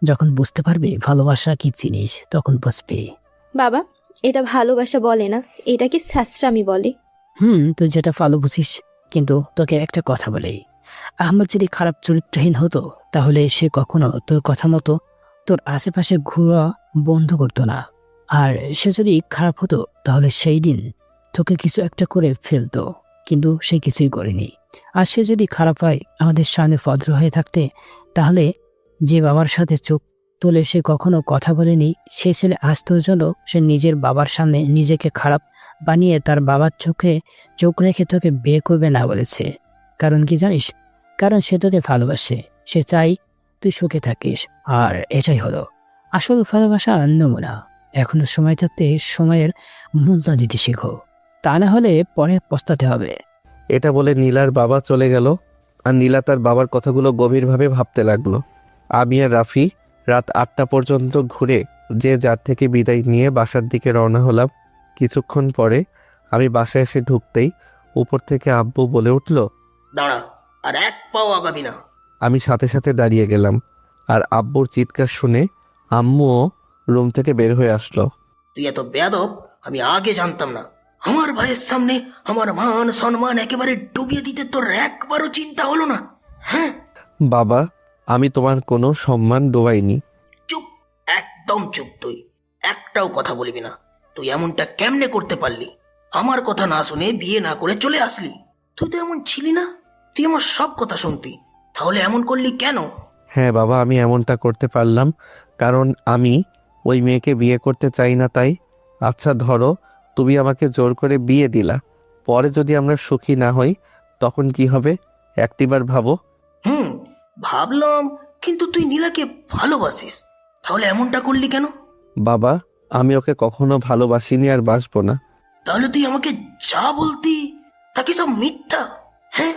J: যখন বুঝতে পারবি ভালোবাসা কি জিনিস তখন বুঝবি।
B: বাবা, এটা ভালোবাসা বলে না, এটাকে শাস্ত্রামি বলে।
J: তুই যেটা ভালো বুঝিস। কিন্তু তোকে একটা কথা বলি, আহমদ যদি খারাপ চরিত্রহীন হতো তাহলে সে কখনো তোর কথা মতো তোর আশেপাশে ঘোরা বন্ধ করতো না। আর সে যদি খারাপ হতো তাহলে সেই দিন তোকে কিছু একটা করে ফেলতো, কিন্তু সে কিছুই করেনি। আর সে যদি খারাপ হয় আমাদের সামনে ভদ্র হয়ে থাকতে, তাহলে যে বাবার সাথে চোখ তুলে সে কখনো কথা বলেনি, সে ছেলে আশ্চর্যজনক সে নিজের বাবার সামনে নিজেকে খারাপ বানিয়ে তার বাবার চোখে চোখ রেখে তোকে বিয়ে করবে না বলেছে। কারণ কি জানিস? কারণ সে তোকে ভালোবাসে, সে চাই তুই সুখে থাকিস। আর এটাই হলো আসল ভালোবাসা নমুনা। এখনো সময় থাকতে সময়ের মূল্য দিতে শেখো, তা না হলে পরে পস্তাতে হবে।
A: এটা বলে নীলার বাবা চলে গেল। আর নীলা তার বাবার কথাগুলো গভীরভাবে ভাবতে লাগলো। আমি আর রাফি রাত 8টা পর্যন্ত ঘুরে যে যার থেকে বিদায় নিয়ে বাসার দিকে রওনা হলাম। কিছুক্ষণ পরে আমি বাসায় এসে ঢুকতেই উপর থেকে আব্বু বলে উঠল,
C: দাঁড়া, আর এক পাও আগাবি না।
A: আমি সাথে সাথে দাঁড়িয়ে গেলাম। আর আব্বুর চিৎকার শুনে আম্মুও রুম থেকে বের হয়ে আসলো।
C: তুই এত বেয়াদব আমি আগে জানতাম না। আমার ভাইয়ের সামনে আমার মান সম্মান একেবারে ডুবিয়ে দিতে তোর একবারও চিন্তা হলো না? হ্যাঁ
A: বাবা, আমি তোমার কোনো সম্মান ডোবাইনি।
C: চুপ, একদম চুপ। তুই একটাও কথা বলবি না। তুই এমনটা কেমনে করতে পারলি? আমার কথা না শুনে বিয়ে না করে চলে আসলি। তুই তো এমন ছিলি না, তুই আমার সব কথা শুনতি, তাহলে এমন করলি কেন?
A: হ্যাঁ বাবা, আমি এমনটা করতে পারলাম কারণ আমি ওই মেয়েকে বিয়ে করতে চাই না তাই। আচ্ছা ধরো তুমি আমাকে জোর করে বিয়ে দিলা, পরে যদি আমরা সুখী না হই তখন কি হবে? একটিবার ভাবো।
C: ভাবলাম, কিন্তু তুই নীলাকে ভালোবাসিস, তাহলে এমনটা করলি কেন?
A: বাবা, আমি ওকে কখনো ভালোবাসিনি আর বাসবো না।
C: তাহলে তুই আমাকে যা বলতি তা কি সব মিথ্যা? হ্যাঁ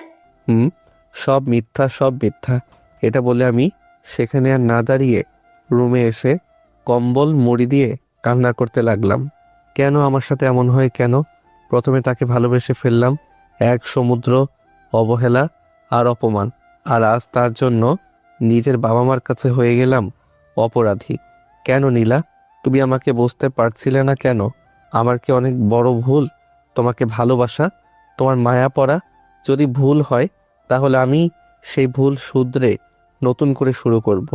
A: সব মিথ্যা, সব মিথ্যা। এটা বলে আমি সেখানে আর না দাঁড়িয়ে রুমে এসে কম্বল মুড়ি দিয়ে কান্না করতে লাগলাম। কেন আমার সাথে এমন হয়? কেন প্রথমে তাকে ভালোবেসে ফেললাম, এক সমুদ্র অবহেলা আর অপমান, আর আজ তার জন্য নিজের বাবা মার কাছে হয়ে গেলাম অপরাধী। কেন নীলা, তুমি আমাকে বুঝতে পারছিলে না কেন? আমার কি অনেক বড় ভুল তোমাকে ভালোবাসা, তোমার মায়া পড়া? যদি ভুল হয় তাহলে আমি সেই ভুল শুধরে নতুন করে শুরু করব।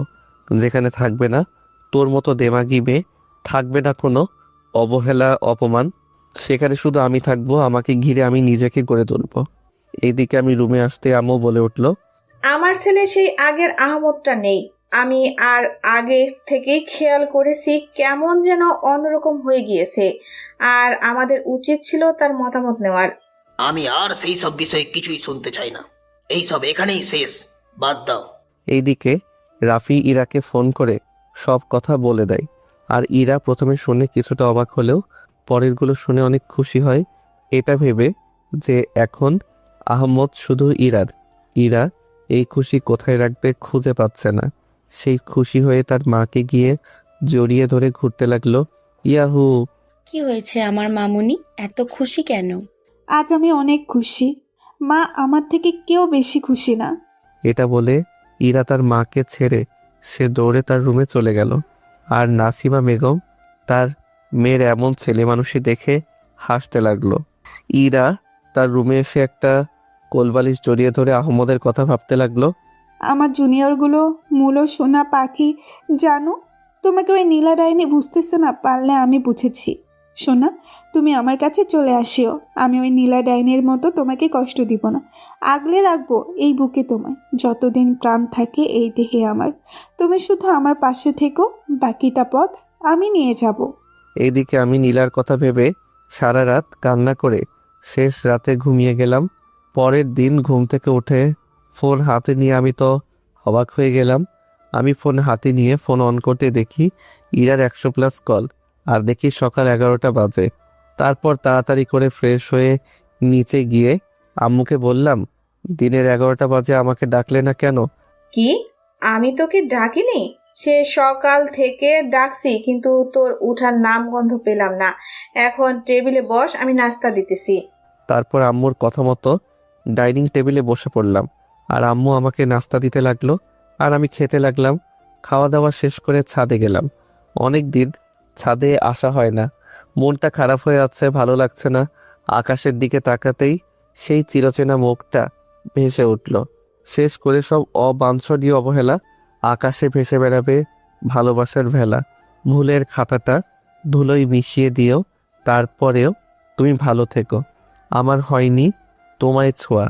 A: যেখানে থাকবে না তোর মতো দেমাগি মেয়ে, থাকবে না কোনো অবহেলা অপমান, সেখানে শুধু আমি থাকবো, আমাকে ঘিরে আমি নিজেকে গড়ে তুলবো। এইদিকে আমি রুমে আসতে আম্মু বলে উঠল,
H: আমার ছেলে সেই আগের আহমদটা নেই। আমি আর আগে থেকেই খেয়াল করেছি কেমন যেন অন্যরকম হয়ে গিয়েছে, আর আমাদের উচিত ছিল তার মতামত নেওয়ার।
C: আমি আর সেই সব বিষয়ে কিছুই শুনতে চাই না। এই সব এখানেই শেষ, বাদ দাও।
A: এইদিকে রাফি ইরাকে ফোন করে সব কথা বলে দেয়। আর ইরা প্রথমে শুনে কিছুটা অবাক হলেও পরেরগুলো শুনে অনেক খুশি হয়, এটা ভেবে যে এখন আহমদ শুধু ইরার। ইরা এই খুশি কোথায় রাখবে খুঁজে পাচ্ছে না। সেই খুশি হয়ে তার মাকে গিয়ে জড়িয়ে ধরে ঘুরতে লাগলো। ইয়াহু!
K: কি হয়েছে আমার মামুনি, এত খুশি কেন?
E: আজ আমি অনেক খুশি। মা আমার থেকে কেউ বেশি খুশি না।
A: এটা বলে ইরা তার মাকে ছেড়ে সে দৌড়ে তার রুমে চলে গেল। আর নাসিমা বেগম তার মেয়ের এমন ছেলে মানুষই দেখে হাসতে লাগলো। ইরা তার রুমে এসে একটা কোলবালিশ জড়িয়ে ধরে আহমদের কথা ভাবতে লাগলো।
E: আমার জুনিয়রগুলো মূলো সোনা পাখি, জানো তোমাকে ওই নীলা ডাইনি বুঝতেছে না পারলে আমি বুঝেছি। সোনা, তুমি আমার কাছে চলে আসিও। আমি ওই নীলা ডাইনির মতো তোমাকে কষ্ট দিব না। আগলে রাখবো এই বুকে তোমায়, যতদিন প্রাণ থাকে এই দেহে আমার। তুমি শুধু আমার পাশে থেকো, বাকিটা পথ আমি নিয়ে যাব।
A: এইদিকে আমি নীলার কথা ভেবে সারা রাত কান্না করে শেষ রাতে ঘুমিয়ে গেলাম। পরের দিন ঘুম থেকে উঠে ফোন হাতে নিয়ে আমি তো অবাক হয়ে গেলাম। আমি ফোন হাতে নিয়ে ফোন অন করতে দেখি ইরার 100+ কল, আর দেখি সকাল 11টা বাজে। তারপর তাড়াতাড়ি করে ফ্রেশ হয়ে নিচে গিয়ে আম্মুকে বললাম, দিনের 11টা বাজে আমাকে ডাকলে না কেন?
H: কি, আমি তোকে ডাকিনি? সে সকাল থেকে ডাকছি, কিন্তু তোর উঠার নাম গন্ধ পেলাম না। এখন টেবিলে বস, আমি নাস্তা দিতেছি।
A: তারপর আম্মুর কথা মতো ডাইনিং টেবিলে বসে পড়লাম, আর আম্মু আমাকে নাস্তা দিতে লাগলো আর আমি খেতে লাগলাম। খাওয়া দাওয়া শেষ করে ছাদে গেলাম। অনেক দিন ছাদে আসা হয় না, মনটা খারাপ হয়ে আছে, ভালো লাগছে না। আকাশের দিকে তাকাতেই সেই চিরচেনা মুখটা ভেসে উঠল। শেষ করে সব অবাঞ্ছনীয় অবহেলা আকাশে ভেসে বেড়াবে ভালোবাসার ভেলা। ভুলের খাতাটা ধুলোয় মিশিয়ে দিও, তারপরেও তুমি ভালো থেকো। আমার হয়নি তোমায় ছোঁয়া,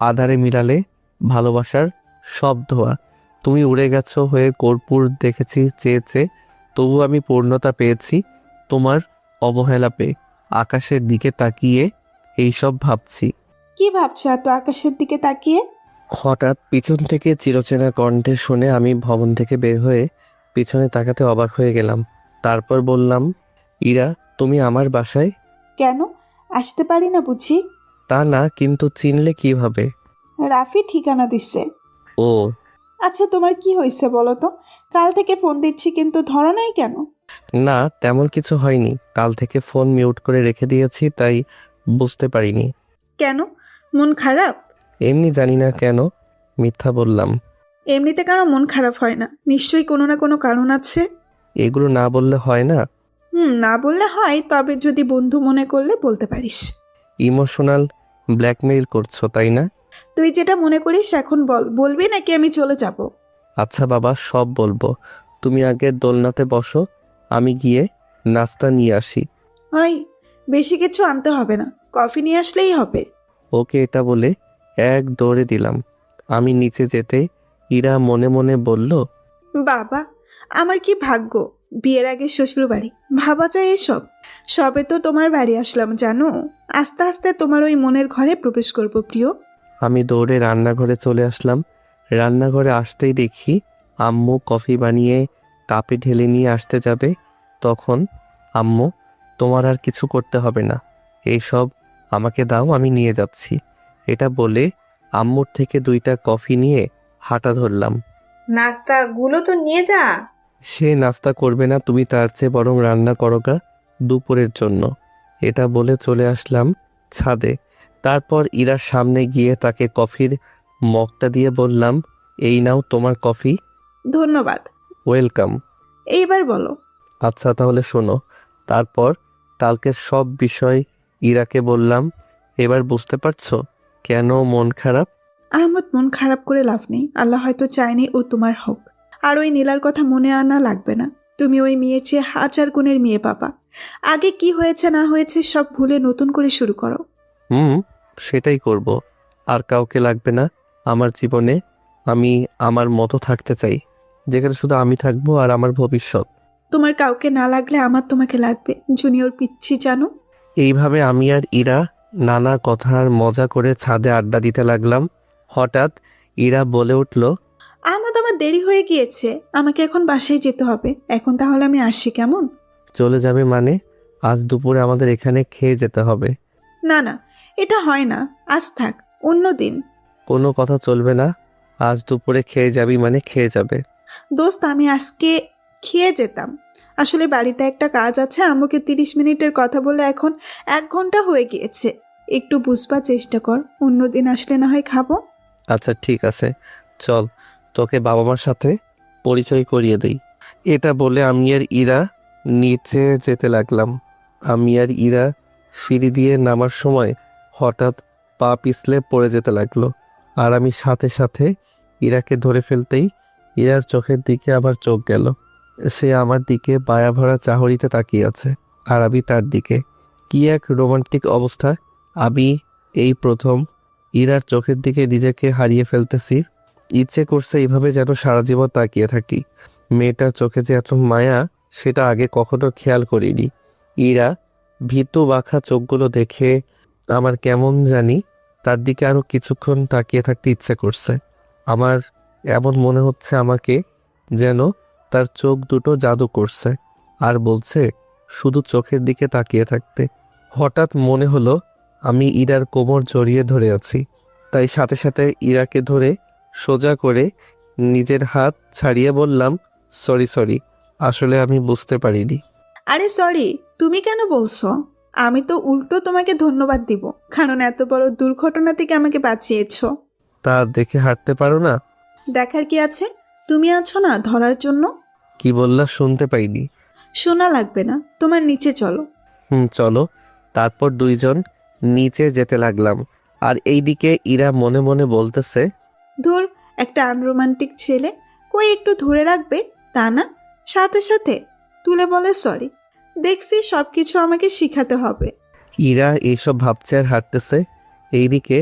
A: আধারে মিলালে ভালোবাসার সব ধোয়া। তুমি উড়ে গেছো হয়ে কর্পূর দেখেছি চেয়ে চেয়ে, তবু আমি পূর্ণতা পেয়েছি তোমার অবহেলা পেয়ে। আকাশের দিকে তাকিয়ে এইসব ভাবছি।
E: কি ভাবছো এত আকাশের দিকে তাকিয়ে?
A: হঠাৎ পিছন থেকে চিরচেনা কণ্ঠে শুনে আমি ভবন থেকে বের হয়ে পিছনে তাকাতে অবাক হয়ে গেলাম। তারপর বললাম, ইরা তুমি আমার বাসায়?
E: কেন, আসতে পারি না বুঝি?
A: তা না, কিন্তু চিনলে কিভাবে?
E: রাফি ঠিকানা দিচ্ছে।
A: ও
E: আচ্ছা, তোমার কি হয়েছে বলো তো? কাল থেকে ফোন দিচ্ছি কিন্তু ধরো নাই কেন?
A: না, তেমন কিছু হয়নি। কাল থেকে ফোন মিউট করে রেখে দিয়েছি, তাই বুঝতে পারিনি।
E: কেন, মন খারাপ?
A: এমনি, জানি না কেন মিথ্যা বললাম।
E: এমনিতে কারো মন খারাপ হয় না, নিশ্চয়ই কোনো না কোনো কারণ আছে।
A: এগুলো না বললে হয় না?
E: না বললে হয়, তবে যদি বন্ধু মনে করলে বলতে পারিস।
A: ইমোশনাল ব্ল্যাকমেইল করছো তাই না?
E: তুই যেটা মনে করিস এখন বল, বলবি নাকি আমি চলে যাব?
A: আচ্ছা বাবা, সব বলবো। তুমি আগে দোলনাতে বসো, আমি গিয়ে নাস্তা নিয়ে আসি।
E: হয়, বেশি কিছু আনতে হবে না, কফি নিয়ে আসলেই হবে।
A: ওকে, এটা বলে এক দৌড়ে দিলাম। আমি নিচে যেতে ইরা মনে মনে বলল,
E: বাবা, আমার কি ভাগ্য, বিয়ের আগে শ্বশুর বাড়ি, ভাবা যায় এসব। সবে তো তোমার বাড়ি আসলাম জানো, আস্তে আস্তে তোমার ওই মনের ঘরে প্রবেশ করব প্রিয়।
A: আমি দৌড়ে রান্নাঘরে চলে আসলাম। রান্নাঘরে আসতেই দেখি আম্মু কফি বানিয়ে কাপে ঢেলে নিয়ে আসতে যাবে। তখন আম্মু, তোমার আর কিছু করতে হবে না, এইসব আমাকে দাও, আমি নিয়ে যাচ্ছি। এটা বলে আম্মুর থেকে 2টা কফি নিয়ে হাঁটা ধরলাম।
H: নাস্তাগুলো তো নিয়ে যা।
A: সে নাস্তা করবে না, তুমি তার চেয়ে বরং রান্না করোগা দুপুরের জন্য। এটা বলে চলে আসলাম ছাদে। তারপর ইরার সামনে গিয়ে তাকে কফির মগটা দিয়ে বললাম, এই নাও তোমার কফি।
E: ধন্যবাদ।
A: ওয়েলকাম।
E: এইবার বলো।
A: আচ্ছা তাহলে শোনো। তারপর কালকের সব বিষয় ইরাকে বললাম। এবার বুঝতে পারছো কেন মন খারাপ?
E: আহমদ, মন খারাপ করে লাভ নেই, আল্লাহ হয়তো চায়নি ও তোমার হোক। আর ওই নীলার কথা মনে আনা লাগবে না। তুমি ওই মেয়ের চেয়ে 1000 গুণের মেয়ে পাবা। আগে কি হয়েছে না হয়েছে সব ভুলে নতুন করে শুরু করো।
A: সেটাই করব। আর কাউকে লাগবে না আমার জীবনে। আমি আমার মতো থাকতে চাই, যেখানে শুধু আমি থাকবো আর আমার ভবিষ্যৎ।
E: তোমার কাউকে না লাগলে আমার তোমাকে লাগবে, জুনিয়র পিচ্ছি জানো।
A: এইভাবে আমি আর ইরা নানা কথার মজা করে ছাদে আড্ডা দিতে লাগলাম। হঠাৎ ইরা বলে উঠল,
E: আমার দেরি হয়ে গিয়েছে, আমাকে এখন বাসায় যেতে হবে। এখন তাহলে আমি আসি, কেমন?
A: চলে যাবে মানে? আজ দুপুরে আমাদের এখানে খেয়ে যেতে হবে।
E: না না, এটা হয় না, আজ থাক, অন্য দিন।
A: কোনো কথা চলবে না। আজ দুপুরে খেয়ে যাবি মানে খেয়ে যাবে।
E: দোস্ত, আমি আজকে খেয়ে যেতাম, আসলে বাড়িতে একটা কাজ আছে। আমাকে 30 মিনিটের কথা বলে এখন 1 ঘন্টা হয়ে গিয়েছে। একটু বুঝবার চেষ্টা কর, অন্য দিন আসলে না হয় খাবো।
A: আচ্ছা ঠিক আছে, চল তোকে বাবা মার সাথে পরিচয় করিয়ে দেই। এটা বলে আমি আর ইরা নিচে যেতে লাগলাম। আমি আর ইরা সিঁড়ি দিয়ে নামার সময় হঠাৎ পা পিছলে পড়ে যেতে লাগলো। আর আমি সাথে সাথে ইরাকে ধরে ফেলতেই ইরার চোখের দিকে আবার চোখ গেল। সে আমার দিকে বায়া ভরা চাহরিতে তাকিয়ে আছে, আর আমি তার দিকে। কি এক রোমান্টিক অবস্থা! আমি এই প্রথম ইরার চোখের দিকে নিজেকে হারিয়ে ফেলতেছি। ইচ্ছে করছে এইভাবে যেন সারা জীবন তাকিয়ে থাকি। মেয়েটার চোখে যে এত মায়া, সেটা আগে কখনো খেয়াল করিনি। ইরা ভীতু বাঁকা চোখগুলো দেখে আমার কেমন জানি তার দিকে আরো কিছুক্ষণ তাকিয়ে থাকতে ইচ্ছে করছে। আমার এমন মনে হচ্ছে আমাকে যেন তার চোখ দুটো জাদু করছে আর বলছে শুধু চোখের দিকে তাকিয়ে থাকতে। হঠাৎ মনে হলো আমি ইরার কোমর জড়িয়ে ধরে আছি, তাই সাথে সাথে ইরাকে ধরে সোজা করে নিজের হাত ছাড়িয়ে বললাম, সরি, আসলে আমি বুঝতে পারিনি।
E: আরে সরি, তুমি কেন বলছো? আমি তো উল্টো তোমাকে ধন্যবাদ দিব, কারণ এত বড় দুর্ঘটনা থেকে আমাকে বাঁচিয়েছো।
A: তা দেখে হাঁটতে পারো না?
E: দেখার কি আছে, তুমি আছো না ধরার জন্য।
A: কি বললা শুনতে পাইনি।
E: শোনা লাগবে না, তোমার নিচে চলো।
A: চলো। তারপর দুইজন নিচে যেতে লাগলাম। আর এইদিকে ইরা মনে মনে বলতেছে,
E: ধুর, একটা আনরোমান্টিক ছেলে, কই একটু ধরে রাখবে তা না, সাথে সাথে তুলে বলে সরি। দেখছি সবকিছু আমাকে শিখাতে হবে।
A: ইরা এইসব ভাবছে আর হাঁটতেছে। এইদিকে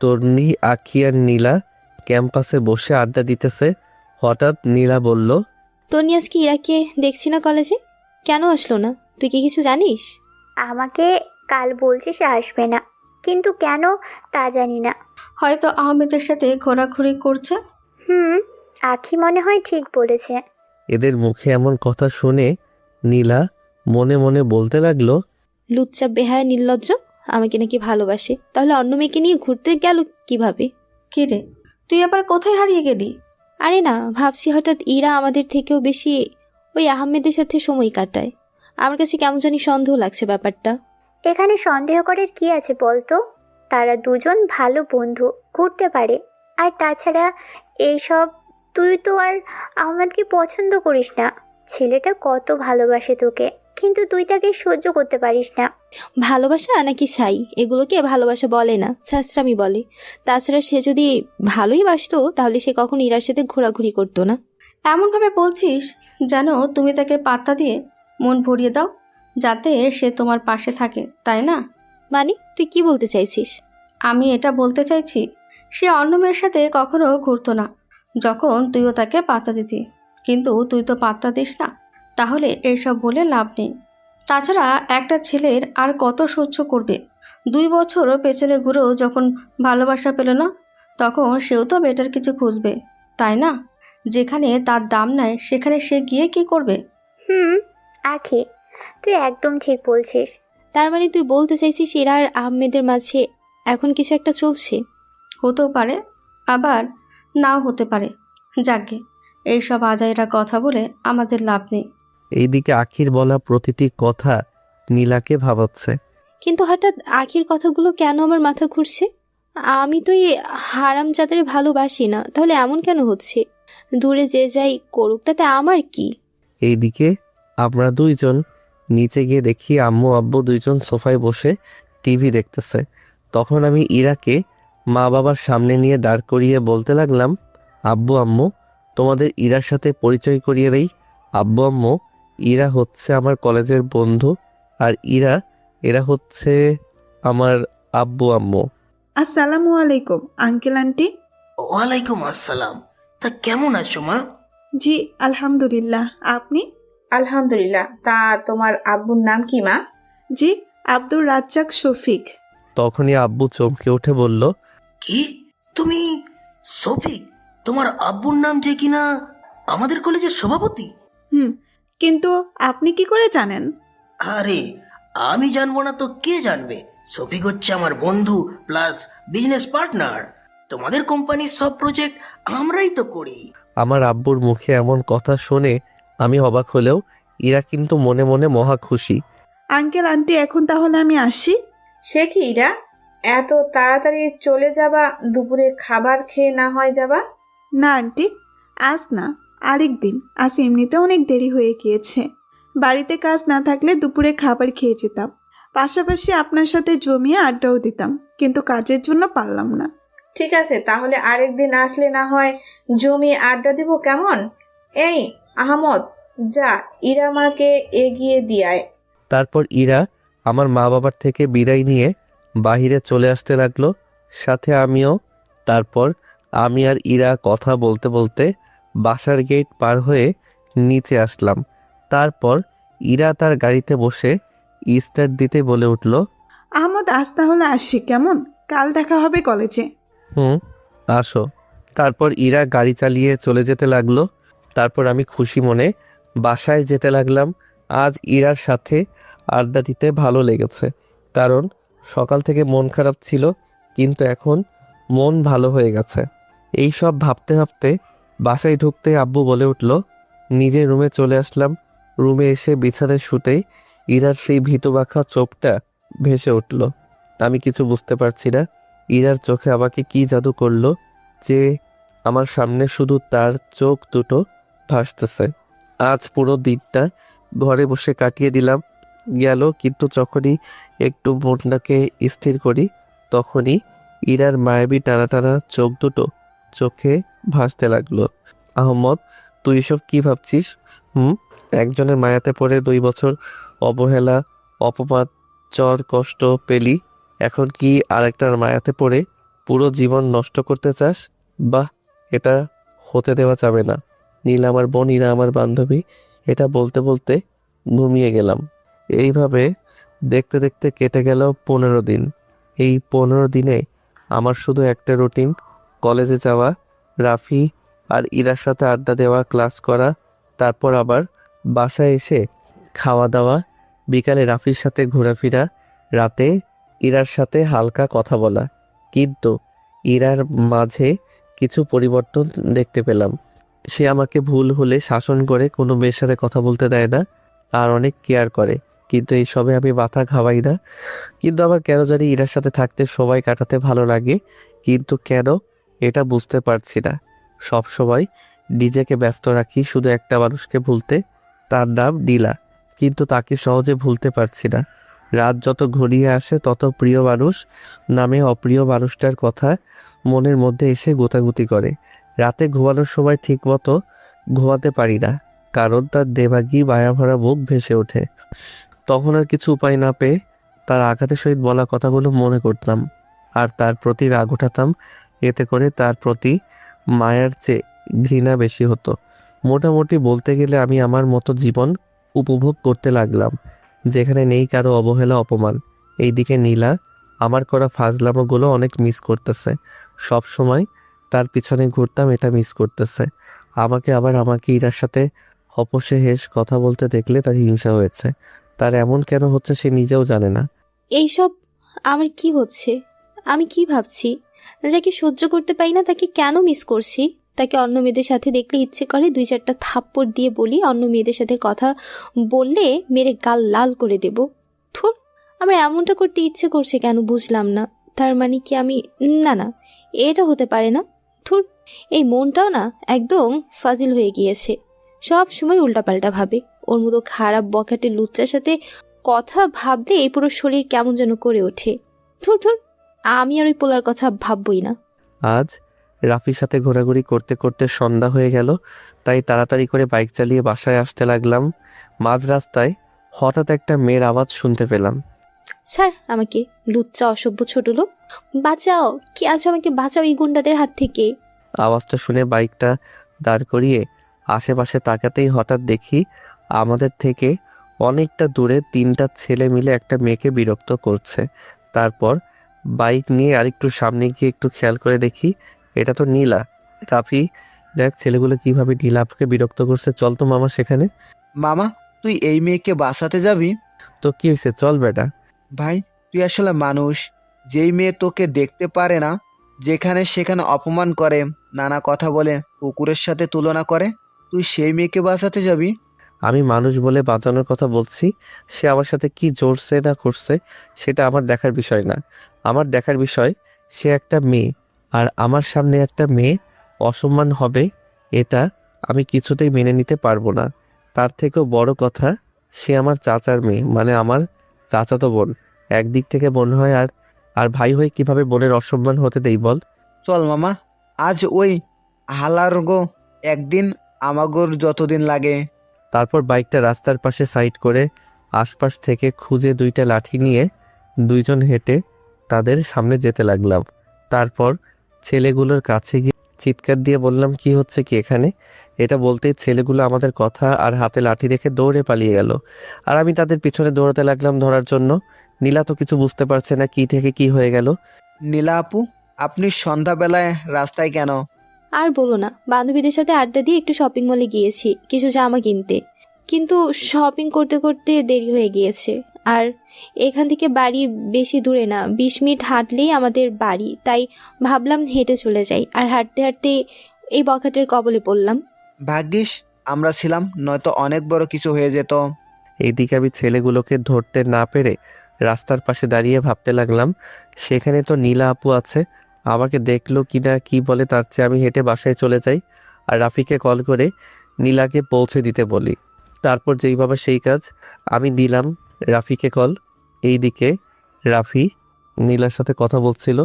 A: তন্নি, আখি আর নীলা ক্যাম্পাসে বসে আড্ডা দিতেছে। হঠাৎ নীলা বলল,
B: তনি আজকে ইরাকে দেখছি না কলেজে, কেন আসলো না? তুই কি কিছু জানিস?
F: আমাকে কাল বলছে সে আসবে না, কিন্তু কেন তা জানি না।
D: হয়তো আহমেদের সাথে ঘোরাঘুরি করছে।
F: আখি মনে হয় ঠিক বলেছে।
A: এদের মুখে এমন কথা শুনে নীলা মনে মনে বলতে লাগলো,
B: লুচ্চা বেহায়া নির্লজ্জ, আমাকে নাকি ভালোবাসে, তাহলে অন্য মেয়েকে নিয়ে ঘুরতে গেল কিভাবে?
D: কি রে, তুই আবার কোথায় হারিয়ে গেলি?
B: আরে না, ভাবছি হঠাৎ ইরা আমাদের থেকেও বেশি ওই আহমেদের সাথে সময় কাটায়। আমার কাছে কেমন জানি সন্দেহ লাগছে ব্যাপারটা।
F: এখানে সন্দেহ করার কি আছে বলতো? তারা দুজন ভালো বন্ধু, ঘুরতে পারে। আর তাছাড়া এইসব, তুই তো আর আহমেদকে পছন্দ করিস না। ছেলেটা কত ভালোবাসে তোকে, কিন্তু তুই তাকে সহ্য করতে পারিস না।
B: ভালোবাসা নাকি ছাই, এগুলোকে ভালোবাসা বলে না, ছাত্রামি বলে। তাছাড়া সে যদি ভালোই বাসতো তাহলে সে কখন ইরার সাথে ঘোরাঘুরি করতো না।
D: এমনভাবে বলছিস যেন তুমি তাকে পাত্তা দিয়ে মন ভরিয়ে দাও, যাতে সে তোমার পাশে থাকে, তাই না?
B: মানে তুই কি বলতে চাইছিস?
D: আমি এটা বলতে চাইছি, সে অন্য মেয়ের সাথে কখনো ঘুরতো না যখন তুইও তাকে পাত্তা দিতি, কিন্তু তুই তো পাত্তা দিস না, তাহলে এসব বলে লাভ নেই। তাছাড়া একটা ছেলের আর কত সহ্য করবে? 2 বছরও পেছনে ঘুরেও যখন ভালোবাসা পেল না, তখন সেও তো বেটার কিছু খুঁজবে, তাই না? যেখানে তার দাম নাই সেখানে সে গিয়ে কি করবে?
F: আখি, তুই একদম ঠিক বলছিস।
B: তার মানে তুই বলতে চাইছিস ইরা আর আহমেদের মাঝে এখন কিছু একটা চলছে?
D: হতেও পারে, আবার নাও হতে পারে। যাকে এইসব আজাইরা কথা বলে আমাদের লাভ নেই।
A: এইদিকে আখির বলা প্রতিটি কথা নীলাকে ভাবাচ্ছে।
B: কিন্তু হঠাৎ আখির কথাগুলো কেন আমার মাথা ঘুরছে? আমি তো এই হারামজাদের ভালোবাসি না, তাহলে এমন কেন হচ্ছে? দূরে যে যাই করুক, তাতে আমার কি?
A: এইদিকে আমরা দুইজন নিচে গিয়ে দেখি আম্মু আব্বু দুইজন সোফায় বসে টিভি দেখতেছে। তখন আমি ইরাকে মা বাবার সামনে নিয়ে দাঁড় করিয়ে বলতে লাগলাম, আব্বু আম্মু, তোমাদের ইরার সাথে পরিচয় করিয়ে দেই। আব্বু আম্মু, ইরা হচ্ছে আমার কলেজের বন্ধু, আর এরা হচ্ছে আমার আব্বু আম্মু।
E: আসসালামু আলাইকুম আঙ্কেল আন্টি।
C: ওয়ালাইকুম আসসালাম। তা কেমন আছো মা?
E: জি আলহামদুলিল্লাহ, আপনি?
H: আলহামদুলিল্লাহ। তা তোমার আব্বুর নাম কি মা?
E: জি আব্দুর রাজ্জাক শফিক।
A: তখনই আব্বু চমকে উঠে বলল,
C: কি তুমি শফিক? তোমার আব্বুর নাম যে কিনা আমাদের কলেজের সভাপতি।
E: কিন্তু আপনি কি করে জানেন?
C: আরে আমি জানবো না তো কে জানবে? শফিক হচ্ছে আমার বন্ধু প্লাস বিজনেস পার্টনার। তোমাদের কোম্পানির সব প্রজেক্ট আমরাই তো করি।
A: আমার আব্বুর মুখে এমন কথা শুনে আমি অবাক হলেও ইরা কিন্তু মনে মনে মহা খুশি।
E: আঙ্কেল আন্টি এখন তাহলে আমি আসি।
H: সে কি ইরা, এত তাড়াতাড়ি চলে যাবা? দুপুরের খাবার খেয়ে না হয় যাবা?
E: না আন্টি, আজ না, আরেক দিন। আজ এমনিতে অনেক দেরি হয়ে গিয়েছে। বাড়িতে কাজ না থাকলে দুপুরে খাবার খেয়ে যেতাম, পাশাপাশি আপনার সাথে জমিয়ে আড্ডাও দিতাম, কিন্তু কাজের জন্য পারলাম না।
H: ঠিক আছে, তাহলে আরেকদিন আসলে না হয় জমি আড্ডা দিব, কেমন? এই আহমদ, যা ইরা মাকে এগিয়ে দিয়ায়।
A: তারপর ইরা আমার মা বাবার থেকে বিদায় নিয়ে বাহিরে চলে আসতে লাগলো, সাথে আমিও। তারপর আমি আর ইরা কথা বলতে বলতে বাসার গেট পার হয়ে নিচে আসলাম। তারপর ইরা তার গাড়িতে বসে স্টার্ট দিতে বলে উঠল,
E: আহমদ আজ তাহলে আসি, কেমন? কাল দেখা হবে কলেজে।
A: আসো। তারপর ইরা গাড়ি চালিয়ে চলে যেতে লাগলো। তারপর আমি খুশি মনে বাসায় যেতে লাগলাম। আজ ইরার সাথে আড্ডা দিতে ভালো লেগেছে, কারণ সকাল থেকে মন খারাপ ছিল, কিন্তু এখন মন ভালো হয়ে গেছে। এই সব ভাবতে ভাবতে বাসায় ঢুকতে আব্বু বলে উঠল। নিজের রুমে চলে আসলাম। রুমে এসে বিছানায় শুতেই ইরার সেই ভীতবাখা চোখটা ভেসে উঠল। আমি কিছু বুঝতে পারছি না ইরার চোখে আমাকে কি জাদু করলো যে আমার সামনে শুধু তার চোখ দুটো ভাসতেছে। আজ পুরো দিনটা ঘরে বসে কাটিয়ে দিলাম গেল, কিন্তু যখনই একটু মনটাকে স্থির করি তখনই ইরার মায়াবী টানা টানা চোখ দুটো চোখে ভাসতে লাগলো। আহমদ, তুই এসব কি ভাবছিস? একজনের মায়াতে পড়ে 2 বছর অবহেলা, অপমান, চর কষ্ট পেলি, এখন কি আরেকটার মায়াতে পড়ে পুরো জীবন নষ্ট করতে চাস? বাহ, এটা হতে দেওয়া যাবে না। নীলা আমার বোন, ইরা আমার বান্ধবী। এটা বলতে বলতে ঘুমিয়ে গেলাম। এইভাবে দেখতে দেখতে কেটে গেল 15 দিন। এই 15 দিনে আমার শুধু একটা রুটিন, কলেজে যাওয়া, রাফি আর ইরার সাথে আড্ডা দেওয়া, ক্লাস করা, তারপর আবার বাসায় এসে খাওয়া দাওয়া, বিকালে রাফির সাথে ঘোরাফেরা, রাতে ইরার সাথে হালকা কথা বলা। কিন্তু ইরার মাঝে কিছু পরিবর্তন দেখতে পেলাম। সে আমাকে ভুল হলে শাসন করে, কোনো মেয়ের সাথে কথা বলতে দেয় না, আর অনেক কেয়ার করে। কিন্তু এইসবে আমি মাথা ঘামাই না। কিন্তু আবার কেন জানি ইরার সাথে থাকতে সময় কাটাতে ভালো লাগে, কিন্তু কেন এটা বুঝতে পারছি না। সব সময় নিজেকে ব্যস্ত রাখি শুধু একটা মানুষকে ভুলতে, তার নাম নীলা, কিন্তু তাকে সহজে ভুলতে পারছি না। রাত যত ঘনিয়ে আসে তত প্রিয় মানুষ নামে অপ্রিয় মানুষটার কথা মনের মধ্যে এসে গোতাগুতি করে। রাতে ঘুমানোর সময় ঠিকমতো ঘুমাতে পারি না, কারণ তার দেবাগী মায়াভরা মুখ ভেসে ওঠে। তখন আর কিছু উপায় না পেয়ে তার আঘাতের সহিত বলা কথাগুলো মনে করতাম আর তার প্রতি রাগ উঠাতাম। এতে করে তার প্রতি মায়ার চেয়ে ঘৃণা বেশি হতো। মোটামুটি বলতে গেলে আমি আমার মতো জীবন উপভোগ করতে লাগলাম, যেখানে নেই কারো অবহেলা, অপমান। এইদিকে নীলা আমার করা ফাজলামোগুলো অনেক মিস করতেছে। সব সময় তার পিছনে ঘুরতাম, এটা মিস করতেছে। আমাকে ইরার সাথে হপসে হেস কথা বলতে দেখলে তার হিংসা হয়েছে। তার এমন কেন হচ্ছে সে নিজেও জানে না।
B: এইসব আমার কি হচ্ছে? আমি কি ভাবছি? যাকে সহ্য করতে পারি না তাকে কেন মিস করছি? তাকে অন্য মেয়েদের সাথে দেখলে ইচ্ছে করে 2-4টা থাপ্পড় দিয়ে বলি অন্য মেয়েদের সাথে কথা বললে মেরে গাল লাল করে দেব। থুর, আমার এমনটা করতে ইচ্ছে করছে কেন বুঝলাম না। তার মানে কি আমি না, এটা হতে পারে না। থুর, এই মনটাও না একদম ফাজিল হয়ে গিয়েছে, সব সময় উল্টাপাল্টা ভাবে। ওর মতো খারাপ বখাটে লুচ্চার সাথে কথা ভাবলে এই পুরো শরীর কেমন যেন করে ওঠে। থুর, আমি আর ওই পোলার কথা ভাববই না।
A: আজ রাফির সাথে ঘোরাঘুরি করতে করতে সন্ধ্যা হয়ে গেল, তাই তাড়াতাড়ি করে বাইক চালিয়ে বাসায় আসতে লাগলাম। মাঝ রাস্তায় হঠাৎ একটা মেয়ের আওয়াজ শুনতে পেলাম।
B: স্যার আমাকে, লুচ্চা অসভ্য ছোট লোক, বাঁচাও, কে আছো, আমাকে বাঁচাও এই গুন্ডাদের হাত থেকে।
A: আওয়াজটা শুনে বাইকটা দাঁড় করিয়ে আশেপাশে তাকাতেই হঠাৎ দেখি আমাদের থেকে অনেকটা দূরে 3টা ছেলে মিলে একটা মেয়েকে বিরক্ত করছে। তারপর বাইক নিয়ে আরেকটু সামনে গিয়ে একটু খেয়াল করে দেখি এটা তো নীলা। রাফি, দেখ ছেলেগুলো কিভাবে নীলাকে বিরক্ত করছে, চল তো মামা সেখানে।
G: মামা, তুই এই মেয়েকে বাঁচাতে যাবি?
A: তো কি হয়েছে, চল বেটা।
G: ভাই, তুই আসলে মানুষ? যেই মেয়ে তোকে দেখতে পারে না, যেখানে সেখানে অপমান করে, নানা কথা বলে, কুকুরের সাথে তুলনা করে, তুই সেই মেয়েকে বাঁচাতে যাবি?
A: আমি মানুষ বলে বাঁচানোর কথা বলছি, সে আমার সাথে কি জড়ছে না করছে সেটা আমার দেখার বিষয় না। আমার দেখার বিষয় সে একটা মেয়ে, আর আমার সামনে একটা মেয়ে অসম্মান হবে, এটা আমি কিছুতেই মেনে নিতে পারবো না। তার থেকেও বড় কথা, সে আমার চাচার মেয়ে, মানে আমার চাচাতো বোন। একদিক থেকে বোন হয়, আর আর ভাই হয়ে কিভাবে বোনের অসম্মান হতে দেই বল?
G: চল মামা, আজ ওই হালারগো একদিন, আমাগোর যতদিন লাগে।
A: তারপর বাইকটা রাস্তার পাশে সাইড করে আশপাশ থেকে খুঁজে 2টা লাঠি নিয়ে 2জন হেঁটে তাদের সামনে যেতে লাগলাম। তারপর ছেলেগুলোর কাছে গিয়ে চিৎকার দিয়ে বললাম, কি হচ্ছে কি এখানে? এটা বলতেই ছেলেগুলো আমাদের কথা আর হাতে লাঠি দেখে দৌড়ে পালিয়ে গেল, আর আমি তাদের পিছনে দৌড়াতে লাগলাম ধরার জন্য। নীলা তো কিছু বুঝতে পারছে না কি থেকে কি হয়ে গেল।
G: নীলা আপু, আপনি সন্ধ্যাবেলায় রাস্তায় কেন?
B: আর বলো না, বান্ধবীদের সাথে আড্ডা দিয়ে একটু শপিং মলে গিয়েছি কিছু জামা কিনতে, কিন্তু শপিং করতে করতে দেরি হয়ে গিয়েছে। আর এখান থেকে বাড়ি বেশি দূরে না, 20 মিনিট হাঁটলেই আমাদের বাড়ি, তাই ভাবলাম হেঁটে চলে যাই। আর হাঁটতে হাঁটতে এই বখাটের কবলে পড়লাম।
G: ভাগ্যিস আমরা ছিলাম, নয়তো অনেক বড় কিছু হয়ে যেত।
A: এইদিকে আমি ছেলেগুলোকে ধরতে না পেরে রাস্তার পাশে দাঁড়িয়ে ভাবতে লাগলাম, সেখানে তো নীলা আপু আছে, আমাকে দেখলো কিনা কি বলে, তার চেয়ে আমি হেঁটে বাসায় চলে যাই আর রাফিকে কল করে নীলাকে পৌঁছে দিতে বলি। তারপর যেইভাবে সেই কাজ, আমি দিলাম রাফিকে কল। এইদিকে রাফি নীলার সাথে কথা বলছিল,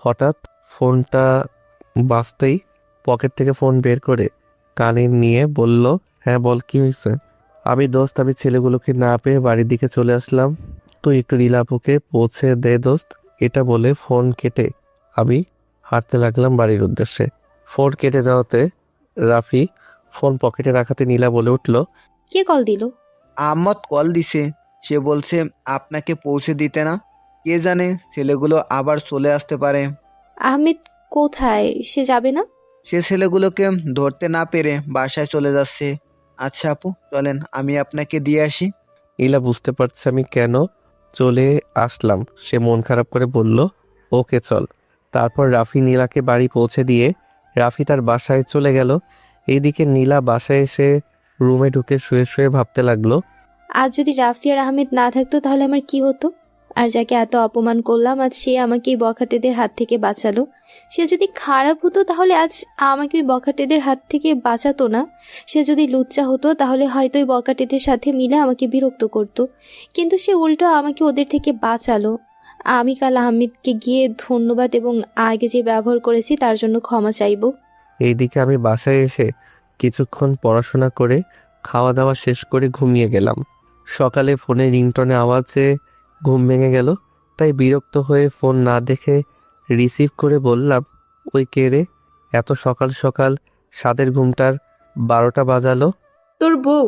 A: হঠাৎ ফোনটা বাজতেই পকেট থেকে ফোন বের করে কানে নিয়ে বলল, হ্যাঁ বল, কি হয়েছে? আমি ছেলেগুলোকে না পেয়ে বাড়ির দিকে চলে আসলাম। তুই একটু নীলা আপুকে পৌঁছে দে দোস্ত। এটা বলে ফোন কেটে আমি হাঁটতে লাগলাম বাড়ির উদ্দেশ্যে। ফোন কেটে যাওয়াতে রাফি ফোন পকেটে রাখাতে নীলা বলে উঠল,
B: কে কল দিল?
G: আহমদ কল দিছে, সে বলছে আপনাকে পৌঁছে দিতে না। কে জানে, ছেলেগুলো আবার চলে আসতে পারে।
B: আহমেদ কোথায়? সে যাবে না?
G: সে ছেলেগুলোকে ধরতে না পেরে বাসায় চলে যাচ্ছে। আচ্ছা আপু, চলেন আমি আপনাকে দিয়ে আসি।
A: নীলা বুঝতে পারছে আমি কেন চলে আসলাম, সে মন খারাপ করে বলল, ওকে চল। তারপর রাফি নীলাকে বাড়ি পৌঁছে দিয়ে রাফি তার বাসায় চলে গেল। এইদিকে নীলা বাসায় এসে রুমে ঢুকে শুয়ে শুয়ে ভাবতে লাগলো,
B: আজ যদি রাফি আর আহমেদ না থাকতো তাহলে আমার কি হতো? আর যাকে এত অপমান করলাম, আজ সে আমাকে এই বখাটেদের হাত থেকে বাঁচালো। সে যদি খারাপ হতো তাহলে আজ আমাকে ওই বখাটেদের হাত থেকে বাঁচাতো না। সে যদি লুচ্চা হতো তাহলে হয়তো ওই বখাটেদের সাথে মিলে আমাকে বিরক্ত করতো, কিন্তু সে উল্টো আমাকে ওদের থেকে বাঁচালো। আমি কাল আহমেদকে গিয়ে ধন্যবাদ এবং আগে যে ব্যবহার করেছি তার জন্য ক্ষমা চাইবো।
A: এইদিকে আমি বাসায় এসে কিছুক্ষণ পড়াশোনা করে খাওয়া দাওয়া শেষ করে ঘুমিয়ে গেলাম। সকালে ফোনে রিংটনে আওয়াজে ঘুম ভেঙে গেল, তাই বিরক্ত হয়ে ফোন না দেখে রিসিভ করে বললাম, ওই কে রে? এত সকাল সকাল সাদের ঘুমটার 12টা বাজালো।
H: তোর বউ।